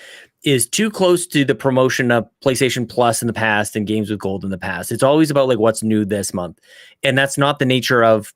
is too close to the promotion of PlayStation Plus in the past and Games with Gold in the past. It's always about like what's new this month. And that's not the nature of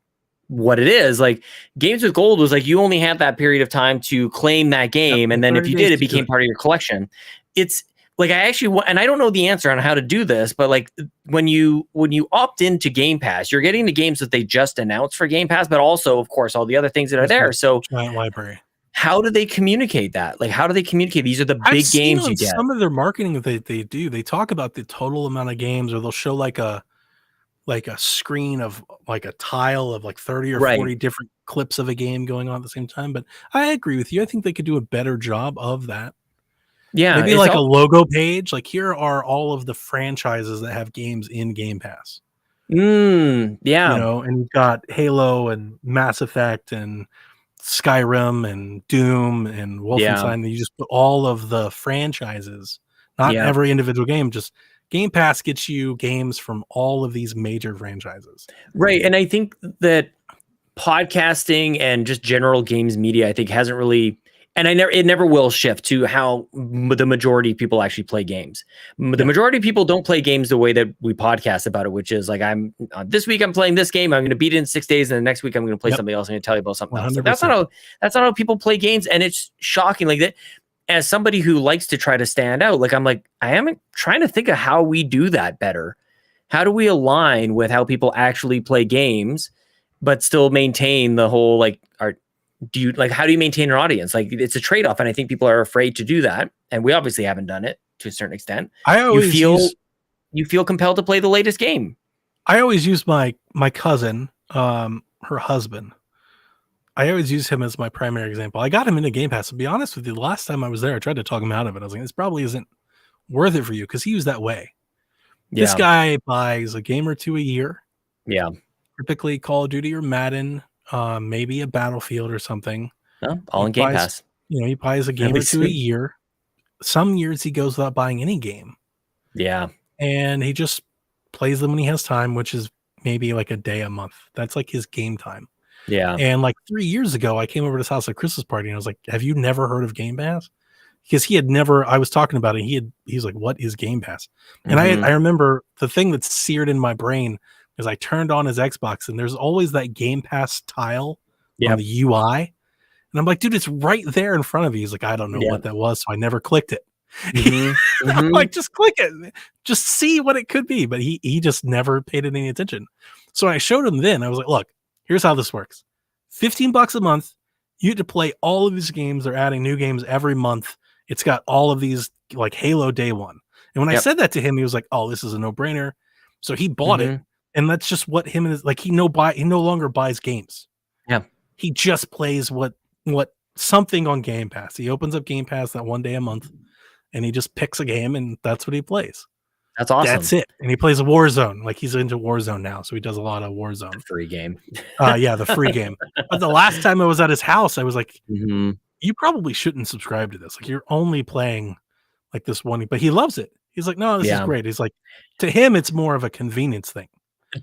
what it is. Like Games with Gold was like you only had that period of time to claim that game. And then if you did, it became part of your collection. It's like I actually, and I don't know the answer on how to do this, but like when you opt into Game Pass, you're getting the games that they just announced for Game Pass, but also, of course, all the other things that are there. So giant library. How do they communicate that? Like, how do they communicate? These are the big games you get. Some of their marketing that they do, they talk about the total amount of games, or they'll show like a screen of like a tile of like 30 or 40 different clips of a game going on at the same time. But I agree with you. I think they could do a better job of that. Yeah, Maybe like a logo page. Like here are all of the franchises that have games in Game Pass. Yeah. You know, and you've got Halo and Mass Effect and Skyrim and Doom and Wolfenstein. You just put all of the franchises, not every individual game. Just Game Pass gets you games from all of these major franchises. Right. And I think that podcasting and just general games media, I think hasn't really, and it never will shift to how the majority of people actually play games. The majority of people don't play games the way that we podcast about it, which is like, this week I'm playing this game, I'm going to beat it in 6 days, and the next week I'm going to play something else. I'm going to tell you about something 100%. Else. Like, that's not how people play games, and it's shocking. Like that, as somebody who likes to try to stand out, like I am trying to think of how we do that better. How do we align with how people actually play games, but still maintain the whole how do you maintain an audience? Like it's a trade-off, and I think people are afraid to do that, and we obviously haven't done it to a certain extent. You feel compelled to play the latest game. I always use my cousin, her husband. I always use him as my primary example. I got him into Game Pass. To be honest with you, the last time I was there, I tried to talk him out of it. I was like, this probably isn't worth it for you, because he was that way. Yeah. This guy buys a game or two a year. Yeah. Typically Call of Duty or Madden, maybe a Battlefield or something. All in Game Pass. You know, he buys a game or two a year. Some years he goes without buying any game. Yeah. And he just plays them when he has time, which is maybe like a day a month. That's like his game time. Yeah. And like 3 years ago, I came over to his house at Christmas party, and I was like, have you never heard of Game Pass? Because he had never, I was talking about it. He's like, what is Game Pass? And I remember the thing that's seared in my brain is I turned on his Xbox, and there's always that Game Pass tile on the UI. And I'm like, dude, it's right there in front of you. He's like, I don't know what that was, so I never clicked it. I'm like, just click it. Just see what it could be. But he just never paid it any attention. So I showed him then. I was like, look, here's how this works. $15 a month. You get to play all of these games. They're adding new games every month. It's got all of these, like Halo Day One. And when I said that to him, he was like, oh, this is a no-brainer. So he bought it. And that's just what him and his, like, he no longer buys games. Yeah. He just plays what something on Game Pass. He opens up Game Pass that one day a month, and he just picks a game, and that's what he plays. That's awesome. That's it. And he plays a Warzone. Like, he's into Warzone now, so he does a lot of Warzone. The free game. The free game. But the last time I was at his house, I was like, you probably shouldn't subscribe to this. Like, you're only playing like this one. But he loves it. He's like, no, this is great. He's like, to him, it's more of a convenience thing.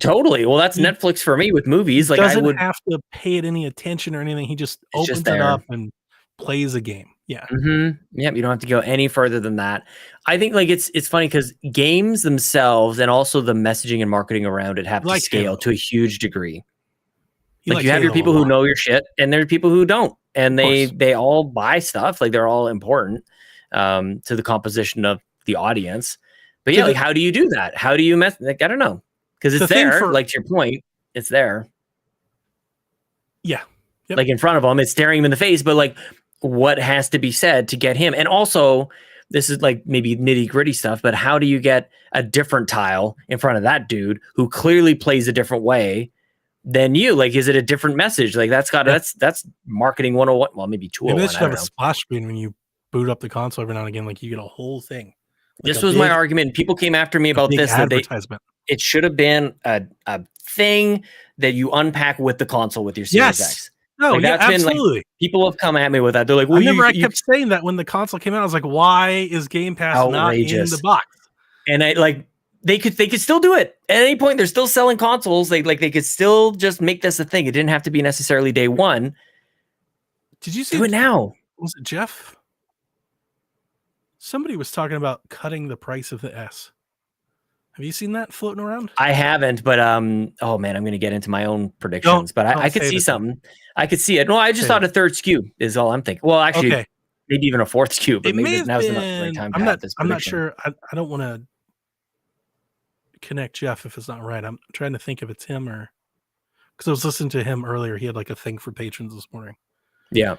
Totally. Well, that's Netflix for me with movies. Like, I would have to pay it any attention or anything. He just opens it up and plays a game. Yeah. Yep. You don't have to go any further than that. I think like it's funny because games themselves and also the messaging and marketing around it have to scale to a huge degree. Like you have your people who know your shit, and there's people who don't, and they all buy stuff. Like they're all important to the composition of the audience. But yeah, like how do you do that? How do you like, I don't know. Because it's there, like to your point, it's there. Yeah. Yep. Like in front of him, it's staring him in the face, but like what has to be said to get him? And also, this is like maybe nitty gritty stuff, but how do you get a different tile in front of that dude who clearly plays a different way than you? Like, is it a different message? Like that's marketing 101. Well, maybe 201. Maybe they should have a splash screen when you boot up the console every now and again. Like you get a whole thing. Like this was my argument. People came after me about this. Advertisement. It should have been a thing that you unpack with the console with your Series X. No, like that's absolutely. Been, like, people have come at me with that. They're like, well, I kept saying that when the console came out. I was like, why is Game Pass outrageous. Not in the box? And I like they could still do it at any point. They're still selling consoles. They could still just make this a thing. It didn't have to be necessarily day one. Did you see do it now? Was it Jeff? Somebody was talking about cutting the price of the S. Have you seen that floating around? I haven't, but oh man, I'm going to get into my own predictions. But I could see something. I could see it. No, I just thought a third SKU is all I'm thinking. Well, actually, maybe even a fourth SKU. But maybe now's the right time to have this prediction. I'm not sure. I don't want to connect Jeff if it's not right. I'm trying to think if it's him or because I was listening to him earlier. He had like a thing for patrons this morning. Yeah.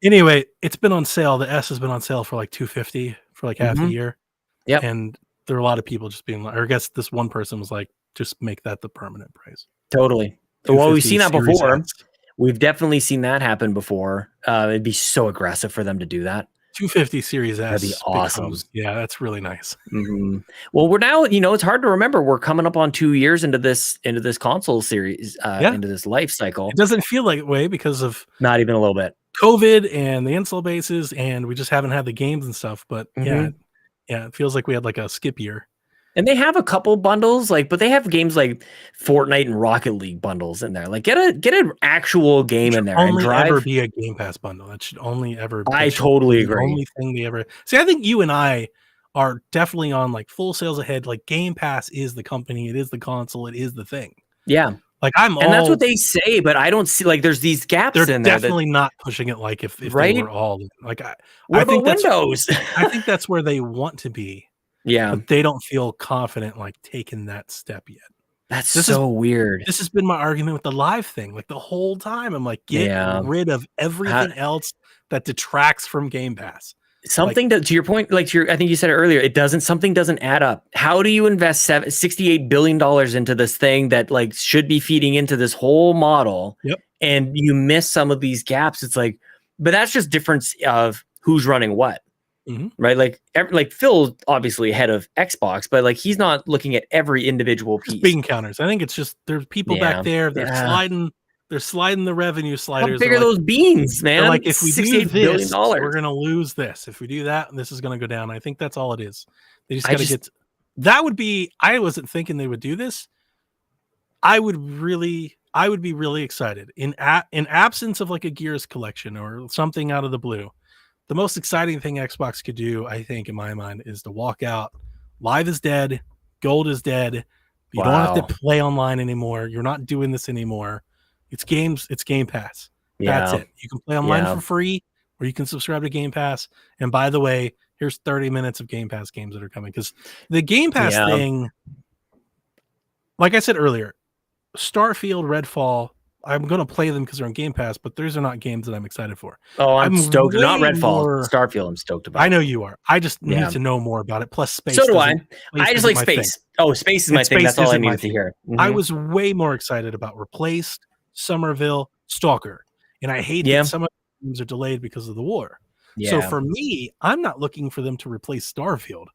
Anyway, it's been on sale. The S has been on sale for like $250 for like half a year. Yeah. And there are a lot of people just being like, or I guess this one person was like, just make that the permanent price. Totally. Well, we've seen that before. We've definitely seen that happen before. It'd be so aggressive for them to do that. 250 Series S. That'd be awesome. That's really nice. Mm-hmm. Well, we're now, it's hard to remember. We're coming up on 2 years into this console series, into this life cycle. It doesn't feel like way because of not even a little bit COVID and the install bases, and we just haven't had the games and stuff. But it feels like we had like a skip year. And they have a couple bundles, but they have games like Fortnite and Rocket League bundles in there. Like get an actual game in there. Only ever be a Game Pass bundle. That should only ever. I totally agree. The only thing they ever see. I think you and I are definitely on like full sales ahead. Like Game Pass is the company. It is the console. It is the thing. Yeah. Like and that's what they say, but I don't see there's these gaps in there. They're definitely not pushing it like if right? they were all like I think Windows. I think that's where they want to be. Yeah, but they don't feel confident like taking that step yet. This is weird. This has been my argument with the live thing. Like the whole time, I'm like, get rid of everything else that detracts from Game Pass. Something to your point, I think you said it earlier. Something doesn't add up. How do you invest $68 billion into this thing that should be feeding into this whole model? Yep. And you miss some of these gaps. It's but that's just difference of who's running what. Mm-hmm. Right, Phil's obviously head of Xbox, but he's not looking at every individual piece. Bean counters. I think it's just there's people back there. They're sliding the revenue sliders. How big are those beans, man? Like if we do this, we're gonna lose this. If we do that, this is gonna go down. I think that's all it is. They just gotta get. That would be. I wasn't thinking they would do this. I would be really excited in absence of like a Gears collection or something out of the blue. The most exciting thing Xbox could do, I think, in my mind, is to walk out. Live is dead. Gold is dead. You don't have to play online anymore. You're not doing this anymore. It's games. It's Game Pass. That's it. You can play online for free, or you can subscribe to Game Pass. And by the way, here's 30 minutes of Game Pass games that are coming. Because the Game Pass thing, like I said earlier, Starfield, Redfall, I'm going to play them because they're on Game Pass, but those are not games that I'm excited for. Oh, I'm stoked. Not Redfall. Starfield, I'm stoked about. I know you are. I just need to know more about it. Plus space. So do I. I just like space. Oh, space is my thing. That's all I needed to hear. Mm-hmm. I was way more excited about Replaced, Somerville, Stalker. And I hate that some of the games are delayed because of the war. Yeah. So for me, I'm not looking for them to replace Starfield.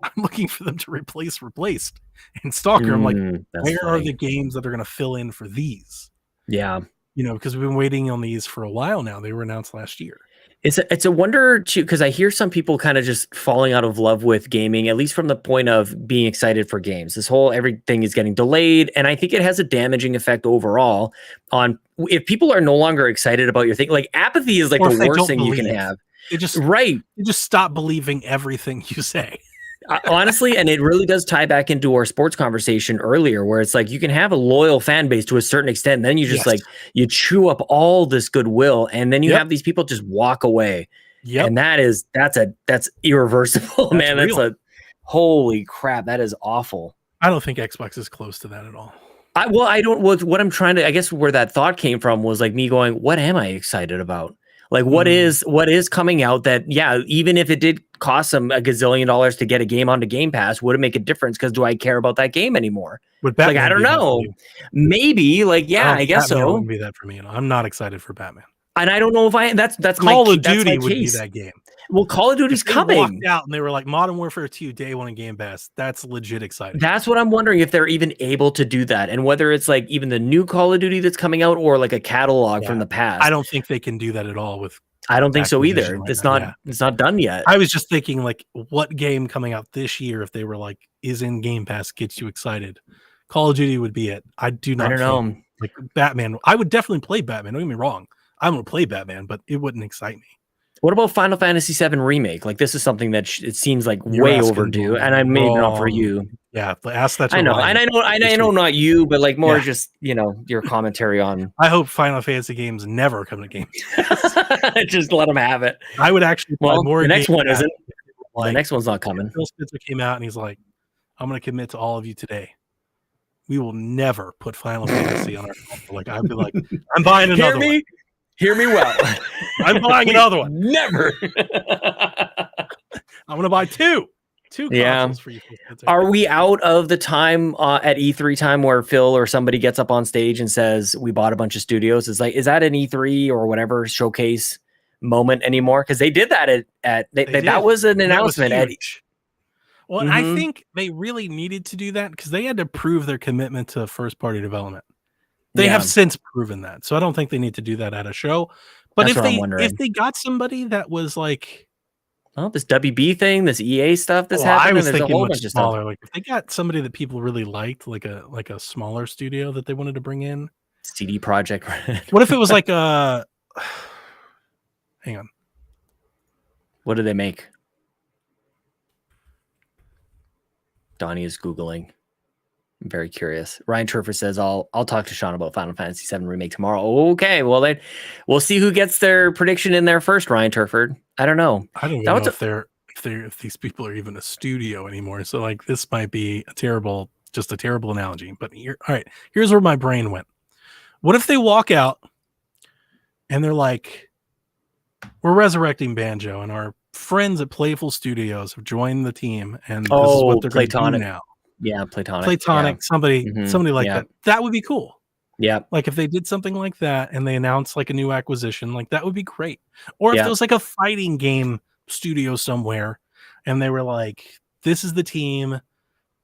I'm looking for them to replace Replaced and Stalker. I'm like, where are the games that are going to fill in for these? Yeah. Because we've been waiting on these for a while now. They were announced last year. It's a wonder too, because I hear some people kind of just falling out of love with gaming, at least from the point of being excited for games. This whole everything is getting delayed, and I think it has a damaging effect overall on if people are no longer excited about your thing. Like apathy is the worst thing you can have. They just stop believing everything you say. Honestly, and it really does tie back into our sports conversation earlier, where it's you can have a loyal fan base to a certain extent, and then you just you chew up all this goodwill, and then you have these people just walk away. Yeah, and that's irreversible, man. Real. That's holy crap. That is awful. I don't think Xbox is close to that at all. What I'm trying to, I guess where that thought came from was me going, what am I excited about? What is coming out that, even if it did cost them $1 gazillion to get a game onto Game Pass, would it make a difference? Because do I care about that game anymore? I don't know. Maybe, I guess Batman so. Wouldn't be that for me. I'm not excited for Batman. And I don't know if that's Call of Duty would be that game. Well, Call of Duty's coming. Walked out and they were like Modern Warfare 2 day one in Game Pass. That's legit exciting. That's what I'm wondering, if they're even able to do that, and whether it's even the new Call of Duty that's coming out or a catalog from the past. I don't think they can do that at all with. I don't think so either. It's not done yet. I was just thinking what game coming out this year, if they were is in Game Pass, gets you excited. Call of Duty would be it. I don't know. Batman. I would definitely play Batman. Don't get me wrong. I'm going to play Batman, but it wouldn't excite me. What about Final Fantasy VII Remake? This is something that it seems way overdue, and I made it up for you. Yeah, ask that. I know, and I know, not you, but more just your commentary on. I hope Final Fantasy games never come to Game Pass. Just let them have it. I would actually play more. The next one isn't. The next one's not coming. Phil Spencer came out and he's like, "I'm going to commit to all of you today. We will never put Final Fantasy on our console." I'd be like, "I'm buying another one." Hear me well. I'm buying another one. Never. I'm going to buy two consoles for you. Are we out of the time at E3 time where Phil or somebody gets up on stage and says, we bought a bunch of studios? Is that an E3 or whatever showcase moment anymore, because they did that that was an announcement. That was huge. Well, I think they really needed to do that because they had to prove their commitment to first party development. They have since proven that, so I don't think they need to do that at a show. But if they got somebody that was like, this WB thing, this EA stuff that's happening, I was there's thinking a whole much bunch of smaller. stuff. Like if they got somebody that people really liked, like a smaller studio that they wanted to bring in, CD Projekt. What if it was like a? Hang on. What do they make? Donnie is Googling. I'm very curious. Ryan Turfer says, I'll talk to Sean about Final Fantasy VII Remake tomorrow. Okay, well then we'll see who gets their prediction in there first, Ryan Turford. I don't know. I don't even know if these people are even a studio anymore. So like this might be a terrible analogy. But here's where my brain went. What if they walk out and they're like, we're resurrecting Banjo and our friends at Playful Studios have joined the team and this is what they're going to do now. Yeah, Platonic. Yeah. Somebody like that. That would be cool. Yeah. Like if they did something like that and they announced like a new acquisition, like that would be great. Or if there was like a fighting game studio somewhere and they were like, this is the team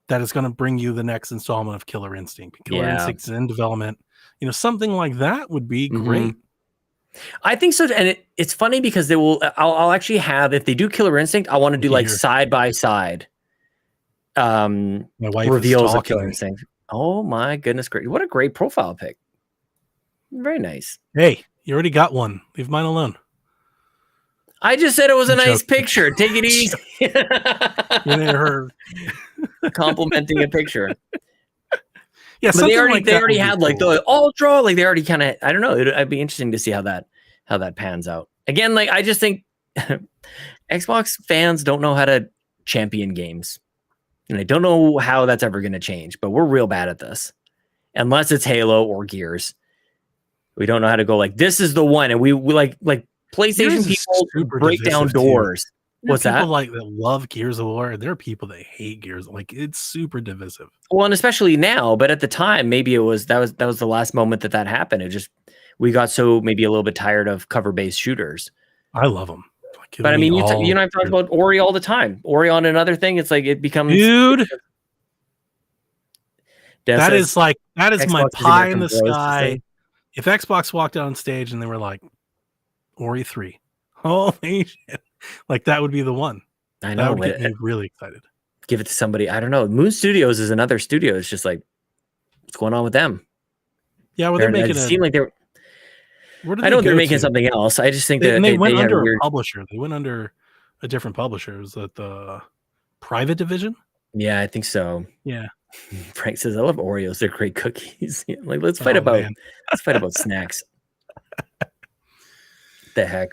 that is going to bring you the next installment of Killer Instinct. Killer Instinct is in development. Something like that would be great. I think so. And it's funny because I'll actually have, if they do Killer Instinct, I want to do like side by side my wife reveals of Killer Instinct. Oh my goodness, great. What a great profile pic. Very nice. Hey, you already got one. Leave mine alone. I just said it was a nice picture. Take it easy. You didn't heard. Complimenting a picture. Yeah, but they already had like the ultra, like they already kind of, I don't know. It'd be interesting to see how that pans out. Again, like I just think Xbox fans don't know how to champion games. And I don't know how that's ever going to change, but we're real bad at this. Unless it's Halo or Gears. We don't know how to go like, this is the one. And we like PlayStation people break down doors. What's that? People like that love Gears of War. There are people that hate Gears. Like it's super divisive. Well, and especially now, but at the time, maybe that was the last moment that happened. It just, we got so maybe a little bit tired of cover-based shooters. I love them. But I mean, you and I've talked about Ori all the time. Ori on another thing, it's like it becomes. Dude, that is my pie in the sky. If Xbox walked out on stage and they were like, Ori 3, holy shit, like that would be the one. I know. That would get me really excited. Give it to somebody. I don't know. Moon Studios is another studio. It's just like, what's going on with them? Yeah, well, they're making it seem like they're. I know they're making something else. I just think that they went under a publisher. They went under a different publisher. Was that the Private Division? Yeah, I think so. Yeah. Frank says, "I love Oreos. They're great cookies." Like, let's fight about snacks. The heck.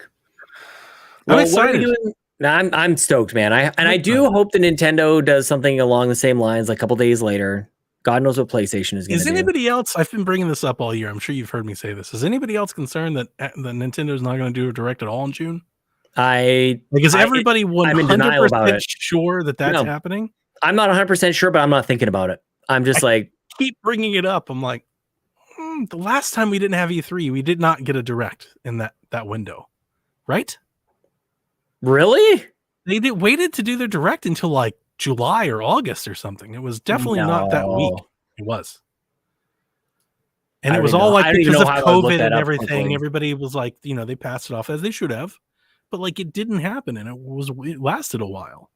Well, I'm excited. I'm stoked, man. I do hope the Nintendo does something along the same lines. Like a couple days later. God knows what PlayStation is going to do. Is anybody else? I've been bringing this up all year. I'm sure you've heard me say this. Is anybody else concerned that Nintendo is not going to do a direct at all in June? Is everybody 100% sure that that's happening? I'm not 100% sure, but I'm not thinking about it. I'm just keep bringing it up. I'm like, the last time we didn't have E3, we did not get a direct in that window, right? Really? They waited to do their direct until like July or August or something. It was definitely not that week. It was. And it was all like because of COVID and everything. Everybody was like, they passed it off as they should have, but like it didn't happen and it lasted a while.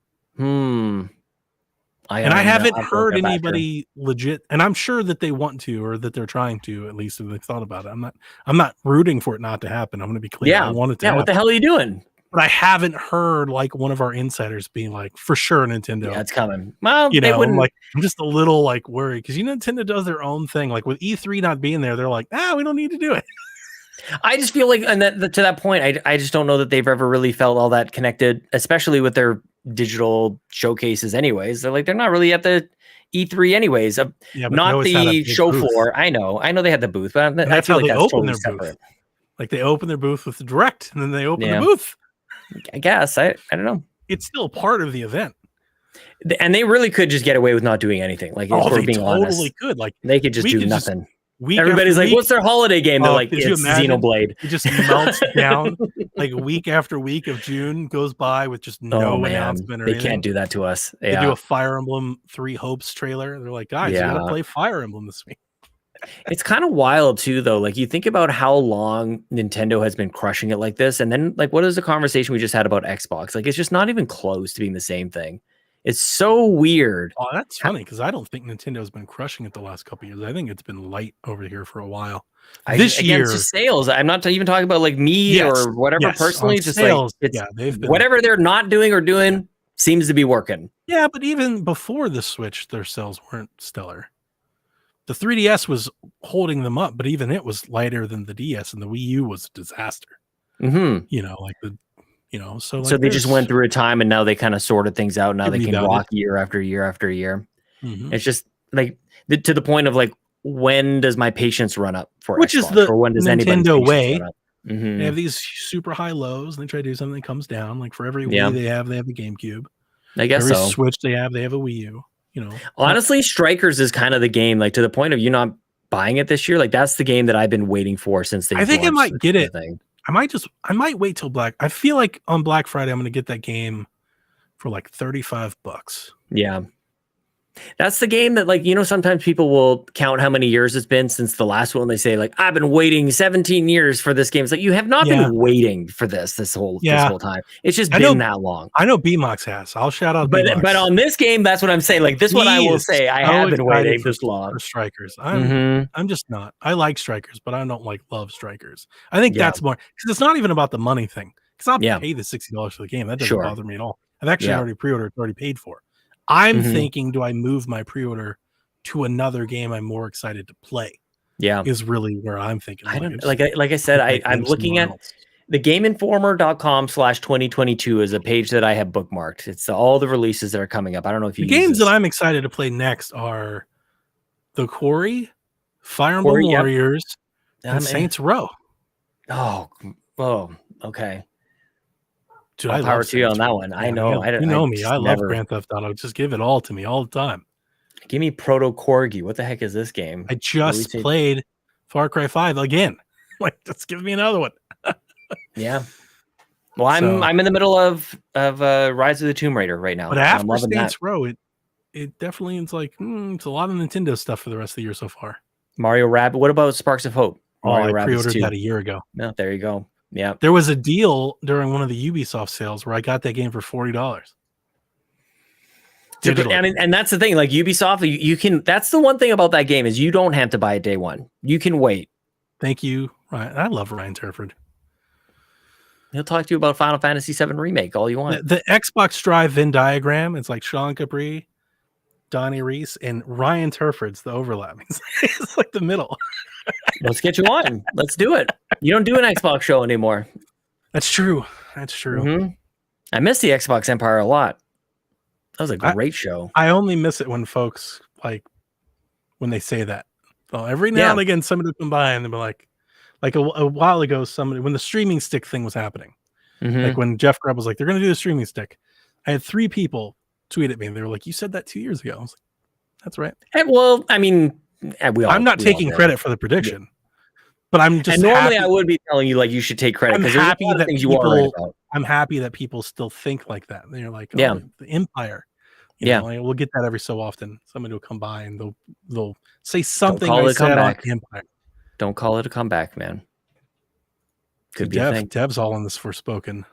I haven't heard anybody legit, and I'm sure that they want to, or that they're trying to, at least if they've thought about it. I'm not rooting for it not to happen. I'm going to be clear. I want it to happen. What the hell are you doing? But I haven't heard like one of our insiders being like, for sure, Nintendo. Yeah, it's coming. Well, I'm just a little like worried because Nintendo does their own thing. Like with E3 not being there, they're like, we don't need to do it. I just feel like, and to that point, I just don't know that they've ever really felt all that connected, especially with their digital showcases. Anyways, they're not really at the E3 anyways. Not the show floor. I know they had the booth, but I feel like that's totally separate. Like they open their booth with the direct, and then they open the booth. I guess I don't know. It's still part of the event, and they really could just get away with not doing anything. Like, if we're being honest, could. Like they could just do nothing. Everybody's like, "What's their holiday game?" They're like, could "It's you imagine? Xenoblade." It just melts down. Like week after week of June goes by with just no announcement or they anything. can't do that to us. They do Yeah, a Fire Emblem Three Hopes trailer. They're like, guys, you got to play Fire Emblem this week. it's kind of wild too, though. Like you think about how long Nintendo has been crushing it like this, and then like what is the conversation we just had about Xbox? Like it's just not even close to being the same thing. It's so weird. Oh, that's funny because I don't think Nintendo's been crushing it the last couple years. I think it's been light over here for a while. This year, it's just sales. I'm not even talking about like me or whatever personally. Just sales, like it's they've been, whatever they're not doing or doing seems to be working. Yeah, but even before the Switch, their sales weren't stellar. The 3DS was holding them up, but even it was lighter than the DS, and the Wii U was a disaster. Mm-hmm. So they just went through a time, and now they kind of sorted things out. Now they can rock year after year after year. Mm-hmm. It's just like to the point of like, when does my patience run up for which Xbox? is the or when does Nintendo way? Mm-hmm. They have these super high lows, and they try to do something that comes down. Like for every Wii they have a GameCube. I guess every Switch they have a Wii U. Honestly, Strikers is kind of the game. Like to the point of you not buying it this year. Like that's the game that I've been waiting for since they. I think I might get it. I might wait till I feel like on Black Friday I'm going to get that game for like $35. Yeah. That's the game that, like, sometimes people will count how many years it's been since the last one. They say, like, I've been waiting 17 years for this game. It's like, you have not been waiting for this whole time. It's just been that long. I know BMOX has. I'll shout out BMOX. But on this game, that's what I'm saying. Like, this one I will say, I have been waiting this long. For Strikers. I'm just not. I like Strikers, but I don't love Strikers. I think that's more, because it's not even about the money thing. Because I'll pay the $60 for the game. That doesn't bother me at all. I've actually already pre-ordered, already paid for. I'm thinking, do I move my pre-order to another game I'm more excited to play? Yeah, is really where I'm thinking. I don't like I said, I'm looking at the GameInformer.com/2022 is a page that I have bookmarked. It's all the releases that are coming up. I don't know if you the games that I'm excited to play next are The Quarry, Fire Emblem Warriors, and Saints Row. Oh, okay. Dude, I power to you on that one. I know. You know me. I love Grand Theft Auto. Just give it all to me all the time. Give me Proto Corgi. What the heck is this game? I just played Far Cry 5 again. Like, just give me another one. Yeah. Well, I'm in the middle of Rise of the Tomb Raider right now. But after Saints Row, it definitely is like it's a lot of Nintendo stuff for the rest of the year so far. Mario Rabbids. What about Sparks of Hope? I pre-ordered that a year ago. No, there you go. Yeah, there was a deal during one of the Ubisoft sales where I got that game for $40. And that's the thing. Like Ubisoft, you can. That's the one thing about that game is you don't have to buy it day one. You can wait. Thank you, Ryan. I love Ryan Turford. He'll talk to you about Final Fantasy VII Remake all you want. The Xbox Drive Venn diagram. It's like Sean Capri, Donnie Reese, and Ryan Turford's the overlap. It's like the middle. Let's get you on. Let's do it. You don't do an Xbox show anymore. That's true. Mm-hmm. I miss the Xbox Empire a lot. That was a great show. I only miss it when folks when they say that. So every now and again, somebody will come by and they'll be like a while ago, when the streaming stick thing was happening, like when Jeff Grubb was like, they're going to do the streaming stick. I had 3 people tweet at me and they were like, you said that 2 years ago. I was like, that's right. Well, I mean, I'm not taking credit for the prediction, but I'm just. And normally, I would be telling you like you should take credit because there's a lot of things you are right about. I'm happy that people still think like that. They're like, the Empire. You know, we'll get that every so often. Somebody will come by and they'll say something I said on the Empire. Don't call it a comeback, man. Could be a thing. Dev's all in this Forspoken.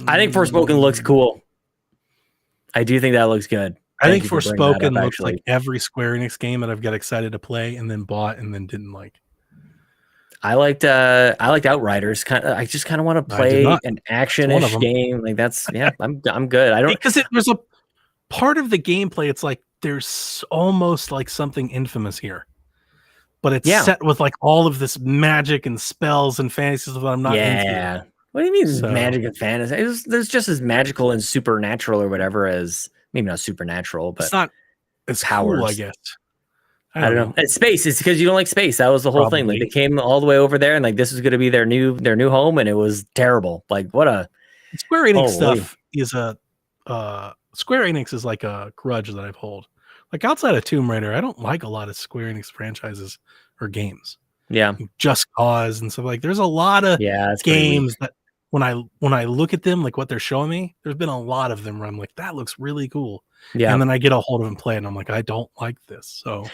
I think Forspoken looks cool. I do think that looks good. I think Forspoken looks like every Square Enix game that I've got excited to play and then bought and then didn't like. I liked Outriders. I just kind of want to play an action-ish game. Like that's I'm good. I don't because there's a part of the gameplay. It's like there's almost like something Infamous here, but it's set with like all of this magic and spells and fantasies that I'm not into. What do you mean magic and fantasy? There's just as magical and supernatural or whatever as. Maybe not supernatural, but it's not as powers. Cool, I guess. I don't know. It's space. It's because you don't like space. That was the whole thing. Like they came all the way over there, and like this is going to be their new home, and it was terrible. Like what a Square Enix stuff is Square Enix is like a grudge that I've hold. Like outside of Tomb Raider, I don't like a lot of Square Enix franchises or games. Yeah. Just Cause and stuff. Like there's a lot of games that when I look at them, like what they're showing me, there's been a lot of them where I'm like, that looks really cool. Yeah. And then I get a hold of them and play it, and I'm like, I don't like this. So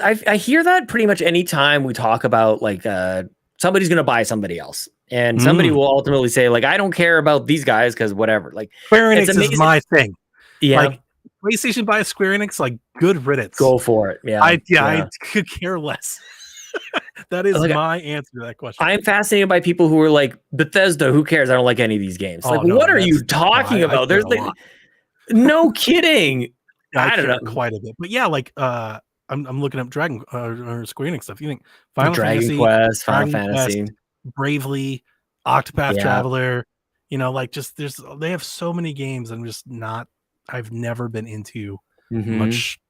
I hear that pretty much anytime we talk about like somebody's gonna buy somebody else. And somebody will ultimately say, like, I don't care about these guys because whatever. Like Square Enix is my thing. Yeah. Like PlayStation buys Square Enix, like good riddance. Go for it. Yeah. I could care less. That is my answer to that question. I'm fascinated by people who are like, Bethesda, who cares? I don't like any of these games. Like, what are you talking about? There's like, no kidding. I don't know quite a bit, but yeah, like I'm looking up Dragon or Square Enix stuff. You think Final Fantasy, Bravely, Octopath Traveler, you know, like just they have so many games. I've never been into much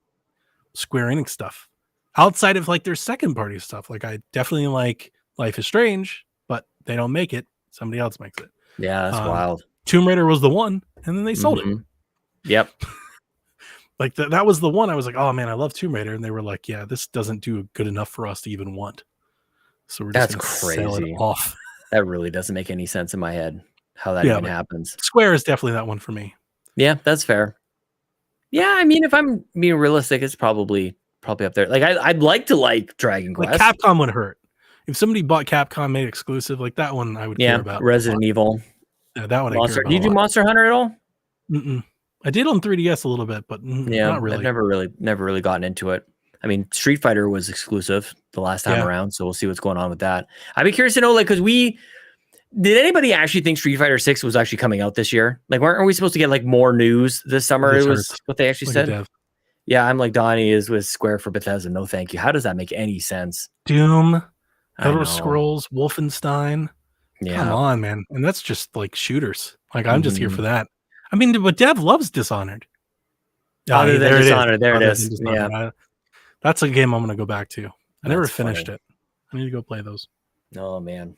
Square Enix stuff outside of like their second party stuff. Like I definitely like Life is Strange, but they don't make it. Somebody else makes it. Yeah, that's wild. Tomb Raider was the one, and then they sold it. Yep. Like that was the one I was like, oh man, I love Tomb Raider, and they were like, yeah, this doesn't do good enough for us to even want. So we're just crazy. Sell it off. That really doesn't make any sense in my head how that even happens. Square is definitely that one for me. Yeah, that's fair. Yeah, I mean, if I'm being realistic, it's probably up there. Like I'd like to like Dragon Quest. Like Capcom would hurt. If somebody bought Capcom, made exclusive, like that one I would care about. Resident Evil. Yeah, that one Monster. Did you do Monster Hunter at all? I did on 3DS a little bit, but not really. I've never really gotten into it. I mean, Street Fighter was exclusive the last time around, so we'll see what's going on with that. I'd be curious to know, like, because did anybody actually think Street Fighter 6 was actually coming out this year? Like, weren't we supposed to get like more news this summer? It was what they actually said. Yeah, I'm like, Donnie is with Square for Bethesda. No, thank you. How does that make any sense? Doom, Elder Scrolls, Wolfenstein. Yeah. Come on, man. And that's just like shooters. Like, I'm just here for that. I mean, but Dev loves Dishonored. Other than Dishonored, there it is. Yeah. That's a game I'm going to go back to. I never finished it. I need to go play those. Oh, man.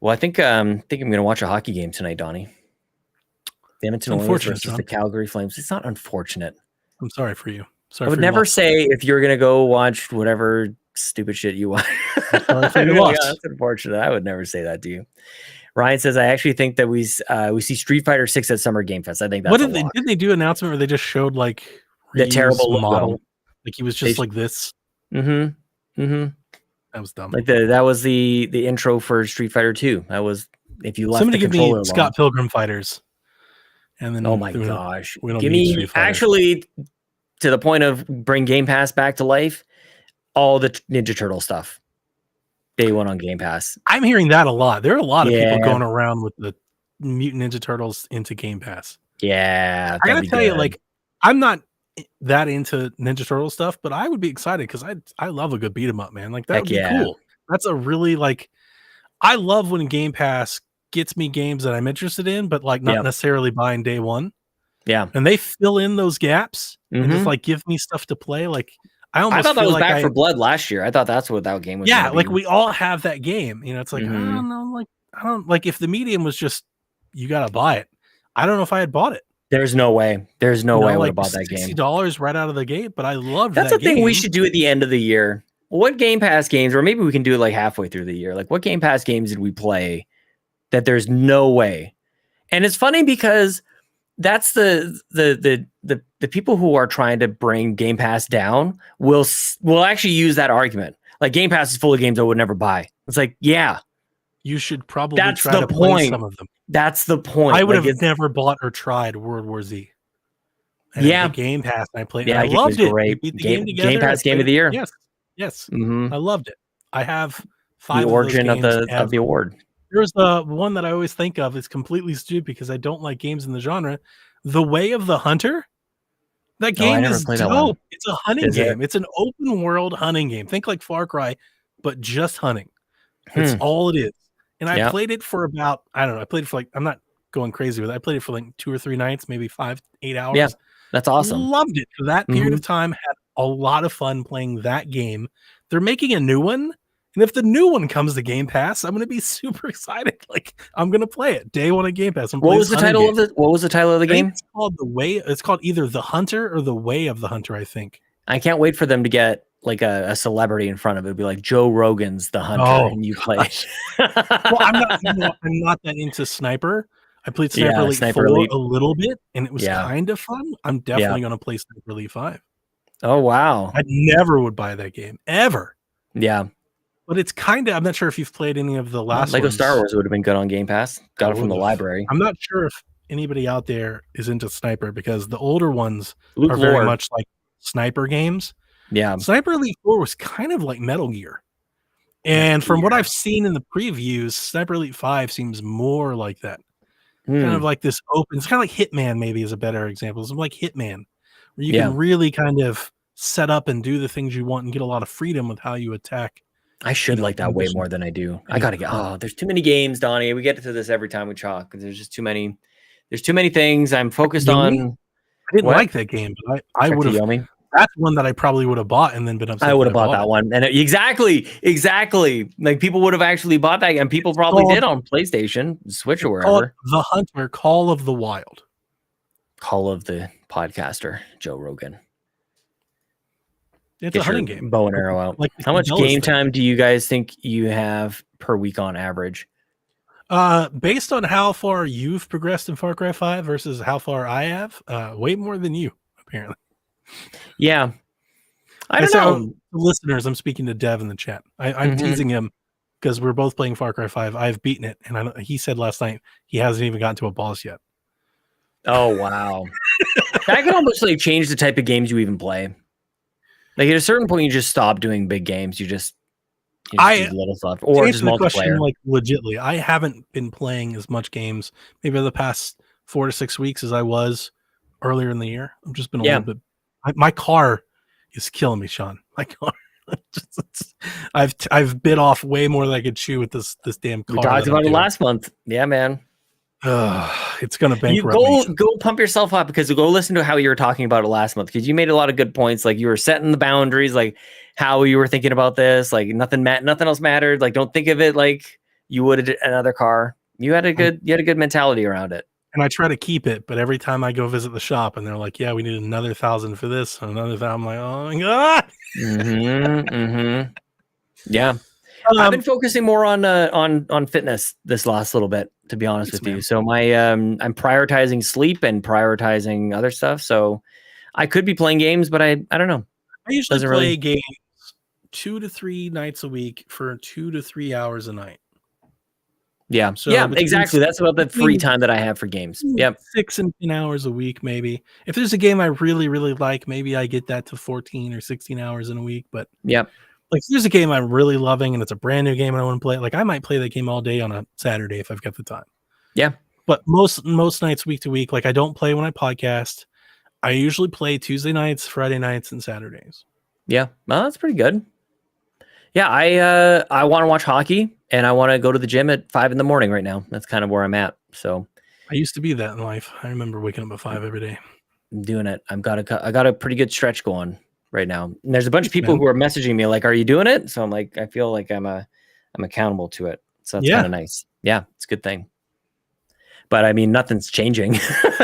Well, I think I'm going to watch a hockey game tonight, Donnie. The Edmonton Oilers versus the Calgary Flames. It's not unfortunate. I'm sorry for you. I would never say if you're going to go watch whatever stupid shit you want. That's unfortunate. I would never say that to you. Ryan says, I actually think that we see Street Fighter 6 at Summer Game Fest. I think that's didn't they do an announcement where they just showed like the terrible model? Like he was just like this. That was dumb. Like that was the intro for Street Fighter 2. That was if you left somebody the give me Scott Pilgrim Fighters. And then oh my gosh. Give me actually to the point of bring Game Pass back to life, all the Ninja Turtle stuff. Day one on Game Pass. I'm hearing that a lot. There are a lot of people going around with the Mutant Ninja Turtles into Game Pass. Yeah. I gotta tell you, like, I'm not that into Ninja Turtle stuff, but I would be excited because I love a good beat 'em up, man. Like that would be cool. That's a really like I love when Game Pass gets me games that I'm interested in, but like not necessarily buying day one. Yeah. And they fill in those gaps and just like give me stuff to play. Like I thought that was Back for Blood last year. I thought that's what that game was. Yeah, like we all have that game. You know, it's like I don't know, like I don't like if the medium was just you gotta buy it. I don't know if I had bought it. There's no way. There's no way I would have bought that game. $60 right out of the gate, but I love that. That's the thing we should do at the end of the year. What Game Pass games, or maybe we can do it like halfway through the year. Like what Game Pass games did we play that there's no way? And it's funny because that's the people who are trying to bring Game Pass down will actually use that argument. Like Game Pass is full of games I would never buy. It's like, yeah, you should probably try to play some of them. That's the point. I would have never bought or tried World War Z. And Game Pass. And I played. Yeah, I loved it. Great. We beat the game together. Game Pass Game of the Year. Yes. I loved it. I have 5 the origin of the award. There's the one that I always think of. It's completely stupid because I don't like games in the genre. The Way of the Hunter. That game is dope. It's a hunting game. It's an open world hunting game. Think like Far Cry, but just hunting. That's all it is. And I played it for about, I don't know, I played it for like, I'm not going crazy with it. I played it for like 2 or 3 nights, maybe 5, 8 hours. Yeah, that's awesome. Loved it. For that period of time, had a lot of fun playing that game. They're making a new one, And if the new one comes to Game Pass, I'm going to be super excited. Like, I'm going to play it day one of Game Pass. What was the title of the game? It's called The Way. It's called either The Hunter or The Way of the Hunter, I think. I can't wait for them to get like a celebrity in front of it. It'd be like Joe Rogan's The Hunter, and you play. Well, I'm not that into Sniper. I played Sniper Elite 4 a little bit, and it was kind of fun. I'm definitely going to play Sniper Elite 5. Oh, wow. I never would buy that game, ever. Yeah. But it's kind of, I'm not sure if you've played any of the last Lego ones. Star Wars would have been good on Game Pass. Got it from the library. I'm not sure if anybody out there is into Sniper, because the older ones are very much like Sniper games. Yeah. Sniper Elite 4 was kind of like Metal Gear. And from what I've seen in the previews, Sniper Elite 5 seems more like that. Kind of like this open, it's kind of like Hitman, maybe is a better example. It's like Hitman, where you can really kind of set up and do the things you want and get a lot of freedom with how you attack. I should like that way more than I do. I gotta get. There's too many games, Donnie. We get to this every time we talk because there's just too many. There's too many things I'm focused on. I didn't like that game, but I would have. That's one that I probably would have bought and then been upset. I would have bought that one, and exactly. Like people would have actually bought that, and people probably did on PlayStation, Switch, or wherever. The Hunter, Call of the Wild. Call of the podcaster, Joe Rogan. It's a hunting game. Bow and arrow out. Like, how much game time do you guys think you have per week on average? Based on how far you've progressed in Far Cry 5 versus how far I have, way more than you, apparently. Yeah. I don't know. Listeners, I'm speaking to Dev in the chat. I'm teasing him because we're both playing Far Cry 5. I've beaten it, and he said last night he hasn't even gotten to a boss yet. Oh, wow. That could almost like change the type of games you even play. Like at a certain point, you just stop doing big games. You just do little stuff, or just multiplayer. Question, like legitly, I haven't been playing as much games maybe the past 4 to 6 weeks as I was earlier in the year. I've just been a little bit. My car is killing me, Sean. My car. I've bit off way more than I could chew with this damn car. We talked about it last month. Yeah, man. It's gonna bankrupt me. Go pump yourself up, because go listen to how you were talking about it last month, because you made a lot of good points. Like you were setting the boundaries, like how you were thinking about this. Like nothing else mattered. Like don't think of it like you would another car. You had a good mentality around it. And I try to keep it, but every time I go visit the shop and they're like, "Yeah, we need another 1,000 for this," another 1,000, I'm like, "Oh my god!" Yeah. I've been focusing more on fitness this last little bit, to be honest with you. So my I'm prioritizing sleep and prioritizing other stuff. So I could be playing games, but I don't know. I usually play games 2 to 3 nights a week for 2 to 3 hours a night. Yeah. So yeah, exactly. That's about the free time that I have for games. Yep. 6 and 10 hours a week, maybe. If there's a game I really, really like, maybe I get that to 14 or 16 hours in a week. But yep. Like, if there's a game I'm really loving and it's a brand new game and I want to play, like I might play that game all day on a Saturday if I've got the time. Yeah. But most nights, week to week, like I don't play when I podcast. I usually play Tuesday nights, Friday nights, and Saturdays. Yeah. Well, that's pretty good. Yeah, I want to watch hockey and I want to go to the gym at 5 a.m. right now. That's kind of where I'm at. So I used to be that in life. I remember waking up at 5 every day. I'm doing it. I got a pretty good stretch going right now. And there's a bunch of people who are messaging me like, "Are you doing it?" So I'm like, I feel like I'm accountable to it. So that's kind of nice. Yeah, it's a good thing. But I mean, nothing's changing.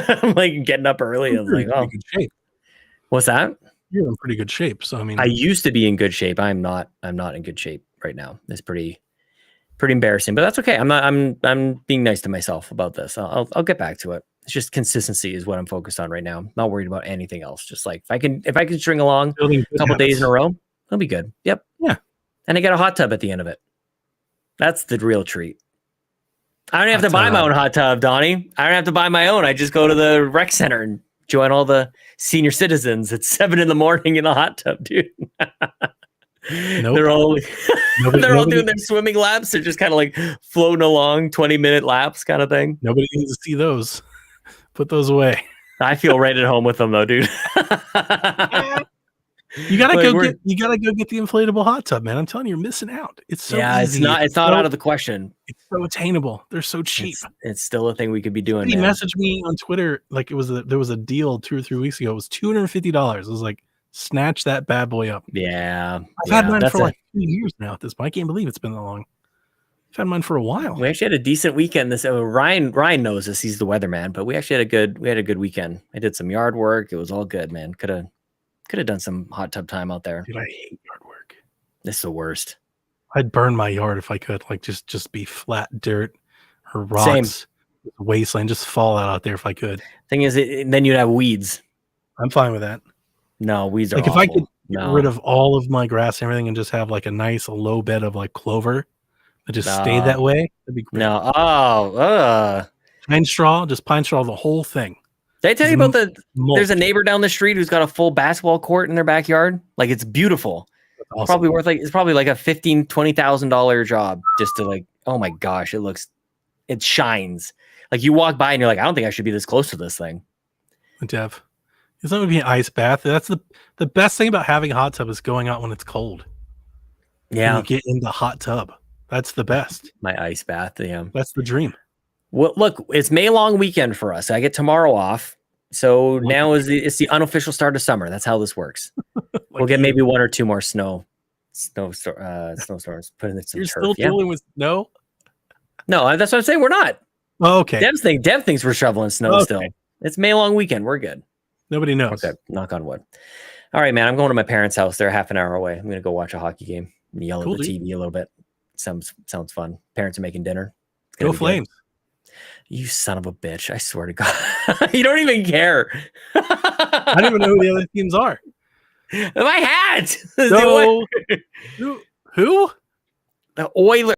I'm like getting up early. I was like, "Oh, good shape." What's that? You're in pretty good shape. So I mean, I used to be in good shape. I'm not in good shape right now. It's pretty embarrassing, but that's okay. I'm being nice to myself about this. I'll get back to it. It's just consistency is what I'm focused on right now. I'm not worried about anything else. Just like if I can string along a couple days in a row, it'll be good. Yep. Yeah. And I get a hot tub at the end of it. That's the real treat. I don't have to buy my own hot tub, Donnie. I don't have to buy my own. I just go to the rec center and join all the senior citizens at 7 a.m. in the hot tub, dude. Nope. They're all doing their swimming laps. They're just kind of like floating along 20-minute laps kind of thing. Nobody needs to see those. Put those away. I feel right at home with them though, dude. You gotta go get the inflatable hot tub, man. I'm telling you, you're missing out. It's so easy. It's not out of the question. It's so attainable. They're so cheap. It's still a thing we could be doing. He messaged me on Twitter like there was a deal 2 or 3 weeks ago. It was $250. It was like Snatch that bad boy up. Yeah. I've had mine for like 2 years now at this point. I can't believe it's been that long. I've had mine for a while. We actually had a decent weekend. Ryan knows this. He's the weatherman, but we actually had a good weekend. I did some yard work. It was all good, man. Could have done some hot tub time out there. Dude, I hate yard work. It's the worst. I'd burn my yard if I could. Like just be flat dirt or rocks, wasteland. Just fall out there if I could. Thing is, then you'd have weeds. I'm fine with that. No, weeds are like awful. If I could get rid of all of my grass and everything and just have like a nice low bed of like clover that just stay that way, that'd be great. No, pine straw the whole thing. Did I tell you about there's a neighbor down the street who's got a full basketball court in their backyard? Like, it's beautiful. Awesome. It's probably like a $15,000-$20,000 job just to like, oh my gosh, it shines. Like, you walk by and you're like, I don't think I should be this close to this thing. Dev, it's not going to be an ice bath. That's the best thing about having a hot tub is going out when it's cold. Yeah. When you get in the hot tub. That's the best. My ice bath. Yeah. That's the dream. Well, look, it's May long weekend for us. I get tomorrow off. So now it's the unofficial start of summer. That's how this works. We'll get maybe 1 or 2 more snowstorms. Put in some You're turf. still dealing with snow? No, that's what I'm saying. We're not. Oh, okay. Dev thinks we're shoveling snow still. It's May long weekend. We're good. Nobody knows. Okay. Knock on wood. All right, man. I'm going to my parents' house. They're half an hour away. I'm going to go watch a hockey game and yell at the TV a little bit. Sounds fun. Parents are making dinner. Go Flames. You son of a bitch. I swear to God. You don't even care. I don't even know who the other teams are. My hat. No. Who? The Oilers.